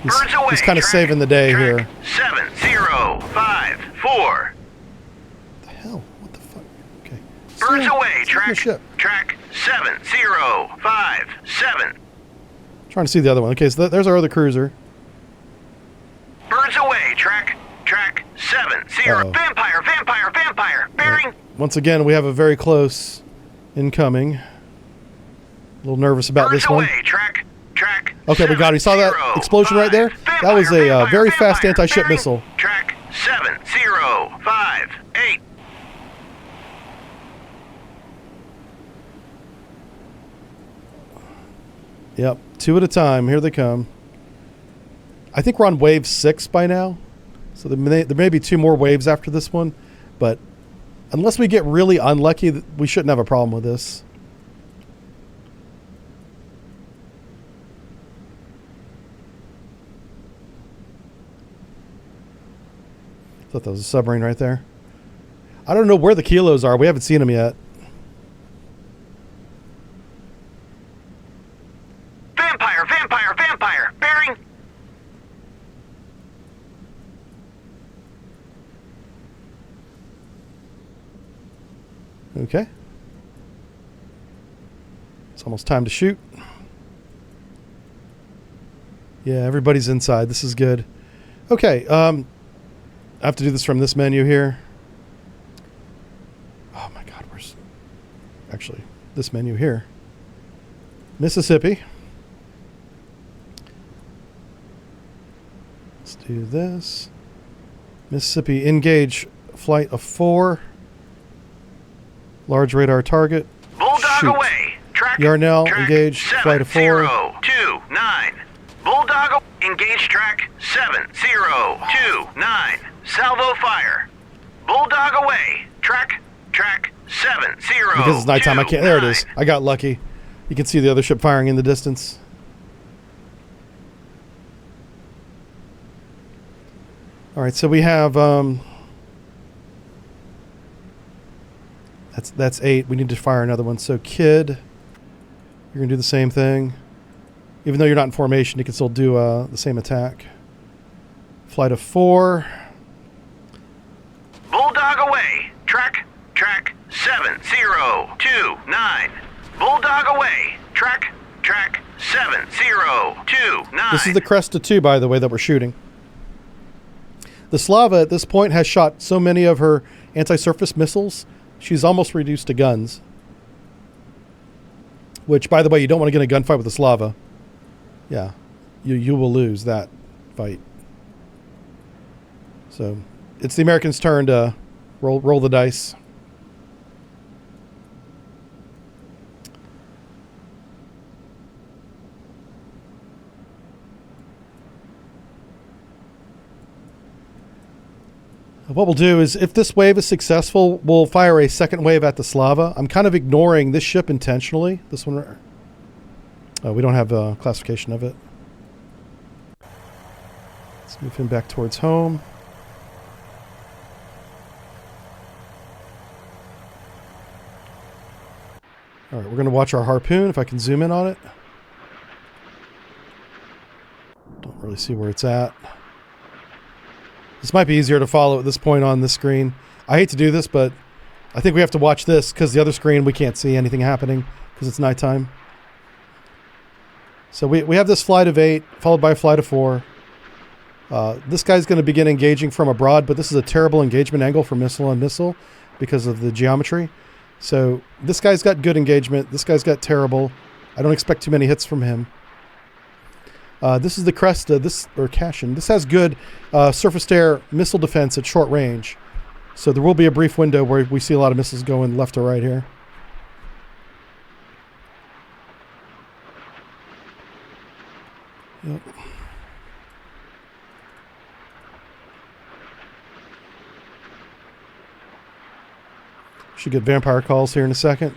He's kind of saving the day here. 7054. The hell? What the fuck? Okay. Birds away. Track 7057. Trying to see the other one. Okay, so there's our other cruiser. Birds away. Track 70. Vampire. Bearing. Once again, we have a very close incoming. A little nervous about this one. Track. Okay, we got it. You saw that explosion right there? That was a very fast anti-ship missile. Track 7058. Yep, 2 at a time. Here they come. I think we're on wave 6 by now. So there may be 2 more waves after this one. But unless we get really unlucky, we shouldn't have a problem with this. Thought that was a submarine right there. I don't know where the kilos are. We haven't seen them yet. Vampire, vampire, vampire. Bearing. Okay. It's almost time to shoot. Yeah, everybody's inside. This is good. Okay. I have to do this from this menu here. Oh my God, where's... Actually, this menu here. Mississippi. Let's do this. Mississippi, engage flight of 4. Large radar target. Bulldog Shoot. away. Track. Yarnell, track engage flight of 4. 7-0-2-9. Bulldog, engage track 7-0-2-9. Salvo fire. Bulldog away. Track 7-0. Because it's nighttime, I can't. There it is. I got lucky. You can see the other ship firing in the distance. All right, so we have that's 8. We need to fire another one. So Kid, you're gonna do the same thing. Even though you're not in formation, you can still do the same attack. Flight of 4. Bulldog away. Track 7-0-2-9. Bulldog away. Track 7-0-2-9. This is the Cresta 2, by the way, that we're shooting. The Slava at this point has shot so many of her anti-surface missiles, she's almost reduced to guns. Which, by the way, you don't want to get in a gunfight with the Slava. Yeah, you will lose that fight. So, it's the Americans' turn to roll the dice. What we'll do is, if this wave is successful, we'll fire a second wave at the Slava. I'm kind of ignoring this ship intentionally. This one, we don't have a classification of it. Let's move him back towards home. All right, we're going to watch our harpoon, if I can zoom in on it. Don't really see where it's at. This might be easier to follow at this point on this screen. I hate to do this, but I think we have to watch this because the other screen we can't see anything happening because it's nighttime. So we have this flight of 8 followed by a flight of 4. This guy's going to begin engaging from abroad, but this is a terrible engagement angle for missile on missile because of the geometry. So this guy's got good engagement. This guy's got terrible. I don't expect too many hits from him. This is the Cresta, or Cashin. This has good surface-to-air missile defense at short range. So there will be a brief window where we see a lot of missiles going left to right here. Yep. Should get vampire calls here in a second.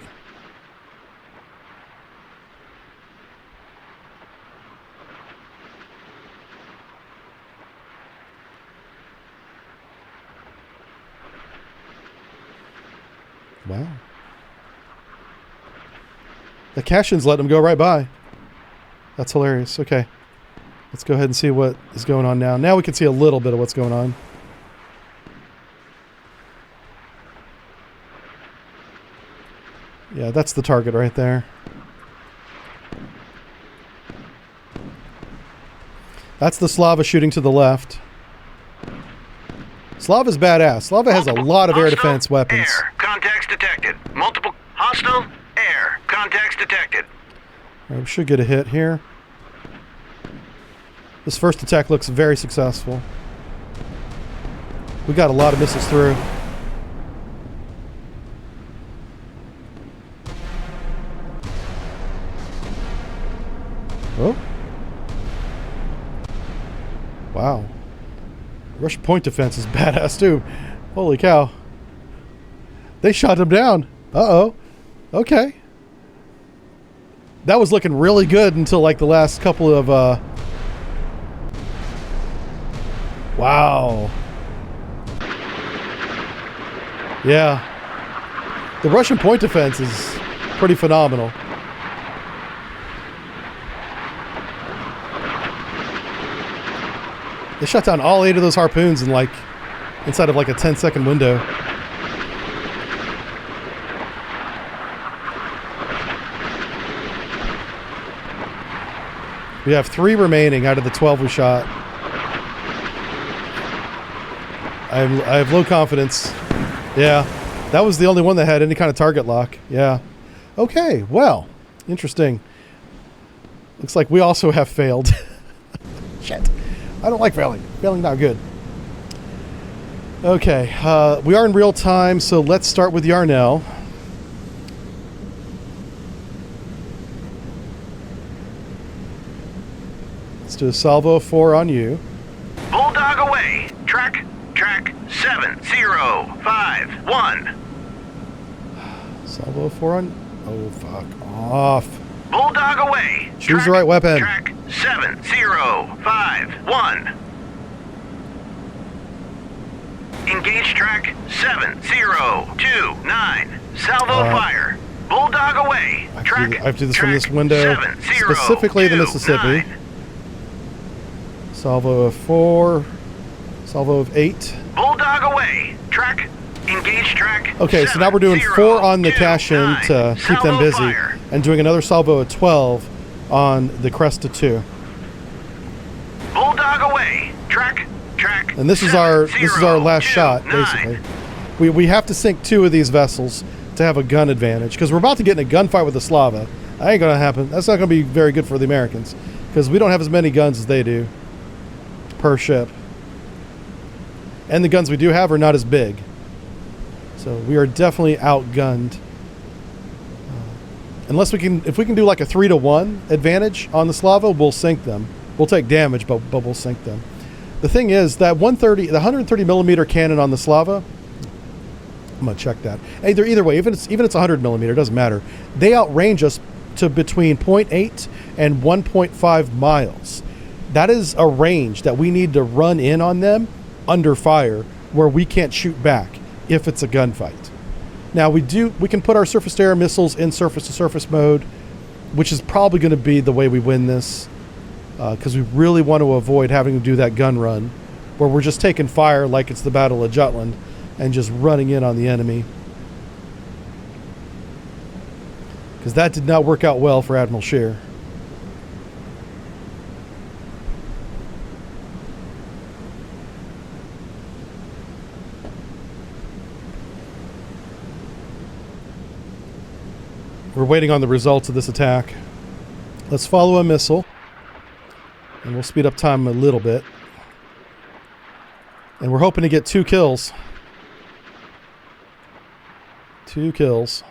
Wow. The Cashin's letting them go right by. That's hilarious. Okay. Let's go ahead and see what is going on now. Now we can see a little bit of what's going on. Yeah, that's the target right there. That's the Slava shooting to the left. Slava's badass. Slava has a lot of air defense weapons. Air contacts detected. Multiple hostile air contacts detected. All right, we should get a hit here. This first attack looks very successful. We got a lot of missiles through. Russian point defense is badass too. Holy cow. They shot him down. Uh-oh. Okay. That was looking really good until like the last couple of wow. Yeah. The Russian point defense is pretty phenomenal. They shot down all 8 of those harpoons in like inside of like a 10-second window. We have 3 remaining out of the 12 we shot. I have low confidence. Yeah, that was the only one that had any kind of target lock. Yeah. Okay, well, interesting. Looks like we also have failed. Shit. I don't like failing. Failing not good. Okay, we are in real time, so let's start with Yarnell. Let's do a salvo of 4 on you. Bulldog away. Track 7051. Salvo of 4 on... Oh, fuck off. Bulldog away. Choose the right weapon. Track 7051. Engage track 7029. Salvo fire. Bulldog away. I have to do this from this window, specifically the Mississippi. Salvo of 4. Salvo of 8. Bulldog away. Track. Engage track. Okay, so now we're doing 4 on the cash-in to keep them busy, fire. and doing another salvo of 12 on the Cresta 2. Bulldog away. Track. And this is our last shot, basically. We have to sink 2 of these vessels to have a gun advantage, because we're about to get in a gunfight with the Slava. That ain't gonna happen. That's not gonna be very good for the Americans, because we don't have as many guns as they do per ship, and the guns we do have are not as big. So we are definitely outgunned. Unless if we can do like a 3-to-1 advantage on the Slava, we'll sink them. We'll take damage, but we'll sink them. The thing is that the 130 millimeter cannon on the Slava, I'm gonna check that. Either way, even it's 100 millimeter, it doesn't matter. They outrange us to between 0.8 and 1.5 miles. That is a range that we need to run in on them under fire, where we can't shoot back if it's a gunfight. Now we can put our surface-to-air missiles in surface-to-surface mode, which is probably going to be the way we win this, because we really want to avoid having to do that gun run, where we're just taking fire like it's the Battle of Jutland and just running in on the enemy. Because that did not work out well for Admiral Scheer. We're waiting on the results of this attack. Let's follow a missile, and we'll speed up time a little bit. And we're hoping to get 2 kills. 2 kills.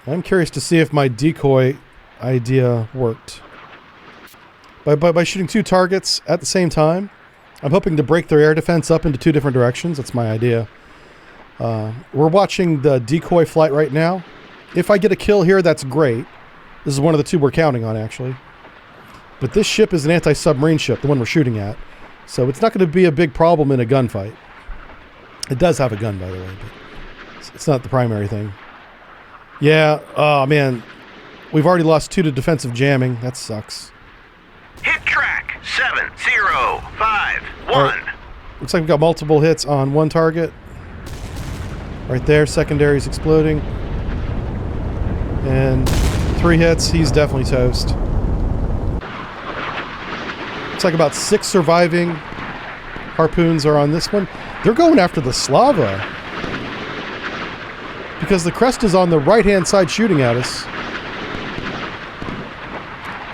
I'm curious to see if my decoy idea worked. By shooting 2 targets at the same time, I'm hoping to break their air defense up into 2 different directions. That's my idea. We're watching the decoy flight right now. If I get a kill here, that's great. This is one of the 2 we're counting on, actually. But this ship is an anti-submarine ship, the one we're shooting at. So it's not going to be a big problem in a gunfight. It does have a gun, by the way, but it's not the primary thing. Yeah, oh man. We've already lost 2 to defensive jamming. That sucks. Hit track 7051. Right. Looks like we've got multiple hits on 1 target. Right there, secondary's exploding. And 3 hits, he's definitely toast. Looks like about 6 surviving harpoons are on this one. They're going after the Slava, because the crest is on the right-hand side shooting at us.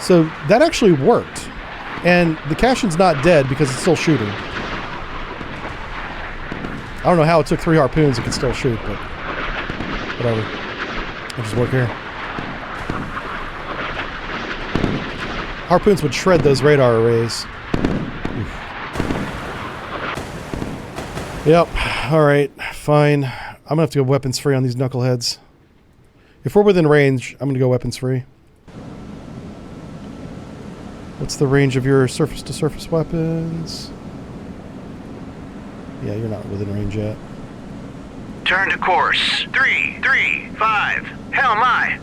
So that actually worked. And the Cashin's not dead because it's still shooting. I don't know how it took 3 harpoons. It can still shoot, but whatever. I'll just work here. Harpoons would shred those radar arrays. Oof. Yep. All right. Fine. I'm gonna have to go weapons free on these knuckleheads. If we're within range, I'm gonna go weapons free. What's the range of your surface-to-surface weapons? Yeah, you're not within range yet. Turn to course. 335. Hell my.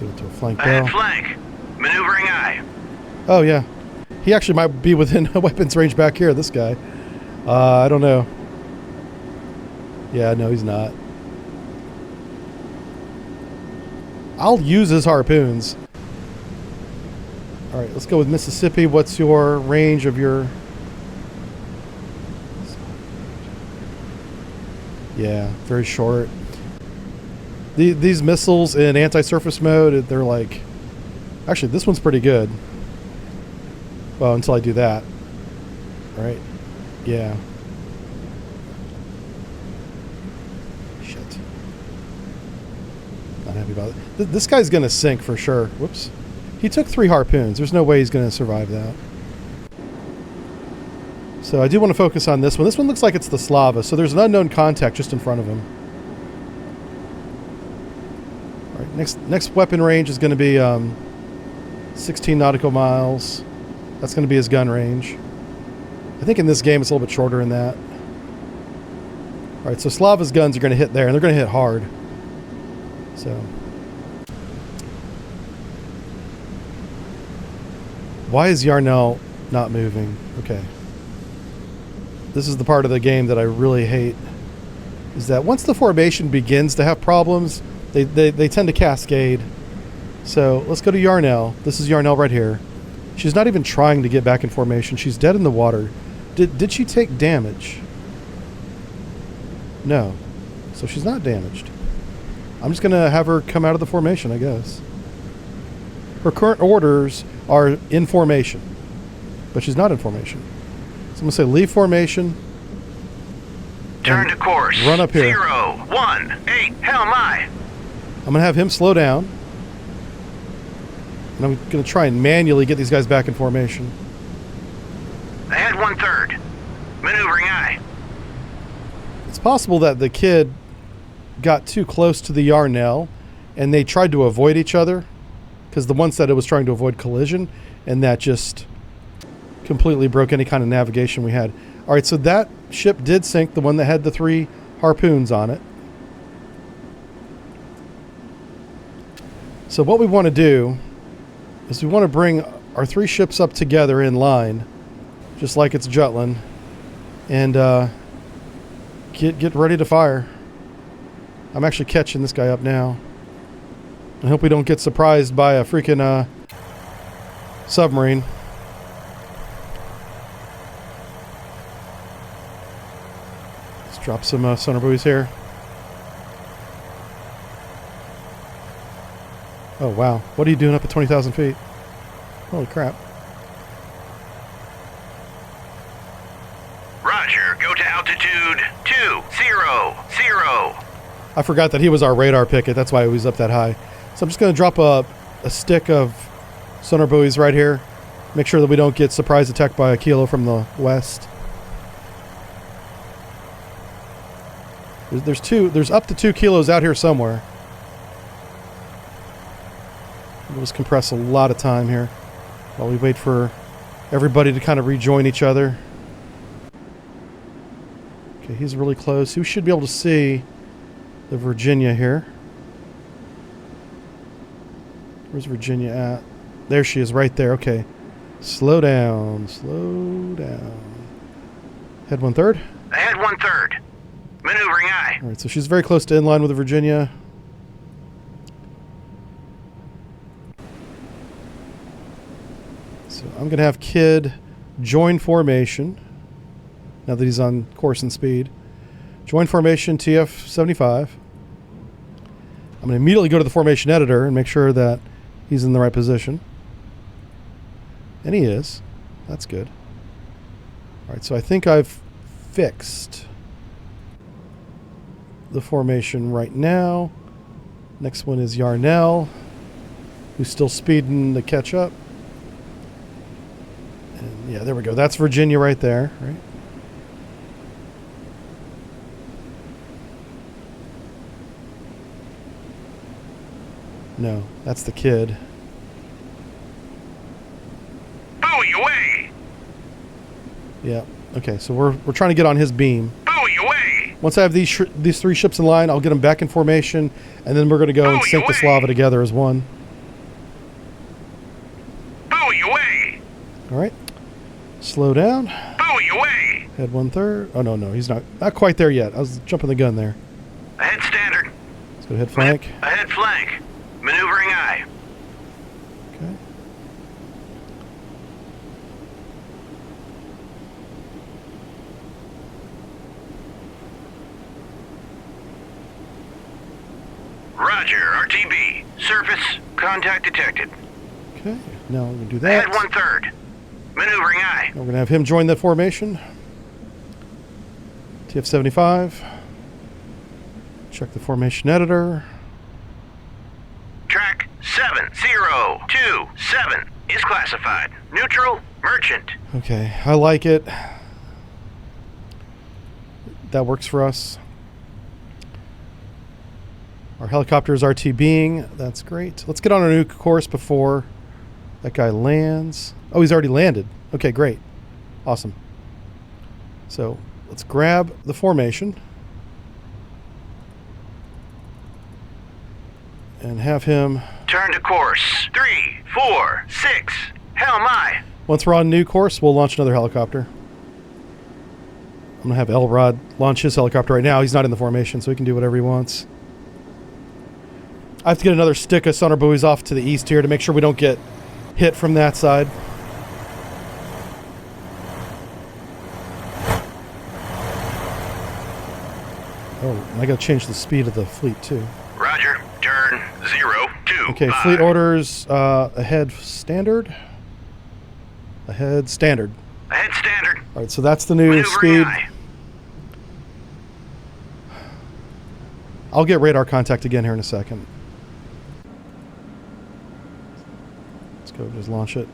Give it to a flank Ahead barrel. flank. Maneuvering eye. Oh, yeah. He actually might be within weapons range back here, this guy. I don't know. Yeah, no, he's not. I'll use his harpoons. All right, let's go with Mississippi. What's your range of your... Yeah, very short. These missiles in anti-surface mode, they're like... Actually, this one's pretty good. Well, until I do that. All right. Yeah. Shit. Not happy about it. This guy's going to sink for sure. Whoops. He took 3 harpoons. There's no way he's going to survive that. So I do want to focus on this one. This one looks like it's the Slava. So there's an unknown contact just in front of him. All right. Next weapon range is going to be 16 nautical miles. That's going to be his gun range. I think in this game it's a little bit shorter than that. All right, so Slava's guns are going to hit there, and they're going to hit hard. So, why is Yarnell not moving? Okay. This is the part of the game that I really hate. Is that once the formation begins to have problems, they tend to cascade. So let's go to Yarnell. This is Yarnell right here. She's not even trying to get back in formation. She's dead in the water. Did she take damage? No. So she's not damaged. I'm just going to have her come out of the formation, I guess. Her current orders are in formation. But she's not in formation. So I'm going to say leave formation. Turn to course. Run up here. 018. Hell my. I'm going to have him slow down. And I'm going to try and manually get these guys back in formation. Ahead 1/3. Maneuvering eye. It's possible that the kid got too close to the Yarnell and they tried to avoid each other because the one said it was trying to avoid collision, and that just completely broke any kind of navigation we had. All right, so that ship did sink, the one that had the 3 harpoons on it. So what we want to do is we want to bring our 3 ships up together in line, just like it's Jutland, and get ready to fire. I'm actually catching this guy up now. I hope we don't get surprised by a freaking submarine. Let's drop some sonar buoys here. Oh, wow. What are you doing up at 20,000 feet? Holy crap. Roger. Go to altitude 200. I forgot that he was our radar picket. That's why he was up that high. So I'm just going to drop a stick of sonar buoys right here. Make sure that we don't get surprise attacked by a kilo from the west. There's up to 2 kilos out here somewhere. We'll just compress a lot of time here while we wait for everybody to kind of rejoin each other. Okay, he's really close. We should be able to see the Virginia here. Where's Virginia at? There she is, right there. Okay. Slow down. Slow down. Head 1/3. Ahead 1/3. Maneuvering eye. All right, so she's very close to inline with the Virginia. So I'm going to have Kid join formation now that he's on course and speed. Join formation TF-75. I'm going to immediately go to the formation editor and make sure that he's in the right position. And he is. That's good. right, so I think I've fixed the formation right now. Next one is Yarnell, who's still speeding to catch up. And yeah, there we go. That's Virginia right there, right? No, that's the kid. Buoy away! Yeah. Okay, so we're trying to get on his beam. Buoy away! Once I have these 3 ships in line, I'll get them back in formation, and then we're going to go and sink the Slava together as one. Buoy away! All right. Slow down. Buoy away! Head 1/3. Oh, no, he's not quite there yet. I was jumping the gun there. Ahead standard. Let's go ahead flank. Ahead flank. Maneuvering eye. Okay. Roger, RTB. Surface, contact detected. Okay, now we're going to do that. Ahead 1/3. Maneuvering eye. We're going to have him join that formation. TF-75. Check the formation editor. Track 7027 is classified. Neutral, merchant. Okay, I like it. That works for us. Our helicopter is RTBing. That's great. Let's get on a new course before that guy lands. Oh, he's already landed. Okay, great. Awesome. So let's grab the formation and have him... Turn to course. 3, 4, 6. Hell my. Once we're on new course, we'll launch another helicopter. I'm going to have Elrod launch his helicopter right now. He's not in the formation, so he can do whatever he wants. I have to get another stick of sonar buoys off to the east here to make sure we don't get hit from that side. Oh, I got to change the speed of the fleet too. Roger. Turn 02. Okay, fleet orders ahead standard. Ahead standard. Ahead standard. All right, so that's the new Maneuvering speed. eye. I'll get radar contact again here in a second. Let's go just launch it.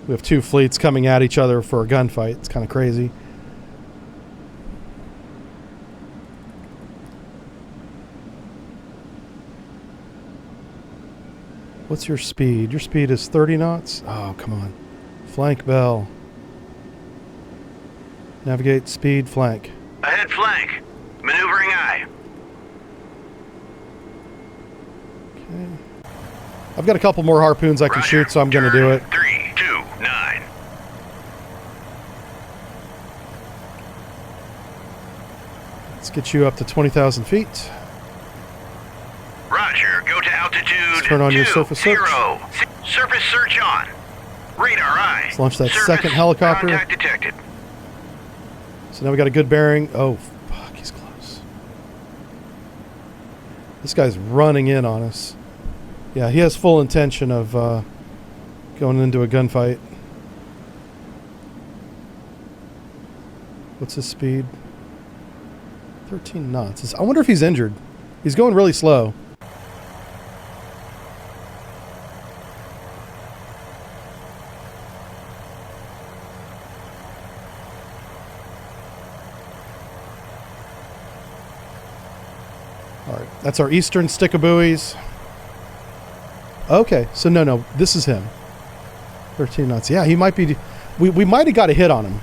We have 2 fleets coming at each other for a gunfight. It's kind of crazy. What's your speed? Your speed is 30 knots? Oh, come on. Flank bell. Navigate, speed, flank. Ahead flank. Maneuvering eye. Okay. I've got a couple more harpoons I can Roger. shoot, so I'm going to do it. 3, 2, 9. Let's get you up to 20,000 feet. Roger. Go to altitude. Let's turn on your 2, surface search. 0. Surface search on. Radar eye. Let's launch that Surface second helicopter. Contact detected. So now we got a good bearing. Oh, fuck, he's close. This guy's running in on us. Yeah, he has full intention of going into a gunfight. What's his speed? 13 knots. I wonder if he's injured. He's going really slow. All right, that's our eastern stick of buoys. Okay, so no, this is him. 13 knots. Yeah, he might be... We might have got a hit on him.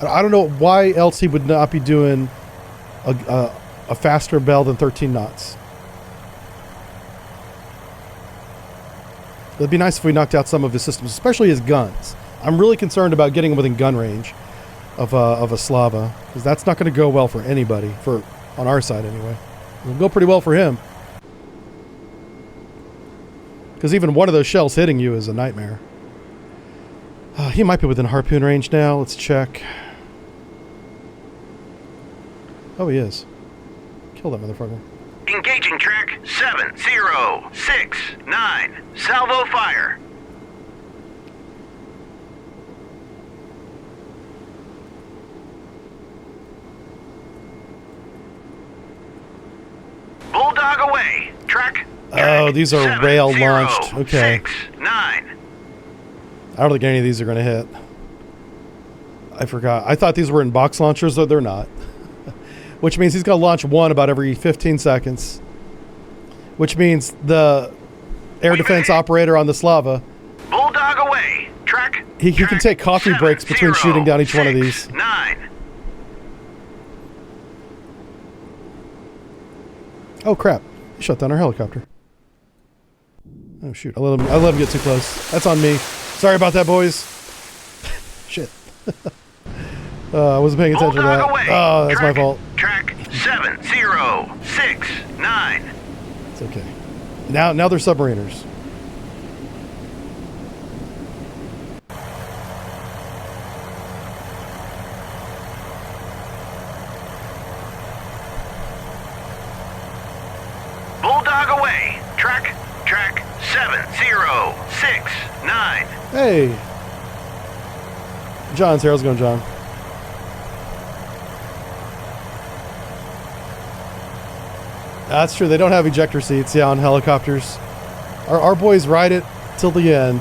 I don't know why else he would not be doing a faster bell than 13 knots. It'd be nice if we knocked out some of his systems, especially his guns. I'm really concerned about getting him within gun range of a Slava, because that's not going to go well for anybody, on our side anyway. It'll go pretty well for him. Because even one of those shells hitting you is a nightmare. He might be within harpoon range now. Let's check. Oh, he is. Kill that motherfucker. Engaging track 7069. Salvo fire. Bulldog away. Track. Oh, these are 7, rail 0, launched. Okay. 6, 9. I don't think any of these are going to hit. I forgot. I thought these were in box launchers, though they're not. Which means he's going to launch one about every 15 seconds. Which means the air defense operator on the Slava, Bulldog away. Track. he can take coffee 7, breaks between 0, shooting down each 6, one of these. 9. Oh, crap. He shut down our helicopter. Oh, shoot. I let him get too close. That's on me. Sorry about that, boys. Shit. I wasn't paying attention to that. Bulldog away. Oh, that's my Track. fault. Track 7, 0, 6, 9. It's okay. Now they're submariners. Bulldog away. Track 7, 0, 6, 9. Hey. John's here. How's it going, John? That's true. They don't have ejector seats, yeah, on helicopters. Our boys ride it till the end.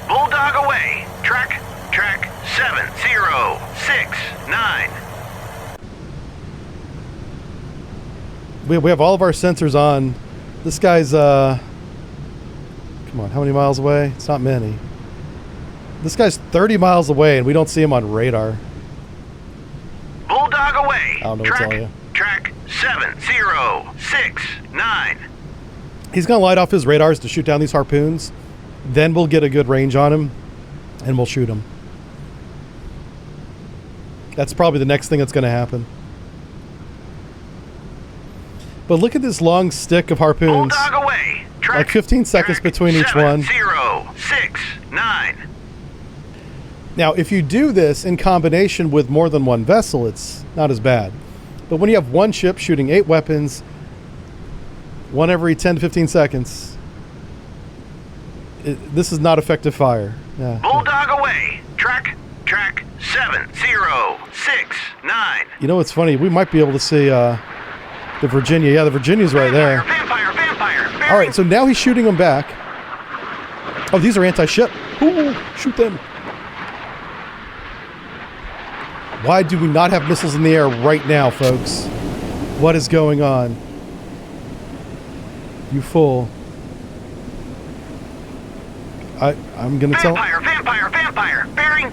Bulldog away. Track 7, 0, 6, 9. We have all of our sensors on. This guy's, come on, how many miles away? It's not many. This guy's 30 miles away, and we don't see him on radar. Bulldog away. I don't know what to tell you. Track 7, 0, 6, 9. He's going to light off his radars to shoot down these harpoons. Then we'll get a good range on him, and we'll shoot him. That's probably the next thing that's going to happen. But look at this long stick of harpoons. Bulldog away. Track, Like 15 seconds between each 7, one. 0, 6, 9. Now, if you do this in combination with more than one vessel, it's not as bad. But when you have one ship shooting 8 weapons, one every 10 to 15 seconds, this is not effective fire. Yeah. Bulldog away. Track 7, 0, 6, 9. You know what's funny? We might be able to see the Virginia. Yeah, the Virginia's right there. Vampire. All right, so now he's shooting them back. Oh, these are anti-ship. Ooh, shoot them. Why do we not have missiles in the air right now, folks? What is going on? You fool. I'm gonna tell... Vampire. Bearing.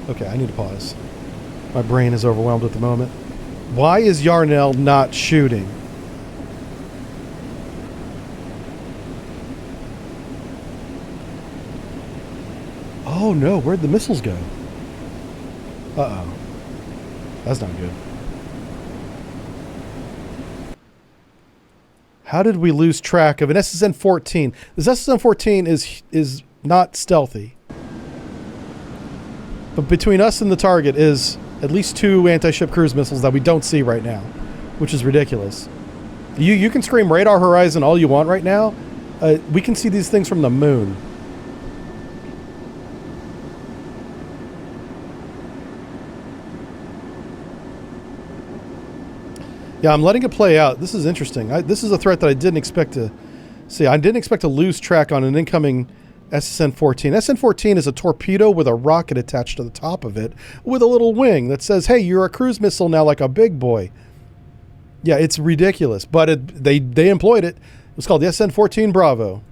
Okay, I need to pause. My brain is overwhelmed at the moment. Why is Yarnell not shooting? Oh no, where'd the missiles go? Uh-oh. That's not good. How did we lose track of an SSN-14? This SSN-14 is not stealthy. But between us and the target is at least 2 anti-ship cruise missiles that we don't see right now, which is ridiculous. You can scream radar horizon all you want right now. We can see these things from the moon. Yeah, I'm letting it play out. This is interesting. This is a threat that I didn't expect to see. I didn't expect to lose track on an incoming SSN-14. SSN-14 is a torpedo with a rocket attached to the top of it with a little wing that says, hey, you're a cruise missile now like a big boy. Yeah, it's ridiculous, but they employed it. It was called the SSN-14 Bravo.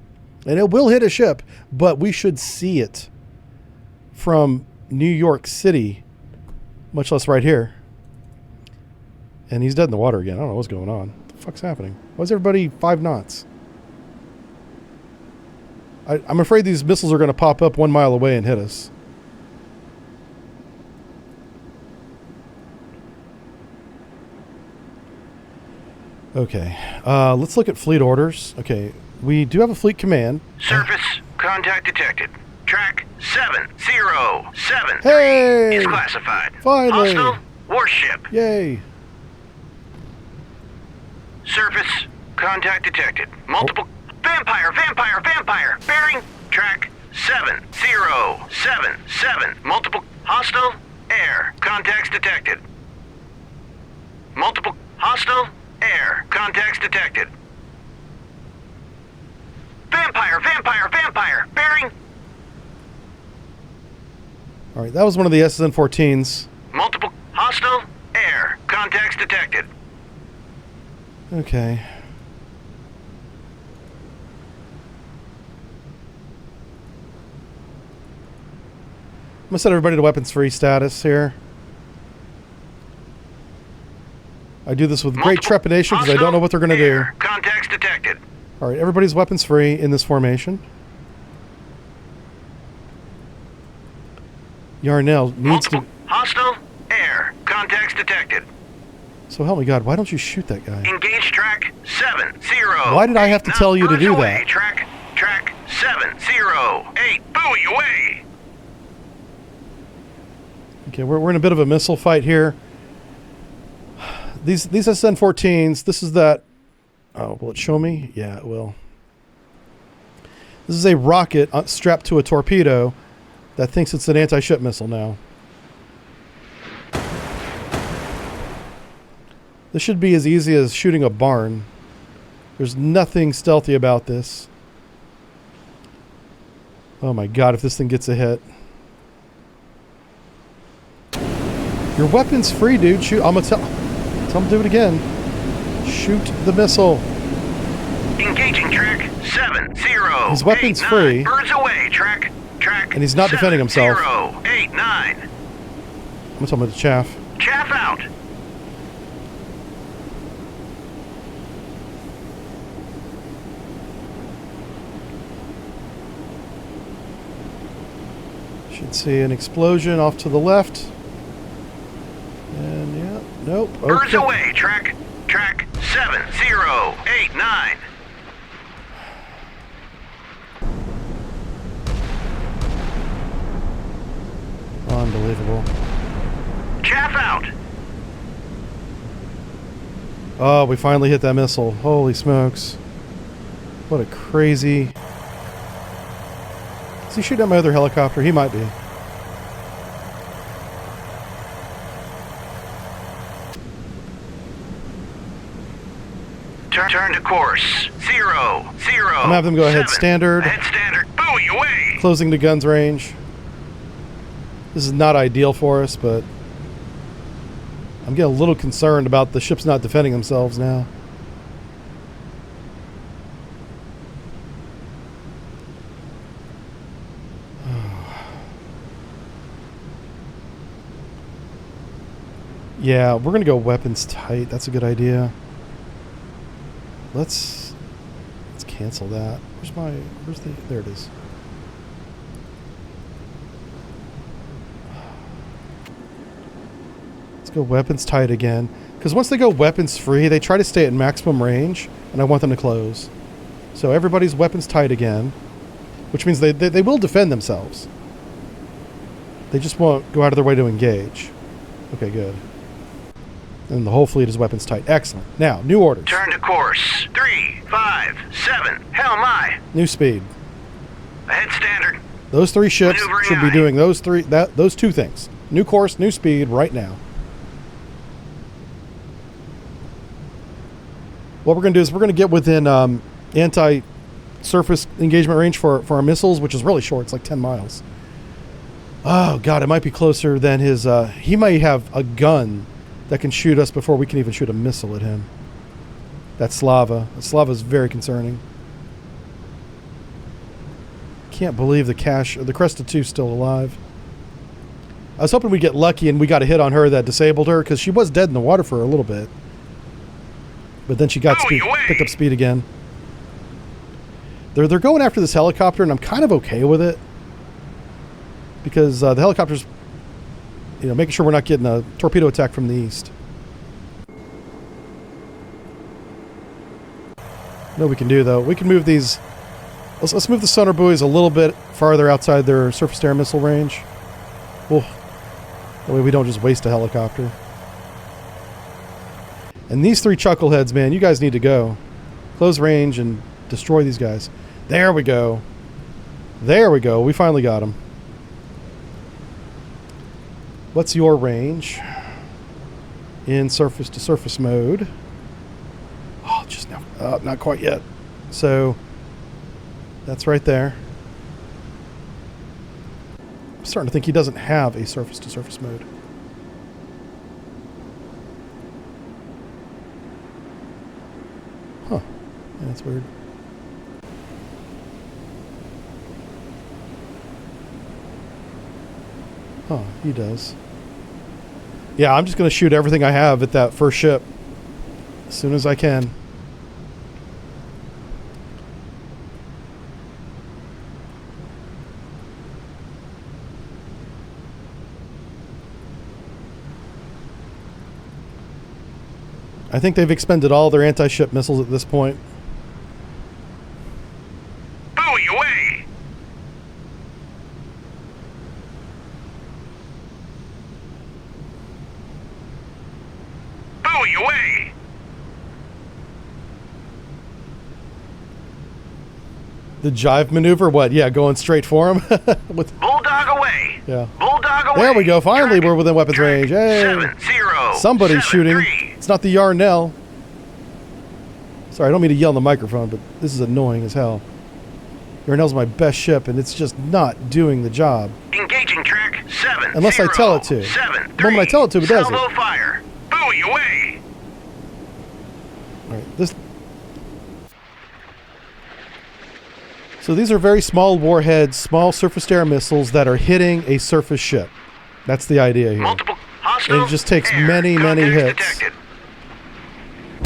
And it will hit a ship, but we should see it from New York City, much less right here. And he's dead in the water again. I don't know what's going on. What the fuck's happening? Why is everybody 5 knots? I'm afraid these missiles are going to pop up 1 mile away and hit us. Okay. Let's look at fleet orders. Okay. We do have a fleet command. Surface contact detected. Track 7073 Hey! is classified. Finally! Hostile warship. Yay! Surface contact detected. Multiple vampire. Bearing track 7077. Multiple hostile air contacts detected. Multiple Hostile air. Contacts detected. Vampire, vampire, vampire. Bearing. All right, that was one of the SN-14s. Multiple. Hostile air. Contacts detected. Okay. I'm gonna set everybody to weapons-free status here. I do this with great trepidation because I don't know what they're going to do. Contacts detected. All right, everybody's weapons-free in this formation. Yarnell needs to... Hostile air. Contacts detected. So help me God, why don't you shoot that guy? Engage track 70. Why did I have to tell you to do that? Track 708. Buoy away. Okay, we're in a bit of a missile fight here. These SN-14s, this is that... Oh, will it show me? Yeah, it will. This is a rocket strapped to a torpedo that thinks it's an anti-ship missile now. This should be as easy as shooting a barn. There's nothing stealthy about this. Oh my God, if this thing gets a hit. Your weapon's free, dude. Shoot. I'm gonna tell him to do it again. Shoot the missile. Engaging track 70. His weapon's free. Birds away. Track. And he's not defending himself. 089. I'm gonna tell him to chaff. Chaff out. Should see an explosion off to the left. And yeah, nope. Okay. Birds away. Track 7089. Unbelievable. Chaff out. Oh, we finally hit that missile. Holy smokes. What a crazy... Is he shooting at my other helicopter? He might be. Turn to course. 0. I'm gonna have them go ahead standard. Ahead standard. Buoy away. Closing the guns range. This is not ideal for us, but I'm getting a little concerned about the ships not defending themselves now. Yeah, we're gonna go weapons tight. That's a good idea. Let's cancel that. There it is. Let's go weapons tight again. Because once they go weapons free, they try to stay at maximum range, and I want them to close. So everybody's weapons tight again, which means they will defend themselves. They just won't go out of their way to engage. Okay, good. And the whole fleet is weapons tight. Excellent. Now, new orders. Turn to course. 357. Hell my. New speed. Ahead standard. Those three ships Maneuvering should be eye. doing those two things. New course, new speed right now. What we're going to do is we're going to get within anti-surface engagement range for our missiles, which is really short. It's like 10 miles. Oh, God, it might be closer than his... he might have a gun that can shoot us before we can even shoot a missile at him. That Slava. The Slava is very concerning. Can't believe the Cresta 2 is still alive. I was hoping we'd get lucky and we got a hit on her that disabled her, because she was dead in the water for a little bit. But then she got picked up speed again. They're going after this helicopter, and I'm kind of okay with it. Because the helicopter's making sure we're not getting a torpedo attack from the east. No, we can do though. We can move these. Let's move the sonar buoys a little bit farther outside their surface-to-air missile range. Well, that way we don't just waste a helicopter. And these three chuckleheads, man, you guys need to go. Close range and destroy these guys. There we go. There we go. We finally got them. What's your range? in surface-to-surface mode. Oh, just now. Not quite yet. So that's right there. I'm starting to think he doesn't have a surface-to-surface mode. Huh. Yeah, that's weird. Oh, he does. Yeah, I'm just going to shoot everything I have at that first ship as soon as I can. I think they've expended all their anti-ship missiles at this point. Buoy away! Buoy away! The jive maneuver? What? Yeah, going straight for him? With, Bulldog away! yeah. Bulldog away! There we go. Finally, Track, we're within weapons range. Hey! 7-0. Somebody's 7-3. shooting. It's not the Yarnell. Sorry, I don't mean to yell in the microphone, but this is annoying as hell. Yarnell's my best ship, and it's just not doing the job. Engaging track 7. Unless I tell it to. 7. The moment I tell it to, it does it. Salvo fire. Buoy away! All right, this. So these are very small warheads, small surface-to-air missiles that are hitting a surface ship. That's the idea here. Multiple hostile It just takes air many contacts hits. detected.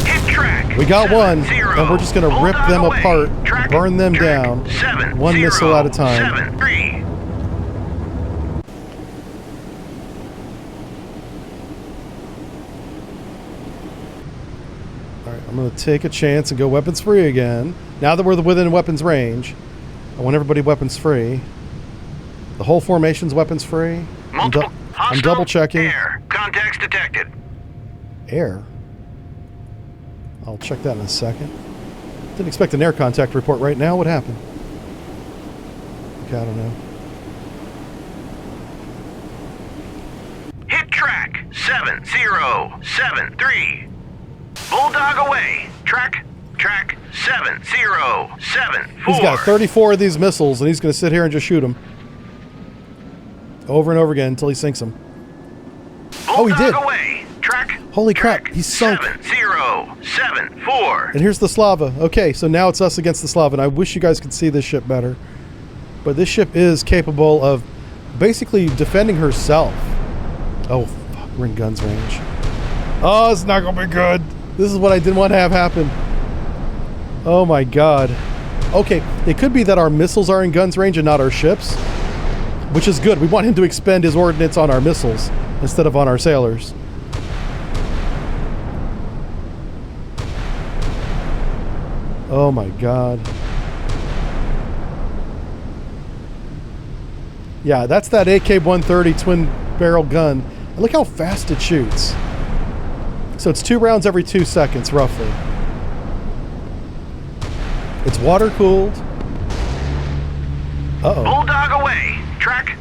Hit track. We got 7-0. one, and we're just going to rip Bulldog them away. apart, Track, burn them track, down, 7, one 0, missile at a time. 7-3. All right, I'm going to take a chance and go weapons free again. Now that we're within weapons range, I want everybody weapons free. The whole formation's weapons free. I'm Hostile double checking. Air contacts detected. Air. I'll check that in a second. Didn't expect an air contact report right now. What happened? Okay, I don't know. Hit track 7-0-7-3. Bulldog away. Track 7-0-7-4. He's got 34 of these missiles, and he's going to sit here and just shoot them over and over again until he sinks them. Oh, he did. Away. Track. Holy crap, he's sunk. 7-0-7-4. And here's the Slava. Okay, so now it's us against the Slava, and I wish you guys could see this ship better. But this ship is capable of basically defending herself. Oh, fuck, we're in guns range. Oh, it's not going to be good. This is what I didn't want to have happen. Oh my god. Okay, it could be that our missiles are in guns range and not our ships, which is good. We want him to expend his ordnance on our missiles instead of on our sailors. Oh my god. Yeah, that's that AK-130 twin barrel gun. And look how fast it shoots. So it's 2 rounds every 2 seconds, roughly. It's water cooled. Uh-oh. Bulldog away. Track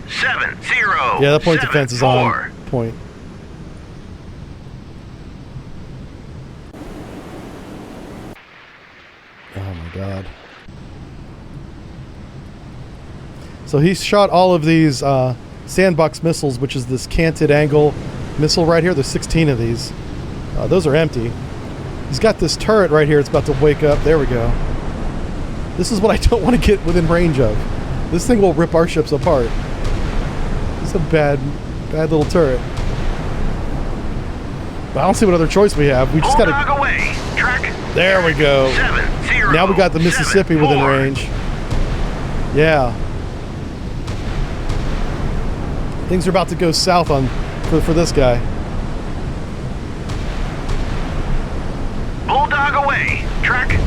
7-0. Yeah, that point defense is on point. Oh my god. So he's shot all of these sandbox missiles, which is this canted angle missile right here. There's 16 of these. Those are empty. He's got this turret right here. It's about to wake up. There we go. This is what I don't want to get within range of. This thing will rip our ships apart. It's a bad little turret. But I don't see what other choice we have. We just got to... away. Track. There we go. 7-0. Now we got the Mississippi within range. Yeah. Things are about to go south on for this guy. Bulldog away. Track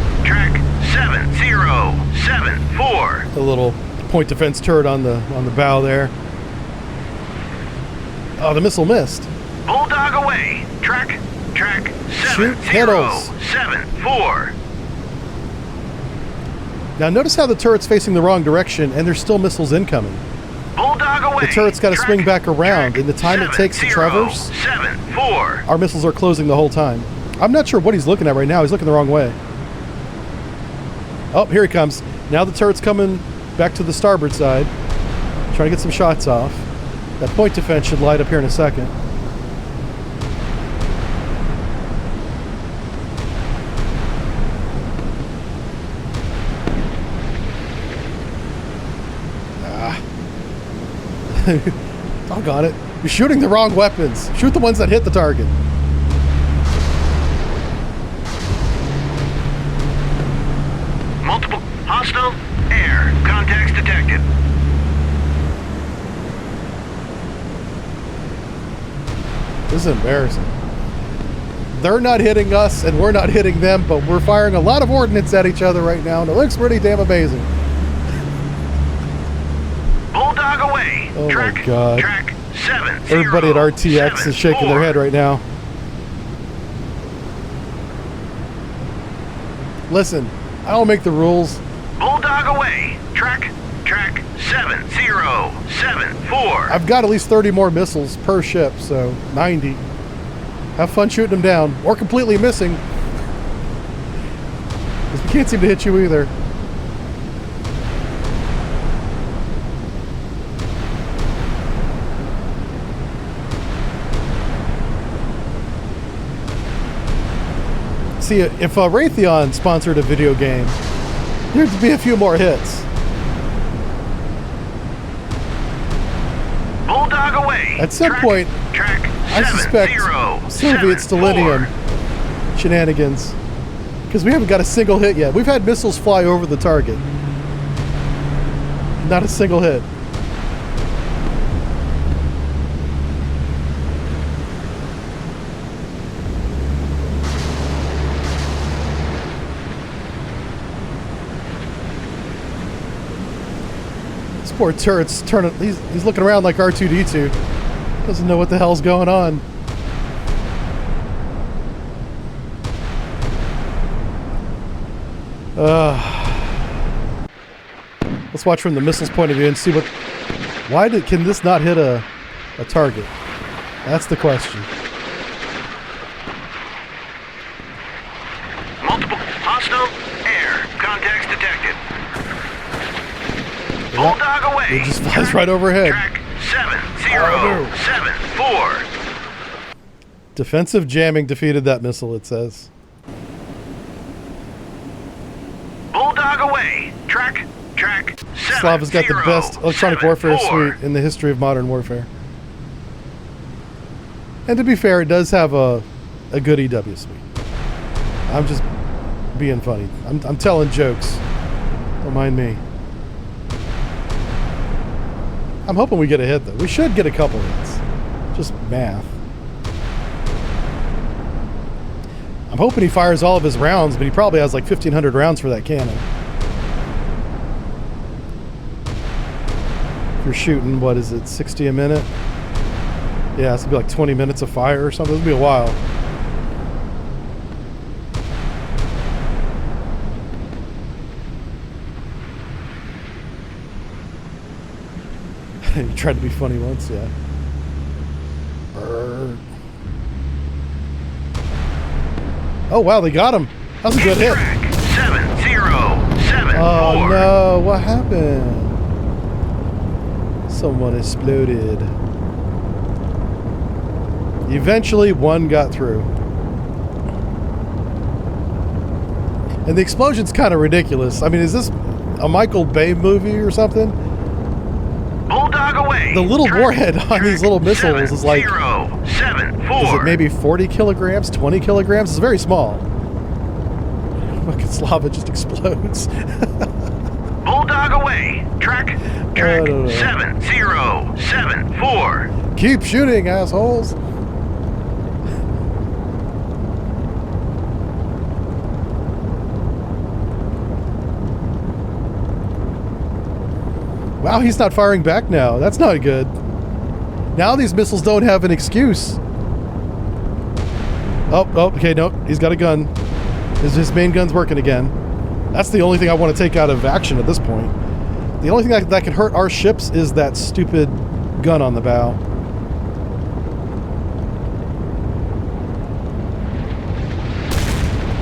7-0-7-4. A little point defense turret on the bow there. Oh, the missile missed. Bulldog away. Track Shoot pedals. 7-0-7-4. Now notice how the turret's facing the wrong direction and there's still missiles incoming. Bulldog Bulldog away. The turret's got to Track, swing back around. track, In the time it takes to 7-0, traverse, 7-4. our missiles are closing the whole time. I'm not sure what he's looking at right now. He's looking the wrong way. Oh, here he comes. Now the turret's coming back to the starboard side. Trying to get some shots off. That point defense should light up here in a second. Doggone it. You're shooting the wrong weapons. Shoot the ones that hit the target. Multiple hostile air contacts detected. This is embarrassing. They're not hitting us and we're not hitting them, but we're firing a lot of ordnance at each other right now, and it looks pretty damn amazing. Bulldog away. Oh track, my God. Track 7. Everybody at RTX is shaking their head right now. Listen, I don't make the rules. Bulldog away. Track 7-0-7-4. I've got at least 30 more missiles per ship, so 90. Have fun shooting them down, or completely missing. Because we can't seem to hit you either. See, if Raytheon sponsored a video game, there'd be a few more hits. Bulldog away. At some point, I suspect Soviet selenium shenanigans, because we haven't got a single hit yet. We've had missiles fly over the target. Not a single hit. This poor turret's turning. He's looking around like R2-D2. Doesn't know what the hell's going on. Let's watch from the missile's point of view and see what. Can this not hit a target? That's the question. Multiple hostile air contacts detected. Bulldog away. It just flies right overhead. Track 7-0-7-4. Defensive jamming defeated that missile, it says. Bulldog away. Track 7. Slav has got the best electronic warfare suite in the history of modern warfare. And to be fair, it does have a good EW suite. I'm just being funny. I'm telling jokes. Don't mind me. I'm hoping we get a hit, though. We should get a couple hits. Just math. I'm hoping he fires all of his rounds, but he probably has like 1,500 rounds for that cannon. If you're shooting, what is it, 60 a minute? Yeah, it's gonna be like 20 minutes of fire or something. It'll be a while. You tried to be funny once, yeah. Brr. Oh wow, they got him. That was a good hit. 7-0-7-4. Oh no, what happened? Someone exploded. Eventually, one got through. And the explosion's kind of ridiculous. I mean, is this a Michael Bay movie or something? Bulldog away. The little warhead on these little missiles is like, 7-0-7-4. is it maybe 40 kilograms, 20 kilograms? It's very small. Fucking Slava just explodes. Bulldog away. Track 7-0-7-4. Keep shooting, assholes. Wow, he's not firing back now. That's not good. Now these missiles don't have an excuse. Oh, okay, nope. He's got a gun. His main gun's working again. That's the only thing I want to take out of action at this point. The only thing that could hurt our ships is that stupid gun on the bow.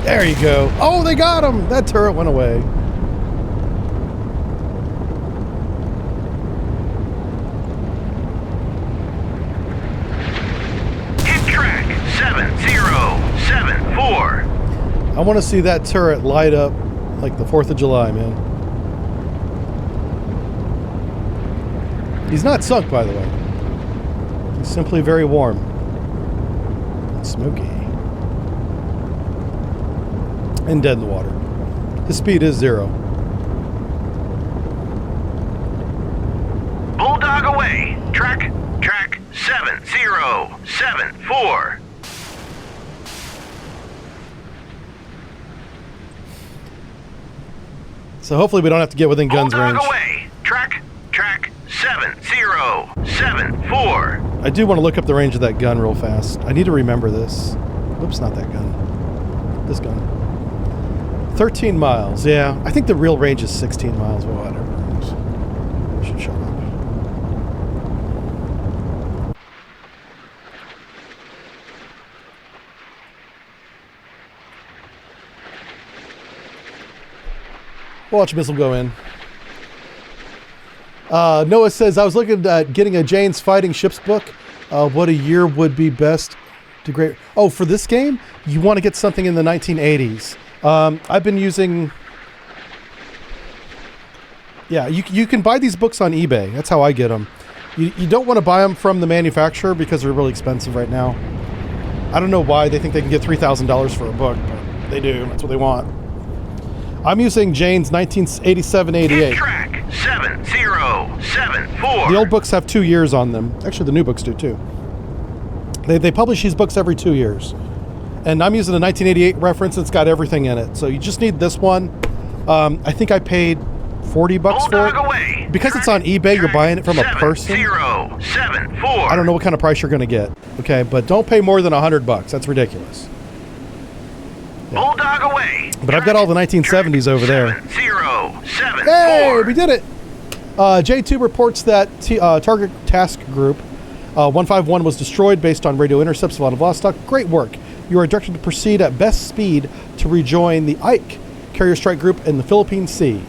There you go. Oh, they got him! That turret went away. Hit track 7074. I want to see that turret light up like the 4th of July, man. He's not sunk, by the way. He's simply very warm. And smoky. And dead in the water. His speed is 0. Bulldog away. Track 7074. So hopefully we don't have to get within guns Bulldog range. away. Track 7074. I do want to look up the range of that gun real fast. I need to remember this. Oops, not that gun. This gun. 13 miles. Yeah, I think the real range is 16 miles. Well, whatever. I should shut up. Watch missile go in. Noah says, I was looking at getting a Jane's Fighting Ships book. What a year would be best to great... Oh, for this game, you want to get something in the 1980s. I've been using... Yeah, you can buy these books on eBay. That's how I get them. You don't want to buy them from the manufacturer because they're really expensive right now. I don't know why they think they can get $3,000 for a book, but they do. That's what they want. I'm using Jane's 1987-88. Track 7074. The old books have 2 years on them. Actually, the new books do too. They publish these books every 2 years. And I'm using a 1988 reference. It's got everything in it. So you just need this one. I think I paid $40 for it. Away. Because it's on eBay, you're buying it from a person. 7074. I don't know what kind of price you're going to get. Okay, but don't pay more than $100. That's ridiculous. Yeah. Bulldog away. But I've got all the 1970s over there. 7074. Hey, we did it. J2 reports that Target Task Group 151 was destroyed based on radio intercepts of Vladivostok. Great work. You are directed to proceed at best speed to rejoin the Ike Carrier Strike Group in the Philippine Sea.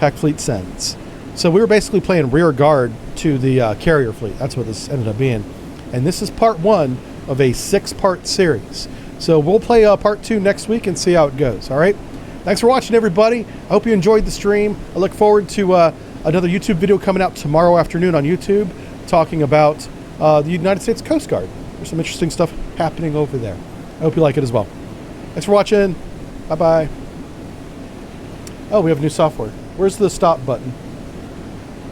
Pac Fleet sends. So we were basically playing rear guard to the carrier fleet. That's what this ended up being. And this is part 1 of a 6-part series. So we'll play part 2 next week and see how it goes. All right. Thanks for watching, everybody. I hope you enjoyed the stream. I look forward to another YouTube video coming out tomorrow afternoon on YouTube talking about the United States Coast Guard. There's some interesting stuff happening over there. I hope you like it as well. Thanks for watching. Bye-bye. Oh, we have new software. Where's the stop button?